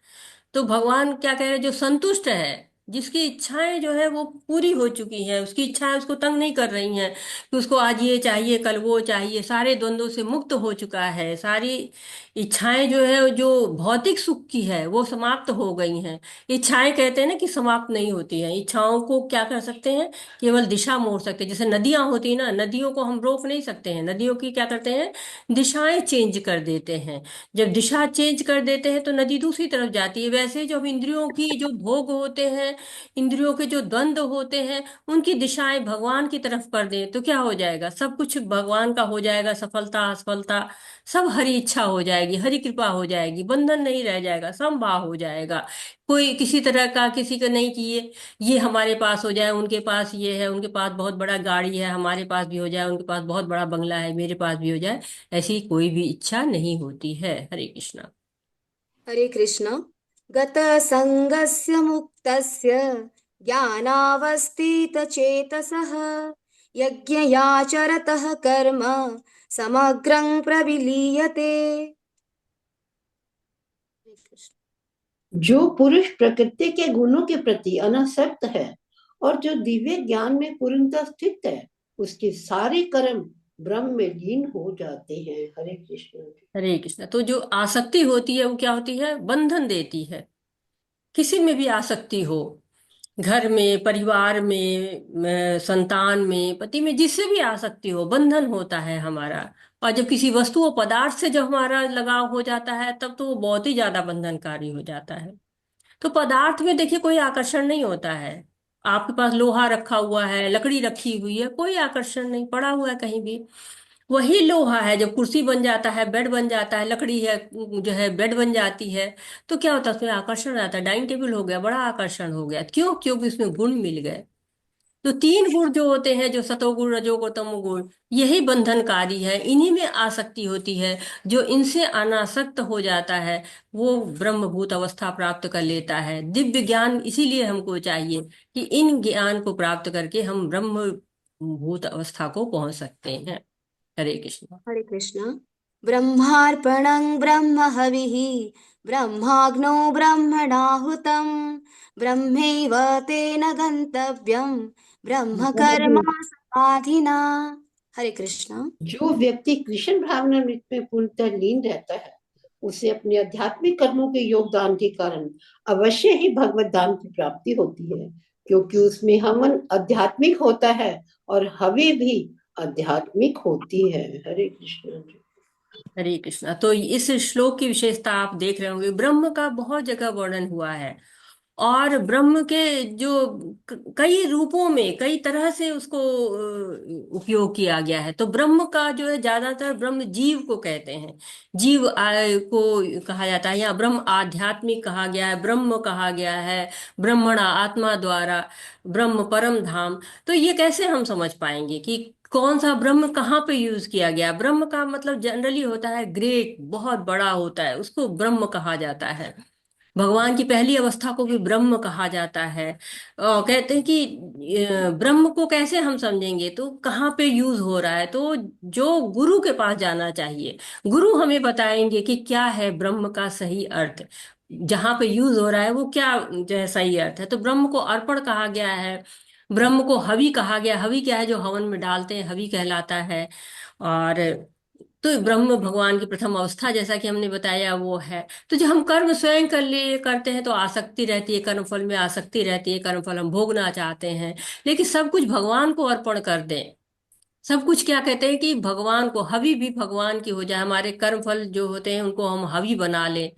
A: तो भगवान क्या कह रहे हैं, जो संतुष्ट है, जिसकी इच्छाएं जो है वो पूरी हो चुकी हैं, उसकी इच्छाएं उसको तंग नहीं कर रही हैं कि उसको आज ये चाहिए कल वो चाहिए, सारे द्वंद्वों से मुक्त हो चुका है, सारी इच्छाएं जो है जो भौतिक सुख की है वो समाप्त हो गई हैं। इच्छाएं कहते हैं ना कि समाप्त नहीं होती हैं, इच्छाओं को क्या कर सकते हैं, केवल दिशा मोड़ सकते हैं। जैसे नदियां होती है ना, नदियों को हम रोक नहीं सकते हैं, नदियों की क्या करते हैं, दिशाएं चेंज कर देते हैं। जब दिशा चेंज कर देते हैं तो नदी दूसरी तरफ जाती है। वैसे जब इंद्रियों की जो भोग होते हैं, इंद्रियों के जो द्वंद्व होते हैं, उनकी दिशाएं भगवान की तरफ कर दें तो क्या हो जाएगा, सब कुछ भगवान का हो जाएगा, सफलता असफलता सब हरी इच्छा हो जाएगी, हरी कृपा हो जाएगी, बंधन नहीं रह जाएगा, समभाव हो जाएगा। कोई किसी तरह का किसी का नहीं कि ये हमारे पास हो जाए, उनके पास ये है, उनके पास बहुत बड़ा गाड़ी है, हमारे पास भी हो जाए, उनके पास बहुत बड़ा बंगला है, मेरे पास भी हो जाए, ऐसी कोई भी इच्छा नहीं होती है। हरे कृष्णा।
B: हरे कृष्ण। गतसङ्गस्य मुक्तस्य ज्ञानावस्थितचेतसः यज्ञयाचरतः कर्म समग्रं प्रविलीयते।
C: जो पुरुष प्रकृति के गुणों के प्रति अनासक्त है और जो दिव्य ज्ञान में पूर्णतः स्थित है, उसके सारे कर्म ब्रह्म में लीन हो जाते हैं। हरे कृष्ण।
A: हरे कृष्णा। तो जो आसक्ति होती है वो क्या होती है, बंधन देती है। किसी में भी आसक्ति हो, घर में, परिवार में, संतान में, पति में, जिससे भी आसक्ति हो, बंधन होता है हमारा। और जब किसी वस्तु और पदार्थ से जब हमारा लगाव हो जाता है तब तो वो बहुत ही ज्यादा बंधनकारी हो जाता है। तो पदार्थ में देखिए कोई आकर्षण नहीं होता है। आपके पास लोहा रखा हुआ है, लकड़ी रखी हुई है, कोई आकर्षण नहीं, पड़ा हुआ है कहीं भी। वही लोहा है जब कुर्सी बन जाता है, बेड बन जाता है, लकड़ी है जो है बेड बन जाती है, तो क्या होता है, उसमें आकर्षण आता है, डाइनिंग टेबल हो गया, बड़ा आकर्षण हो गया। क्यों? क्योंकि उसमें गुण मिल गए। तो तीन गुण जो होते हैं, जो सतोगुण रजोगुण तमोगुण, यही बंधनकारी है, इन्हीं में आसक्ति होती है। जो इनसे अनासक्त हो जाता है वो ब्रह्मभूत अवस्था प्राप्त कर लेता है। दिव्य ज्ञान इसीलिए हमको चाहिए कि इन ज्ञान को प्राप्त करके हम ब्रह्म भूत अवस्था को पहुंच सकते हैं। हरे कृष्ण।
B: हरे कृष्ण। ब्रह्मार्पणं ब्रह्म हविः ब्रह्माग्नौ ब्रह्मणाहुतं ब्रह्मैव तेन गन्तव्यं ब्रह्म कर्मा समाधिना। हरे कृष्ण।
C: जो व्यक्ति कृष्ण भावनामृत में पूर्णतः लीन रहता है, उसे अपने आध्यात्मिक कर्मों के योगदान के कारण अवश्य ही भगवत धाम की प्राप्ति होती है, क्योंकि उसमें हवन आध्यात्मिक होता है और हवे भी आध्यात्मिक होती है। हरे कृष्ण।
A: हरे कृष्णा। तो इस श्लोक की विशेषता आप देख रहे होंगे, ब्रह्म का बहुत जगह वर्णन हुआ है। और ब्रह्म के जो कई रूपों में कई तरह से उसको उपयोग किया गया है। तो ब्रह्म का जो है ज्यादातर ब्रह्म जीव को कहते हैं, जीव को कहा जाता है, या ब्रह्म आध्यात्मिक कहा गया है, ब्रह्म कहा गया है, ब्रह्मणा आत्मा द्वारा, ब्रह्म परम धाम। तो ये कैसे हम समझ पाएंगे कि कौन सा ब्रह्म कहाँ पे यूज किया गया। ब्रह्म का मतलब जनरली होता है ग्रेट, बहुत बड़ा होता है, उसको ब्रह्म कहा जाता है। भगवान की पहली अवस्था को भी ब्रह्म कहा जाता है। कहते हैं कि ब्रह्म को कैसे हम समझेंगे, तो कहाँ पे यूज हो रहा है, तो जो गुरु के पास जाना चाहिए, गुरु हमें बताएंगे कि क्या है ब्रह्म का सही अर्थ, जहाँ पे यूज हो रहा है वो क्या जो है सही अर्थ है। तो ब्रह्म को अर्पण कहा गया है, ब्रह्म को हवि कहा गया। हवि क्या है, जो हवन में डालते हैं, हवि कहलाता है। और तो ब्रह्म भगवान की प्रथम अवस्था जैसा कि हमने बताया वो है। तो जो हम कर्म स्वयं कर लिए करते हैं तो आसक्ति रहती है, कर्मफल में आसक्ति रहती है, कर्मफल हम भोगना चाहते हैं। लेकिन सब कुछ भगवान को अर्पण कर दें, सब कुछ क्या कहते हैं कि भगवान को, हवि भी भगवान की हो जाए, हमारे कर्मफल जो होते हैं उनको हम हवि बना लें।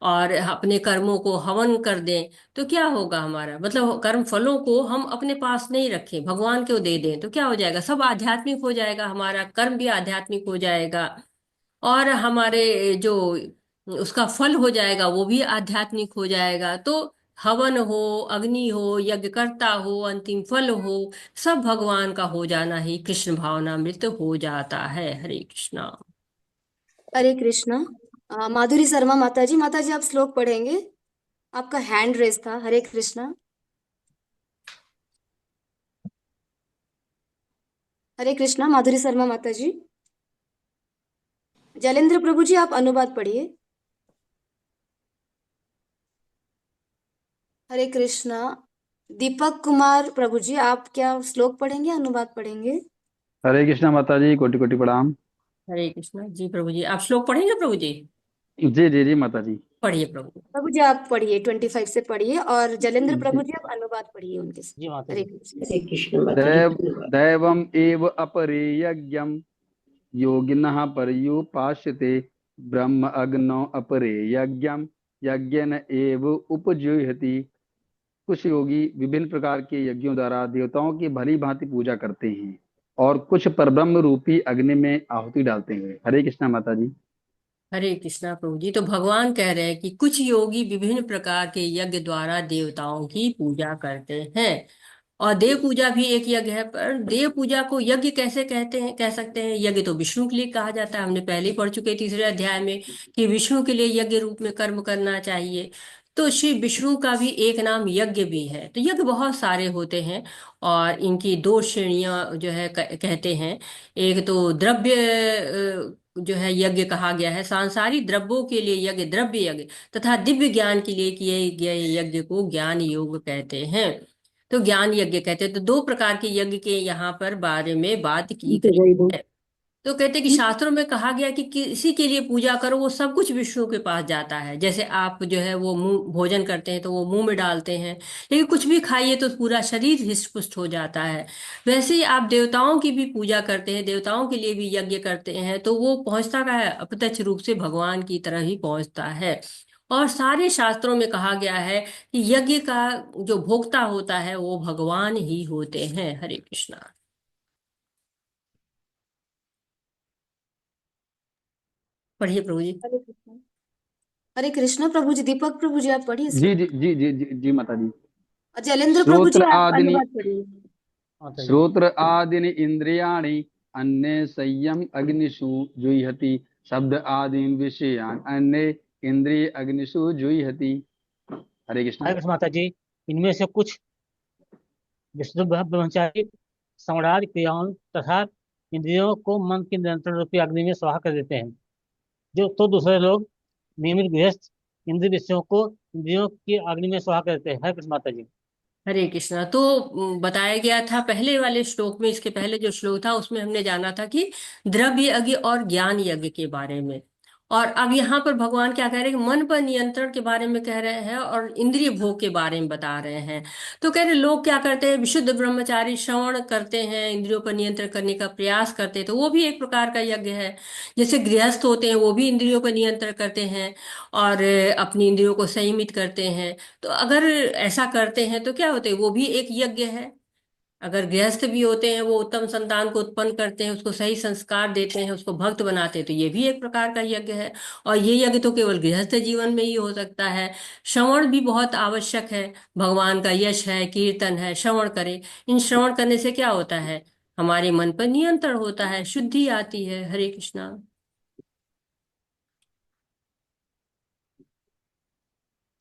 A: और अपने कर्मों को हवन कर दें, तो क्या होगा हमारा, मतलब कर्म फलों को हम अपने पास नहीं रखें, भगवान को दे दें, तो क्या हो जाएगा, सब आध्यात्मिक हो जाएगा, हमारा कर्म भी आध्यात्मिक हो जाएगा। और हमारे जो उसका फल हो जाएगा वो भी आध्यात्मिक हो जाएगा। तो हवन हो, अग्नि हो, यज्ञ करता हो, अंतिम फल हो, सब भगवान का हो जाना ही कृष्ण भावनामृत हो जाता है। हरे कृष्णा।
B: हरे कृष्णा। माधुरी शर्मा माता जी, आप श्लोक पढ़ेंगे? आपका हैंड रेस था। हरे कृष्णा। हरे कृष्णा माधुरी शर्मा माता जी। जलेंद्र प्रभु जी, आप अनुवाद पढ़िए। हरे कृष्णा। दीपक कुमार प्रभु जी, आप क्या श्लोक पढ़ेंगे, अनुवाद पढ़ेंगे?
G: हरे कृष्णा माता जी, कोटि कोटि प्रणाम।
A: हरे कृष्णा जी प्रभु जी, आप श्लोक पढ़ेंगे प्रभु जी?
G: जी जी जी माता जी।
A: पढ़िए प्रभु।
B: प्रभु जी आप पढ़िए, 25 से पढ़िए, और जलेंद्र प्रभु
C: जी
B: जी आप अनुवाद पढ़िए उनके साथ।
H: जी माता
B: हरे
H: जी।
B: कृष्ण।
C: हरे कृष्ण माता जी,
G: दैव
C: धन्यवाद।
G: दैवम एव अपरे यज्ञम योगिनः पर्युपास्यते ब्रह्म अग्नौ अपरे यज्ञम यज्ञन एव उपजुह्यति। कुछ योगी विभिन्न प्रकार के यज्ञों द्वारा देवताओं की भली भांति पूजा करते हैं और कुछ परब्रह्म रूपी अग्नि में आहुति डालते हैं। हरे कृष्णा माता जी।
A: हरे कृष्णा प्रभु जी, तो भगवान कह रहे हैं कि कुछ योगी विभिन्न प्रकार के यज्ञ द्वारा देवताओं की पूजा करते हैं। और देव पूजा भी एक यज्ञ है, पर देव पूजा को यज्ञ कैसे कहते हैं, कह सकते हैं? यज्ञ तो विष्णु के लिए कहा जाता है, हमने पहले ही पढ़ चुके हैं तीसरे अध्याय में कि विष्णु के लिए यज्ञ रूप में कर्म करना चाहिए। तो श्री विष्णु का भी एक नाम यज्ञ भी है। तो यज्ञ बहुत सारे होते हैं, और इनकी दो श्रेणियां जो है कहते हैं। एक तो द्रव्य जो है यज्ञ कहा गया है, सांसारिक द्रव्यों के लिए यज्ञ द्रव्य यज्ञ, तथा दिव्य ज्ञान के लिए किए गए यज्ञ को ज्ञान योग कहते हैं। तो ज्ञान यज्ञ कहते हैं। तो दो प्रकार के यज्ञ के यहाँ पर बारे में बात की गई है। तो कहते हैं कि शास्त्रों में कहा गया कि किसी के लिए पूजा करो, वो सब कुछ विष्णु के पास जाता है। जैसे आप जो है वो मुंह भोजन करते हैं तो वो मुंह में डालते हैं, लेकिन कुछ भी खाइए तो पूरा शरीर हिष्ट पुष्ट हो जाता है। वैसे ही आप देवताओं की भी पूजा करते हैं, देवताओं के लिए भी यज्ञ करते हैं, तो वो पहुंचता का है, अप्रत्यक्ष रूप से भगवान की तरह ही पहुंचता है। और सारे शास्त्रों में कहा गया है कि यज्ञ का जो भोक्ता होता है वो भगवान ही होते हैं। हरे कृष्णा। पढ़िए प्रभु जी।
B: हरे कृष्ण। हरे कृष्ण प्रभु जी। दीपक प्रभु जी आप पढ़िए
G: जी
B: श्लोक।
G: जी जी जी जी, जी माता जी।
B: और जलेंद्र प्रभु जी
G: श्रोत्र
B: आप
G: आदिनि
B: अनुवाद पढ़िए।
H: माता जी।
G: श्रोत्र आदिनि इंद्रियाणि अन्य संयम अग्निषु जुह्यति शब्द आदीन विषयान अन्य इंद्रिय अग्निषु जुह्यति। हरे कृष्णा।
H: हरे कृष्ण माता जी। इनमें से कुछ विशुद्ध ब्रह्मचारी सम्राट क्रियाओं तथा इंद्रियों को मन के नियंत्रण रूपी अग्नि में स्वाहा कर देते हैं। जो तो दूसरे लोग नियमित गृहस्थ इंद्रिय विषयों को इंद्रियों की अग्नि में स्वाहा कर देते हैं। हरे कृष्ण माता जी।
A: हरे कृष्णा। तो बताया गया था पहले वाले श्लोक में, इसके पहले जो श्लोक था उसमें हमने जाना था कि द्रव्य यज्ञ और ज्ञान यज्ञ के बारे में। और अब यहाँ पर भगवान क्या कह रहे हैं कि मन पर नियंत्रण के बारे में कह रहे हैं और इंद्रिय भोग के बारे में बता रहे हैं। तो कह रहे लोग क्या करते हैं, विशुद्ध ब्रह्मचारी श्रवण करते हैं, इंद्रियों पर नियंत्रण करने का प्रयास करते हैं, तो वो भी एक प्रकार का यज्ञ है। जैसे गृहस्थ होते हैं वो भी इंद्रियों पर नियंत्रण करते हैं और अपनी इंद्रियों को संयमित करते हैं। तो अगर ऐसा करते हैं तो क्या होते हैं, वो भी एक यज्ञ है। अगर गृहस्थ भी होते हैं, वो उत्तम संतान को उत्पन्न करते हैं, उसको सही संस्कार देते हैं, उसको भक्त बनाते हैं, तो ये भी एक प्रकार का यज्ञ है। और ये यज्ञ तो केवल गृहस्थ जीवन में ही हो सकता है। श्रवण भी बहुत आवश्यक है। भगवान का यश है, कीर्तन है, श्रवण करें। इन श्रवण करने से क्या होता है, हमारे मन पर नियंत्रण होता है, शुद्धि आती है। हरे कृष्णा।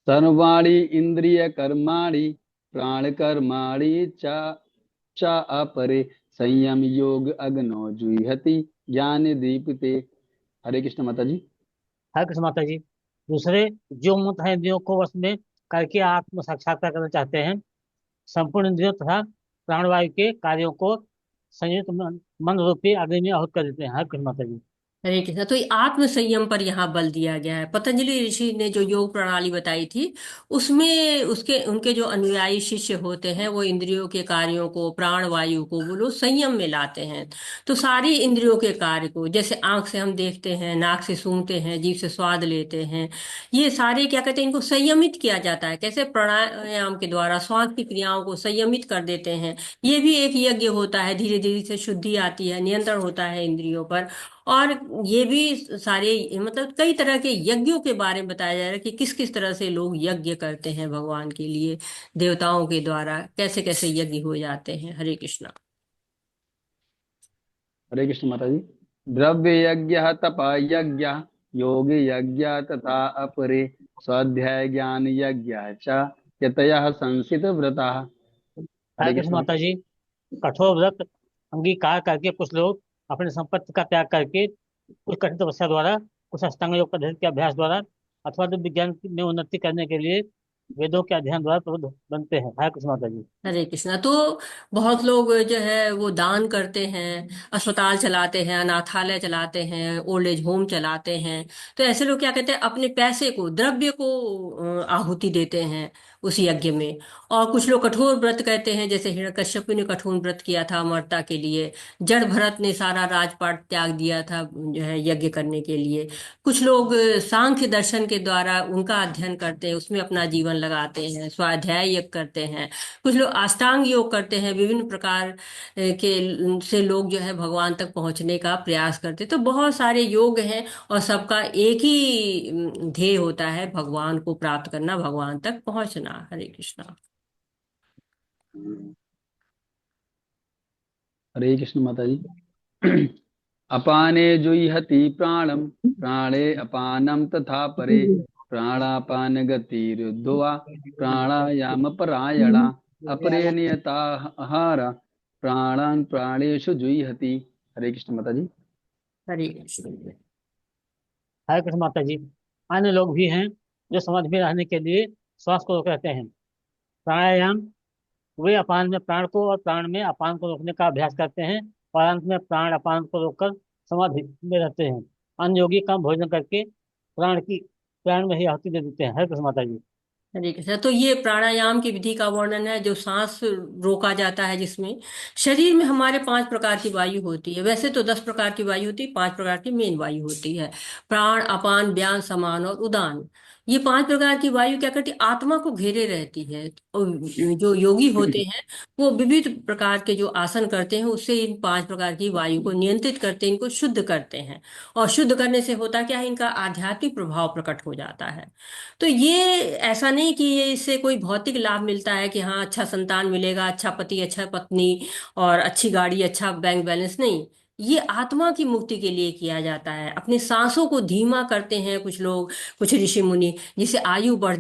G: सर्वाणि इंद्रिय कर्माणि प्राण कर्माणि चा अपरे संयम योग अग्नो जुह्यति ज्ञान दीपिते। हरे कृष्ण माता जी।
H: हरे कृष्ण माता जी। दूसरे जो मंत्र है इंद्रियों को वश में करके आत्म साक्षात्कार करना चाहते हैं, संपूर्ण इंद्रियों तथा प्राणवायु के कार्यों को संयुक्त मन रूपी अग्नि में आहुत कर देते हैं। हरे कृष्ण माता जी।
A: हरे कृष्णा। तो ये आत्म संयम पर यहाँ बल दिया गया है। पतंजलि ऋषि ने जो योग प्रणाली बताई थी, उसमें उसके उनके जो अनुयायी शिष्य होते हैं वो इंद्रियों के कार्यों को, प्राण वायु को वो लोग संयम में लाते हैं। तो सारी इंद्रियों के कार्य को, जैसे आंख से हम देखते हैं, नाक से सूंघते हैं, जीभ से स्वाद लेते हैं, ये सारे क्या कहते हैं, इनको संयमित किया जाता है। कैसे? प्राणायाम के द्वारा श्वास की क्रियाओं को संयमित कर देते हैं। ये भी एक यज्ञ होता है। धीरे धीरे से शुद्धि आती है, नियंत्रण होता है इंद्रियों पर। और ये भी सारे मतलब कई तरह के यज्ञों के बारे में बताया जा रहा है कि किस किस तरह से लोग यज्ञ करते हैं भगवान के लिए, देवताओं के द्वारा कैसे कैसे यज्ञ हो जाते हैं। हरे कृष्णा।
G: हरे कृष्ण माता जी। द्रव्य यज्ञ, तप यज्ञ, योग यज्ञ तथा अपरे स्वाध्याय ज्ञान यज्ञ च यतयः संसित व्रता।
H: हरे
G: हरे
H: कृष्ण
G: कृष्ण।
H: माता जी। कठोर व्रत अंगीकार करके कुछ लोग अपने संपत्ति का त्याग करके कुछ कठिन तपस्या द्वारा, कुछ अष्टांग योग पद्धति के अभ्यास द्वारा, अथवा तो विज्ञान में उन्नति करने के लिए वेदों के अध्ययन द्वारा प्रबुद्ध बनते हैं। हरे कृष्ण माता जी।
A: हरे कृष्णा। तो बहुत लोग जो है वो दान करते हैं, अस्पताल चलाते हैं, अनाथालय चलाते हैं, ओल्ड एज होम चलाते हैं। तो ऐसे लोग क्या कहते हैं, अपने पैसे को, द्रव्य को आहुति देते हैं उस यज्ञ में। और कुछ लोग कठोर व्रत कहते हैं, जैसे हिरण्यकश्यप ने कठोर व्रत किया था अमरता के लिए। जड़ भरत ने सारा राजपाट त्याग दिया था जो है यज्ञ करने के लिए। कुछ लोग सांख्य दर्शन के द्वारा उनका अध्ययन करते हैं, उसमें अपना जीवन लगाते हैं, स्वाध्याय यज्ञ करते हैं। कुछ लोग अष्टांग योग करते हैं। विभिन्न प्रकार के से लोग जो है भगवान तक पहुंचने का प्रयास करते हैं। तो बहुत सारे योग हैं और सबका एक ही ध्येय होता है, भगवान को प्राप्त करना, भगवान तक पहुंचना। हरे कृष्णा।
G: हरे कृष्ण माता जी। अपाने जुह्यति प्राणम, प्राणे अपानम तथा परे, प्राणापान गतिरुद्ध्वा प्राणायाम परायणा, अपरे नियताहार प्राणान प्राणेषु जुह्यति। हरे कृष्ण माता जी।
A: हरे कृष्ण।
H: हरे कृष्ण माता जी। अन्य लोग भी हैं जो समाधि में रहने के लिए श्वास को रोके रहते हैं। प्राणायाम, वे अपान में प्राण को और प्राण में अपान को रोकने का अभ्यास करते हैं और अंत में प्राण अपान को रोककर समाधि में रहते हैं। अन्य योगी कम भोजन करके प्राण में ही आहुति दे देते हैं। हरे कृष्ण माता जी।
A: हरे कृष्णा। तो ये प्राणायाम की विधि का वर्णन है, जो सांस रोका जाता है, जिसमें शरीर में हमारे 5 प्रकार की वायु होती है। वैसे तो 10 प्रकार की वायु होती है, 5 प्रकार की मेन वायु होती है। प्राण, अपान, व्यान, समान और उदान। ये 5 प्रकार की वायु क्या करती है, आत्मा को घेरे रहती है। और जो योगी होते हैं वो विविध प्रकार के जो आसन करते हैं, उससे इन 5 प्रकार की वायु को नियंत्रित करते हैं, इनको शुद्ध करते हैं। और शुद्ध करने से होता क्या है, इनका आध्यात्मिक प्रभाव प्रकट हो जाता है। तो ये ऐसा नहीं कि ये इससे कोई भौतिक लाभ मिलता है कि हाँ अच्छा संतान मिलेगा, अच्छा पति, अच्छा पत्नी और अच्छी गाड़ी, अच्छा बैंक बैलेंस। नहीं, ये आत्मा की मुक्ति के लिए किया जाता है। अपनी सांसों को धीमा करते हैं कुछ लोग, कुछ ऋषि मुनि। जिसे आयु बढ़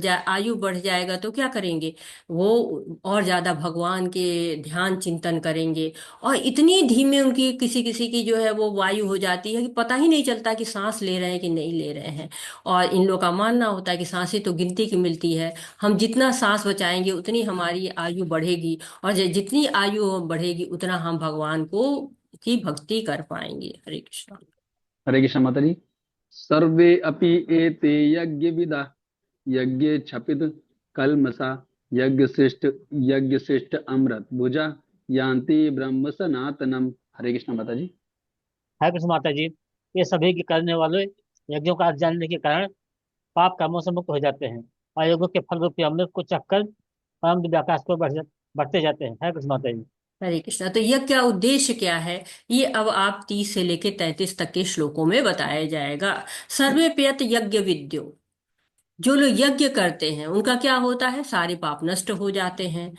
A: जाएगा तो क्या करेंगे, वो और ज्यादा भगवान के ध्यान चिंतन करेंगे। और इतनी धीमे उनकी किसी किसी की जो है वो वायु हो जाती है कि पता ही नहीं चलता कि सांस ले रहे हैं कि नहीं ले रहे हैं। और इन लोगों का मानना होता है कि सांसें तो गिनती की मिलती है, हम जितना सांस बचाएंगे उतनी हमारी आयु बढ़ेगी। और जितनी आयु बढ़ेगी उतना हम भगवान को की भक्ति कर पाएंगे। हरे कृष्णा।
G: हरे कृष्ण माता जी। सर्वे अपि एते यज्ञ विदा, यज्ञ क्षपित कल्मषा, यज्ञ श्रेष्ठ अमृत भुजा, यान्ति ब्रह्म सनातनम। हरे कृष्ण माता जी।
H: हरे कृष्ण माता जी। ये सभी के करने वाले यज्ञों का अर्थ जानने के कारण पाप कर्मों से मुक्त हो जाते हैं और यज्ञों के फल रूपी अमृत को चखकर परम दिव्य आकाश को बढ़ते जाते हैं। हरे कृष्ण माता जी।
A: हरे कृष्णा। तो यज्ञ का उद्देश्य क्या है, ये अब आप 30 से लेकर 33 तक के श्लोकों में बताया जाएगा। सर्वे प्यत यज्ञ विद्यो, जो लोग यज्ञ करते हैं उनका क्या होता है, सारे पाप नष्ट हो जाते हैं।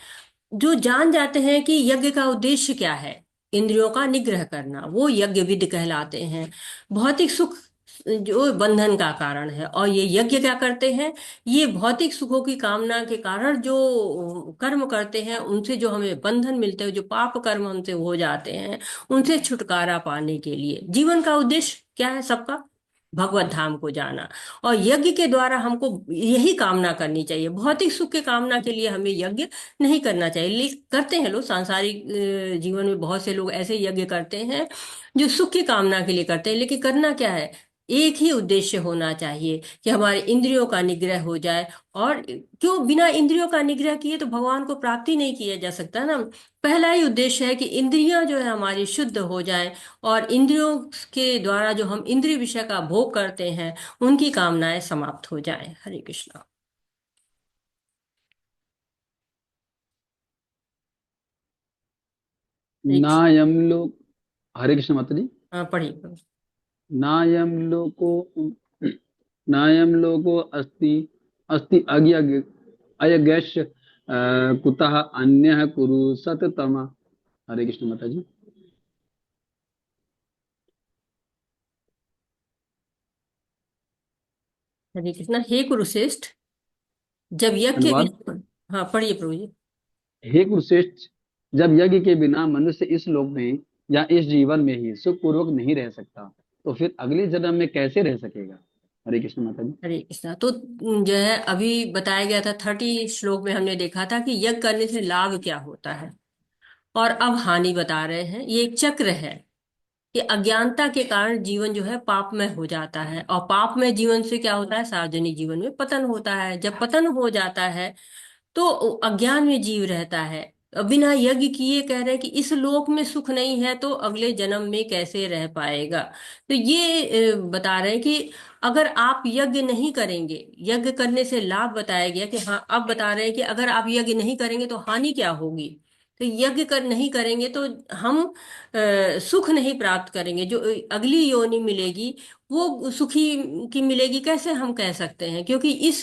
A: जो जान जाते हैं कि यज्ञ का उद्देश्य क्या है, इंद्रियों का निग्रह करना, वो यज्ञ विद कहलाते हैं। भौतिक सुख जो बंधन का कारण है, और ये यज्ञ क्या करते हैं, ये भौतिक सुखों की कामना के कारण जो कर्म करते हैं उनसे जो हमें बंधन मिलते हैं, जो पाप कर्म हमसे हो जाते हैं, उनसे छुटकारा पाने के लिए। जीवन का उद्देश्य क्या है सबका, भगवत धाम को जाना। और यज्ञ के द्वारा हमको यही कामना करनी चाहिए, भौतिक सुख के कामना के लिए हमें यज्ञ नहीं करना चाहिए। करते हैं लोग सांसारिक जीवन में, बहुत से लोग ऐसे यज्ञ करते हैं जो सुख की कामना के लिए करते हैं, लेकिन करना क्या है, एक ही उद्देश्य होना चाहिए कि हमारे इंद्रियों का निग्रह हो जाए। और क्यों, बिना इंद्रियों का निग्रह किए तो भगवान को प्राप्ति नहीं किया जा सकता ना। पहला ही उद्देश्य है कि इंद्रियां जो है हमारी शुद्ध हो जाए, और इंद्रियों के द्वारा जो हम इंद्रिय विषय का भोग करते हैं उनकी कामनाएं समाप्त हो जाएं। हरे कृष्णा। हरे कृष्ण।
G: नायम लोक। हरे कृष्ण माता जी।
A: हाँ, पढ़िए पढ़िए।
G: नायम लोको नायम लोको अस्ति अस्ति अयगैश कुतः अन्यः कुरु सततम। हरे कृष्ण माता जी।
A: हरे कृष्णा। हे कुरुश्रेष्ठ, जब यज्ञ के
G: अनुवाद।
A: बिना, हाँ पढ़िए प्रभु जी।
G: हे कुरुश्रेष्ठ, जब यज्ञ के बिना मनुष्य इस लोक में या इस जीवन में ही सुख पूर्वक नहीं रह सकता, तो फिर अगले जन्म में कैसे रह सकेगा। हरे कृष्ण माता जी।
A: हरे कृष्णा। तो जो है अभी बताया गया था 30 श्लोक में, हमने देखा था कि यज्ञ करने से लाभ क्या होता है, और अब हानि बता रहे हैं। ये एक चक्र है कि अज्ञानता के कारण जीवन जो है पापमय हो जाता है, और पापमय जीवन से क्या होता है, सार्वजनिक जीवन में पतन होता है। जब पतन हो जाता है तो अज्ञान में जीव रहता है। बिना यज्ञ किए कह रहे हैं कि इस लोक में सुख नहीं है तो अगले जन्म में कैसे रह पाएगा। तो ये बता रहे हैं कि अगर आप यज्ञ नहीं करेंगे, यज्ञ करने से लाभ बताया गया कि हाँ, अब बता रहे हैं कि अगर आप यज्ञ नहीं करेंगे तो हानि क्या होगी। तो यज्ञ कर नहीं करेंगे तो हम सुख नहीं प्राप्त करेंगे, जो अगली योनि मिलेगी वो सुखी की मिलेगी कैसे हम कह सकते हैं, क्योंकि इस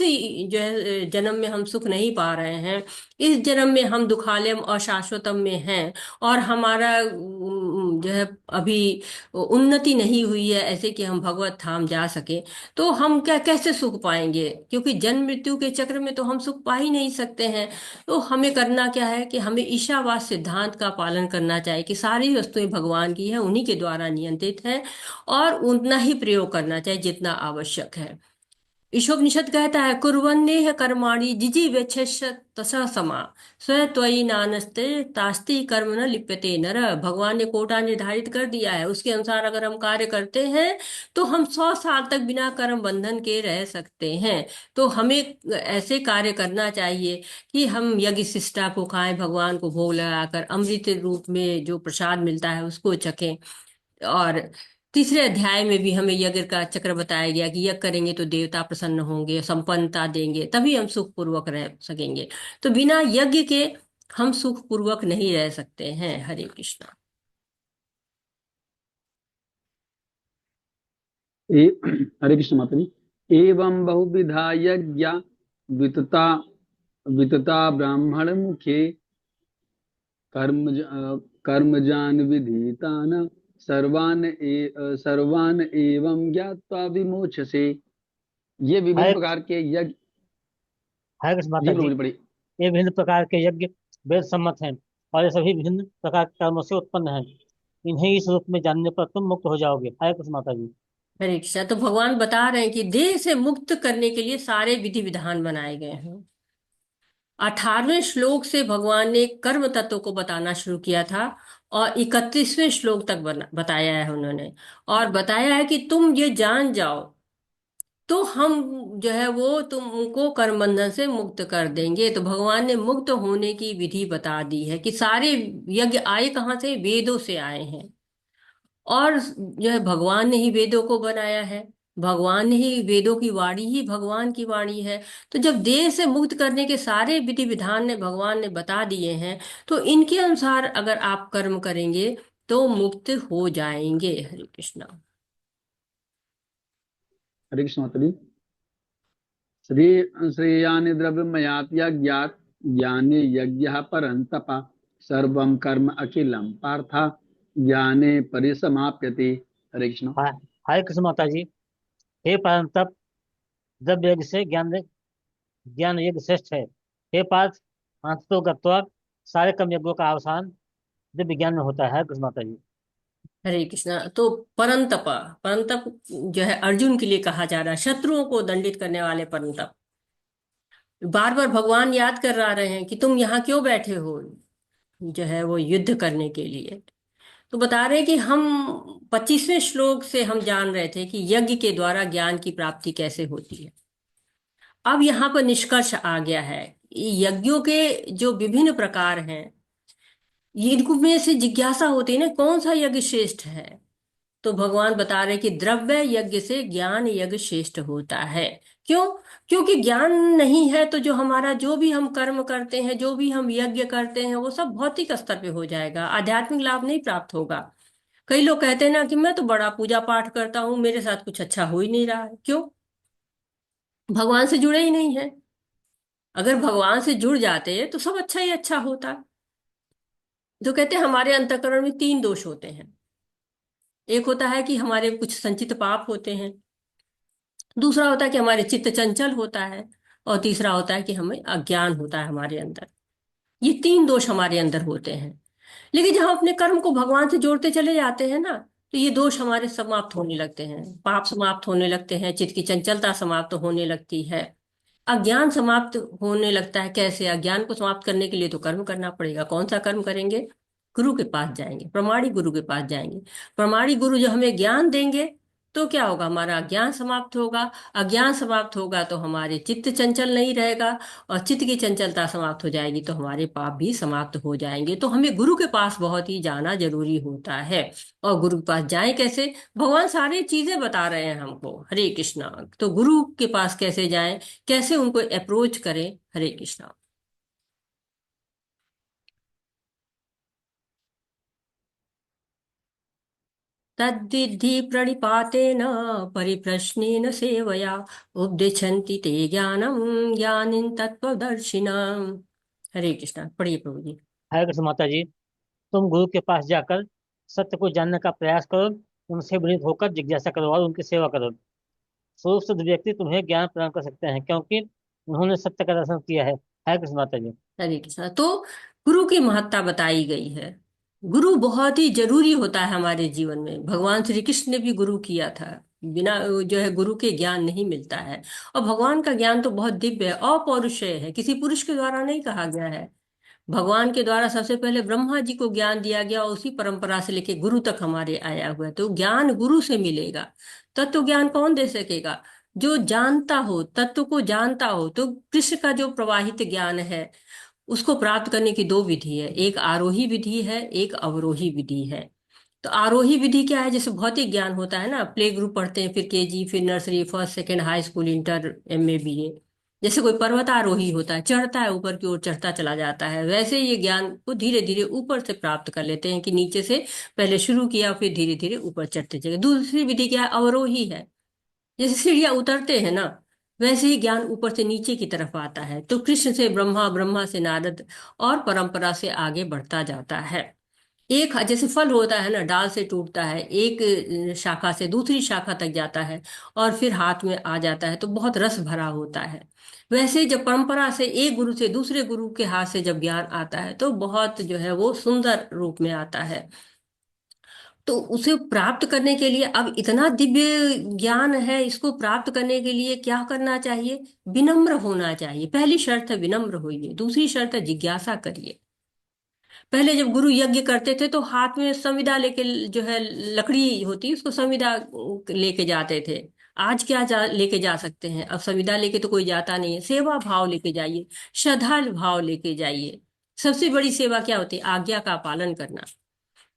A: जो है जन्म में हम सुख नहीं पा रहे हैं। इस जन्म में हम दुखालयम और शाश्वतम में हैं, और हमारा जो है अभी उन्नति नहीं हुई है ऐसे कि हम भगवत धाम जा सके। तो हम क्या कैसे सुख पाएंगे, क्योंकि जन्म मृत्यु के चक्र में तो हम सुख पा ही नहीं सकते हैं। तो हमें करना क्या है कि हमें ईशावास सिद्धांत का पालन करना चाहिए कि सारी वस्तुएं भगवान की है, उन्हीं के द्वारा नियंत्रित है, और उतना ही प्रयोग करना चाहिए जितना आवश्यक है। ईशोपनिषद कहता है, कुर्वन्नेह कर्माणि जिजीवेच्छेष तथा समा स्व त्वयि नानस्ते तास्ति कर्म न लिप्यते नर। भगवान ने कोटा निर्धारित कर दिया है, उसके अनुसार अगर हम कार्य करते हैं तो हम 100 साल तक बिना कर्म बंधन के रह सकते हैं। तो हमें ऐसे कार्य करना चाहिए कि हम यज्ञ शिष्टा को खाएं, भगवान को भोग लगाकर अमृत रूप में जो प्रसाद मिलता है उसको चखें। और तीसरे अध्याय में भी हमें यज्ञ का चक्र बताया गया कि यज्ञ करेंगे तो देवता प्रसन्न होंगे, संपन्नता देंगे, तभी हम सुख पूर्वक रह सकेंगे। तो बिना यज्ञ के हम सुख पूर्वक नहीं रह सकते हैं। हरे कृष्णा।
G: हरे कृष्ण माता जी। एवं बहुविधा यज्ञ वितता वितता ब्राह्मण मुखे कर्मजान विधितान सर्वान एवं ज्ञात्वा विमोचसे। ये विभिन्न
H: हरे
G: प्रकार के यज्ञ।
H: हरे कृष्ण
G: जी
H: माता जी।
G: प्रभु जी पढ़िए।
H: ये विभिन्न प्रकार के यज्ञ वेद सम्मत हैं, और ये सभी विभिन्न प्रकार के कर्मों से उत्पन्न हैं। इन्हें इस रूप में जानने पर तुम मुक्त हो जाओगे। हरे कृष्ण माता जी।
A: हरे कृष्णा। तो भगवान बता रहे हैं कि देह से मुक्त करने के लिए सारे विधि विधान बनाए गए हैं। 18वें श्लोक से भगवान ने कर्म तत्व को बताना शुरू किया था, और 31वें श्लोक तक बताया है उन्होंने। और बताया है कि तुम ये जान जाओ तो हम जो है वो तुमको कर्म बंधन से मुक्त कर देंगे। तो भगवान ने मुक्त होने की विधि बता दी है कि सारे यज्ञ आए कहाँ से, वेदों से आए हैं। और जो है भगवान ने ही वेदों को बनाया है, भगवान ने ही, वेदों की वाणी ही भगवान की वाणी है। तो जब देह से मुक्त करने के सारे विधि विधान ने भगवान ने बता दिए हैं, तो इनके अनुसार अगर आप कर्म करेंगे तो मुक्त हो जाएंगे। हरे कृष्णा।
G: हरे कृष्ण माता जी। श्री श्रेयानि द्रव्यमयात्या ज्ञात ज्ञाने यज्ञ परन्तप सर्वं कर्म अखिलम पार्था ज्ञाने परिसमाप्यते। हरे कृष्ण।
H: हरे कृष्ण माता जी। हे परम तप, द्रव्य यज्ञ से ज्ञान ज्ञान यज्ञ श्रेष्ठ है। हे पार्थ, अंततो गत्वा सारे कर्म यज्ञों का अवसान दिव्य ज्ञान में होता है। हरे कृष्ण माता जी।
A: हरे कृष्णा। तो परंतप, परंतप जो है अर्जुन के लिए कहा जा रहा है, शत्रुओं को दंडित करने वाले परंतप। बार बार भगवान याद कर रहे हैं कि तुम यहाँ क्यों बैठे हो, जो है वो युद्ध करने के लिए। तो बता रहे हैं कि हम 25वें श्लोक से हम जान रहे थे कि यज्ञ के द्वारा ज्ञान की प्राप्ति कैसे होती है। अब यहाँ पर निष्कर्ष आ गया है। यज्ञों के जो विभिन्न प्रकार हैं, ये इनको में से जिज्ञासा होती है ना, कौन सा यज्ञ श्रेष्ठ है। तो भगवान बता रहे कि द्रव्य यज्ञ से ज्ञान यज्ञ श्रेष्ठ होता है। क्यों? क्योंकि ज्ञान नहीं है तो जो हमारा जो भी हम कर्म करते हैं, जो भी हम यज्ञ करते हैं, वो सब भौतिक स्तर पे हो जाएगा, आध्यात्मिक लाभ नहीं प्राप्त होगा। कई लोग कहते हैं ना कि मैं तो बड़ा पूजा पाठ करता हूँ, मेरे साथ कुछ अच्छा हो ही नहीं रहा है। क्यों? भगवान से जुड़े ही नहीं है। अगर भगवान से जुड़ जाते तो सब अच्छा ही अच्छा होता। तो कहते हैं हमारे अंतःकरण में तीन दोष होते हैं। एक होता है कि हमारे कुछ संचित पाप होते हैं, दूसरा होता है कि हमारे चित्त चंचल होता है, और तीसरा होता है कि हमें अज्ञान होता है हमारे अंदर। ये तीन दोष हमारे अंदर होते हैं। लेकिन जब हम अपने कर्म को भगवान से जोड़ते चले जाते हैं ना, तो ये दोष हमारे समाप्त होने लगते हैं, पाप समाप्त होने लगते हैं, चित्त की चंचलता समाप्त होने लगती है, अज्ञान समाप्त होने लगता है। कैसे? अज्ञान को समाप्त करने के लिए तो कर्म करना पड़ेगा। कौन सा कर्म करेंगे? गुरु के पास जाएंगे, प्रमाणी गुरु के पास जाएंगे। प्रमाणी गुरु जो हमें ज्ञान देंगे, तो क्या होगा? हमारा अज्ञान समाप्त होगा। अज्ञान समाप्त होगा तो हमारे चित्त चंचल नहीं रहेगा, और चित्त की चंचलता समाप्त हो जाएगी तो हमारे पाप भी समाप्त हो जाएंगे। तो हमें गुरु के पास बहुत ही जाना जरूरी होता है। और गुरु के पास जाएं कैसे? भगवान सारी चीजें बता रहे हैं हमको। हरे कृष्णा। तो गुरु के पास कैसे जाएं, कैसे उनको अप्रोच करें? हरे कृष्णा। तद्विद्धि प्रणिपातेन परिप्रश्नेन सेवया उपदिशन्ति ते ज्ञानम ज्ञानिन तत्त्वदर्शिनाम। हरे कृष्णा। पढ़िए प्रभु जी।
H: हरे कृष्ण माता जी। तुम गुरु के पास जाकर सत्य को जानने का प्रयास करो, उनसे विनीत होकर जिज्ञासा करो और उनकी सेवा करो। स्वरूप सिद्ध व्यक्ति तुम्हें ज्ञान प्रदान कर सकते हैं, क्योंकि उन्होंने सत्य का दर्शन किया है। हरे कृष्ण माता जी।
A: हरे कृष्णा। तो गुरु की महत्ता बताई गई है। गुरु बहुत ही जरूरी होता है हमारे जीवन में। भगवान श्री कृष्ण ने भी गुरु किया था। बिना जो है गुरु के ज्ञान नहीं मिलता है। और भगवान का ज्ञान तो बहुत दिव्य है, अपौरुषेय है, किसी पुरुष के द्वारा नहीं कहा गया है। भगवान के द्वारा सबसे पहले ब्रह्मा जी को ज्ञान दिया गया, और उसी परंपरा से लेके गुरु तक हमारे आया हुआ है। तो ज्ञान गुरु से मिलेगा। तत्व ज्ञान कौन दे सकेगा? जो जानता हो, तत्व को जानता हो। तो कृष्ण का जो प्रवाहित ज्ञान है, उसको प्राप्त करने की दो विधि है। एक आरोही विधि है, एक अवरोही विधि है। तो आरोही विधि क्या है? जैसे भौतिक ज्ञान होता है ना, प्ले ग्रुप पढ़ते हैं, फिर केजी, फिर nursery, first second, high school, inter, MA, BA. जैसे कोई पर्वतारोही होता है, चढ़ता है, ऊपर की ओर चढ़ता चला जाता है, वैसे ये ज्ञान को धीरे धीरे ऊपर से प्राप्त कर लेते हैं, कि नीचे से पहले शुरू किया, फिर धीरे धीरे ऊपर चढ़ते चले। दूसरी विधि क्या है? अवरोही है। जैसे सीढ़ियां उतरते हैं ना, वैसे ही ज्ञान ऊपर से नीचे की तरफ आता है। तो कृष्ण से ब्रह्मा, ब्रह्मा से नारद, और परंपरा से आगे बढ़ता जाता है। एक जैसे फल होता है ना, डाल से टूटता है, एक शाखा से दूसरी शाखा तक जाता है, और फिर हाथ में आ जाता है, तो बहुत रस भरा होता है। वैसे जब परंपरा से एक गुरु से दूसरे गुरु के हाथ से जब ज्ञान आता है, तो बहुत जो है वो सुंदर रूप में आता है। तो उसे प्राप्त करने के लिए, अब इतना दिव्य ज्ञान है, इसको प्राप्त करने के लिए क्या करना चाहिए? विनम्र होना चाहिए। पहली शर्त है विनम्र होइए, दूसरी शर्त है जिज्ञासा करिए। पहले जब गुरु यज्ञ करते थे तो हाथ में संविदा लेके, जो है लकड़ी होती है, उसको संविदा लेके जाते थे। आज क्या लेके जा सकते हैं? अब संविदा लेके तो कोई जाता नहीं है। सेवा भाव लेके जाइए, श्रद्धा भाव लेके जाइए। सबसे बड़ी सेवा क्या होती है? आज्ञा का पालन करना।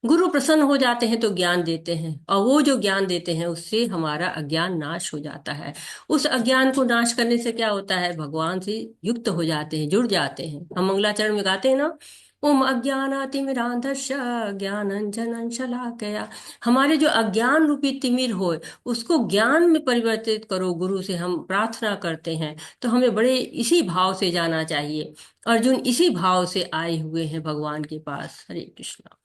A: गुरु प्रसन्न हो जाते हैं तो ज्ञान देते हैं, और वो जो ज्ञान देते हैं उससे हमारा अज्ञान नाश हो जाता है। उस अज्ञान को नाश करने से क्या होता है? भगवान से युक्त हो जाते हैं, जुड़ जाते हैं। हम मंगलाचरण में गाते हैं ना, ओम अज्ञानातिमिरांधस्य ज्ञानांजनं शलाकया। हमारे जो अज्ञान रूपी तिमिर हो, उसको ज्ञान में परिवर्तित करो। गुरु से हम प्रार्थना करते हैं, तो हमें बड़े इसी भाव से जाना चाहिए। अर्जुन इसी भाव से आए हुए हैं भगवान के पास। हरे कृष्णा।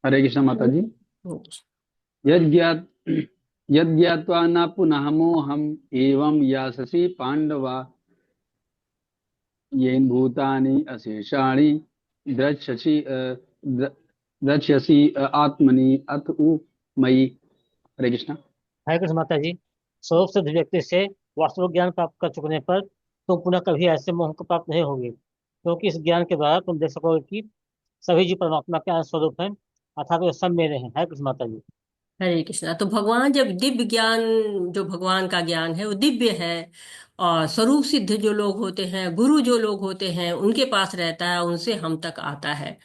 G: हरे कृष्ण माता जी। यज्ञात यज्ञात्वा न पुनः मोहम एवं याससि पांडवा येन भूतानि अशेषाणि द्रक्ष्यसि रक्षसि आत्मनि अथ उ मयि। हरे कृष्णा।
H: हरे कृष्ण माता जी। स्वरूप सिद्ध व्यक्ति से वास्तविक ज्ञान प्राप्त कर चुकने पर तुम पुनः कभी ऐसे मोह को प्राप्त नहीं होगे, क्योंकि इस ज्ञान के द्वारा तुम देख सकोगे कि सभी जीव परमात्मा के अंश स्वरूप हैं, अर्थात वे सब मेरे हैं। हरे कृष्ण माता जी।
A: हरे कृष्णा। तो भगवान जब दिव्य ज्ञान, जो भगवान का ज्ञान है वो दिव्य है, और स्वरूप सिद्ध जो लोग होते हैं, गुरु जो लोग होते हैं, उनके पास रहता है, उनसे हम तक आता है।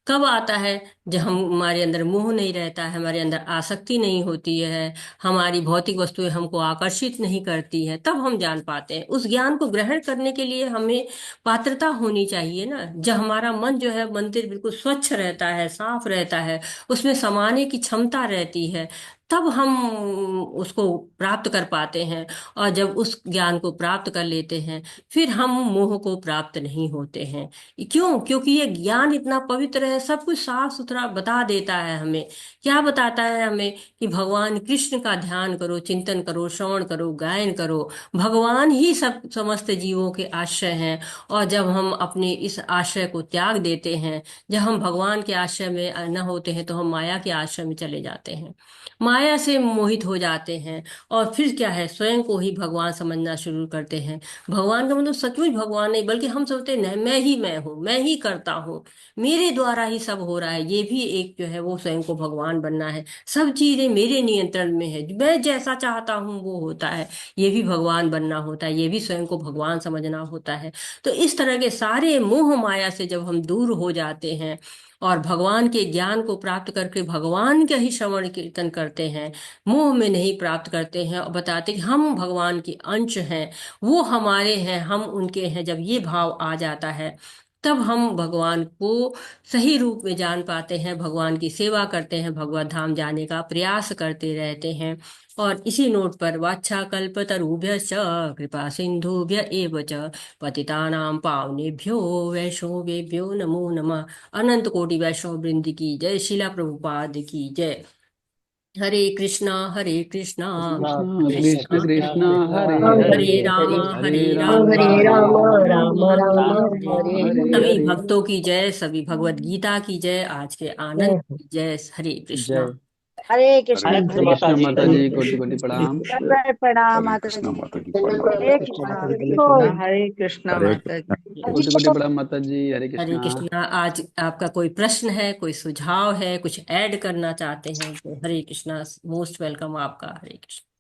A: कब आता है? जब हमारे अंदर मोह नहीं रहता है, हमारे अंदर आसक्ति नहीं होती है, हमारी भौतिक वस्तुएं हमको आकर्षित नहीं करती है, तब हम जान पाते हैं। उस ज्ञान को ग्रहण करने के लिए हमें पात्रता होनी चाहिए ना। जब हमारा मन जो है, मंदिर बिल्कुल स्वच्छ रहता है, साफ रहता है, उसमें समाने की क्षमता रहती है, तब हम उसको प्राप्त कर पाते हैं। और जब उस ज्ञान को प्राप्त कर लेते हैं, फिर हम मोह को प्राप्त नहीं होते हैं। क्यों? क्योंकि ये ज्ञान इतना पवित्र है, सब कुछ साफ सुथरा बता देता है हमें। क्या बताता है हमें? कि भगवान कृष्ण का ध्यान करो, चिंतन करो, श्रवण करो, गायन करो। भगवान ही सब समस्त जीवों के आश्रय हैं। और जब हम अपने इस आश्रय को त्याग देते हैं, जब हम भगवान के आश्रय में न होते हैं, तो हम माया के आश्रय में चले जाते हैं, माया से मोहित हो जाते हैं। और फिर क्या है, स्वयं को ही भगवान समझना शुरू करते हैं। भगवान का मतलब सचमुच भगवान नहीं, बल्कि हम सोचते हैं मैं ही मैं हूँ, मैं ही करता हूँ, मेरे द्वारा ही सब हो रहा है। ये भी एक जो है वो स्वयं को भगवान बनना है। सब चीजें मेरे नियंत्रण में है, मैं जैसा चाहता हूँ वो होता है। ये भी भगवान बनना होता है, ये भी स्वयं को भगवान समझना होता है। तो इस तरह के सारे मोह माया से जब हम दूर हो जाते हैं और भगवान के ज्ञान को प्राप्त करके भगवान का ही श्रवण कीर्तन करते हैं, मोह में नहीं प्राप्त करते हैं, और बताते कि हम भगवान के अंश हैं, वो हमारे हैं, हम उनके हैं, जब ये भाव आ जाता है, तब हम भगवान को सही रूप में जान पाते हैं, भगवान की सेवा करते हैं, भगवत धाम जाने का प्रयास करते रहते हैं। और इसी नोट पर वाच्छाकल्पतरुभ्यश्च कृपा सिंधुभ्य एव च पतितानां पावनेभ्यो वैष्णवेभ्यो नमो नमः। अनंत कोटि वैष्णव वृंद की जय, शिला प्रभुपाद की जय। हरे कृष्णा हरे कृष्णा,
G: कृष्ण
A: कृष्ण
G: कृष्ण कृष्ण
A: कृष्ण
G: हरे
A: हरे
G: हरे
A: राम,
G: हरे
A: हरे
G: राम
A: राम,
E: हरे राम
A: राम
E: राम
A: राम
E: राम
A: हरे
E: हरे
A: हरे।
G: हरे
A: सभी
G: हरे।
A: भक्तों की जय, सभी भगवत गीता की जय, आज के आनंद
E: हरे।
A: की जय। हरे कृष्णा।
G: जय।
E: हरे
H: हरे
E: कृष्णा
H: कृष्ण
G: हरे
E: हरे
H: माता
G: कृष्ण
H: जी।
G: माता
E: कृष्णा
G: जी, कोटि कोटि प्रणाम।
F: दंडवत प्रणाम
I: हरे
F: माता
I: कृष्णा
F: जी।
I: माता की
F: हरे
I: प्रणाम।
F: कृष्णा
H: हरे
F: हरि
H: कृष्णा।
F: बोल।
J: हरे कृष्णा
I: हरे
J: माता
I: कृष्णा।
J: जी।
G: कोटि कोटि प्रणाम माता जी। हरे
A: हरे
G: कृष्णा।
A: कृष्णा। आज आपका कोई प्रश्न है, कोई सुझाव है, कुछ ऐड करना चाहते हैं तो हरे कृष्णा, मोस्ट वेलकम आपका। हरे कृष्णा।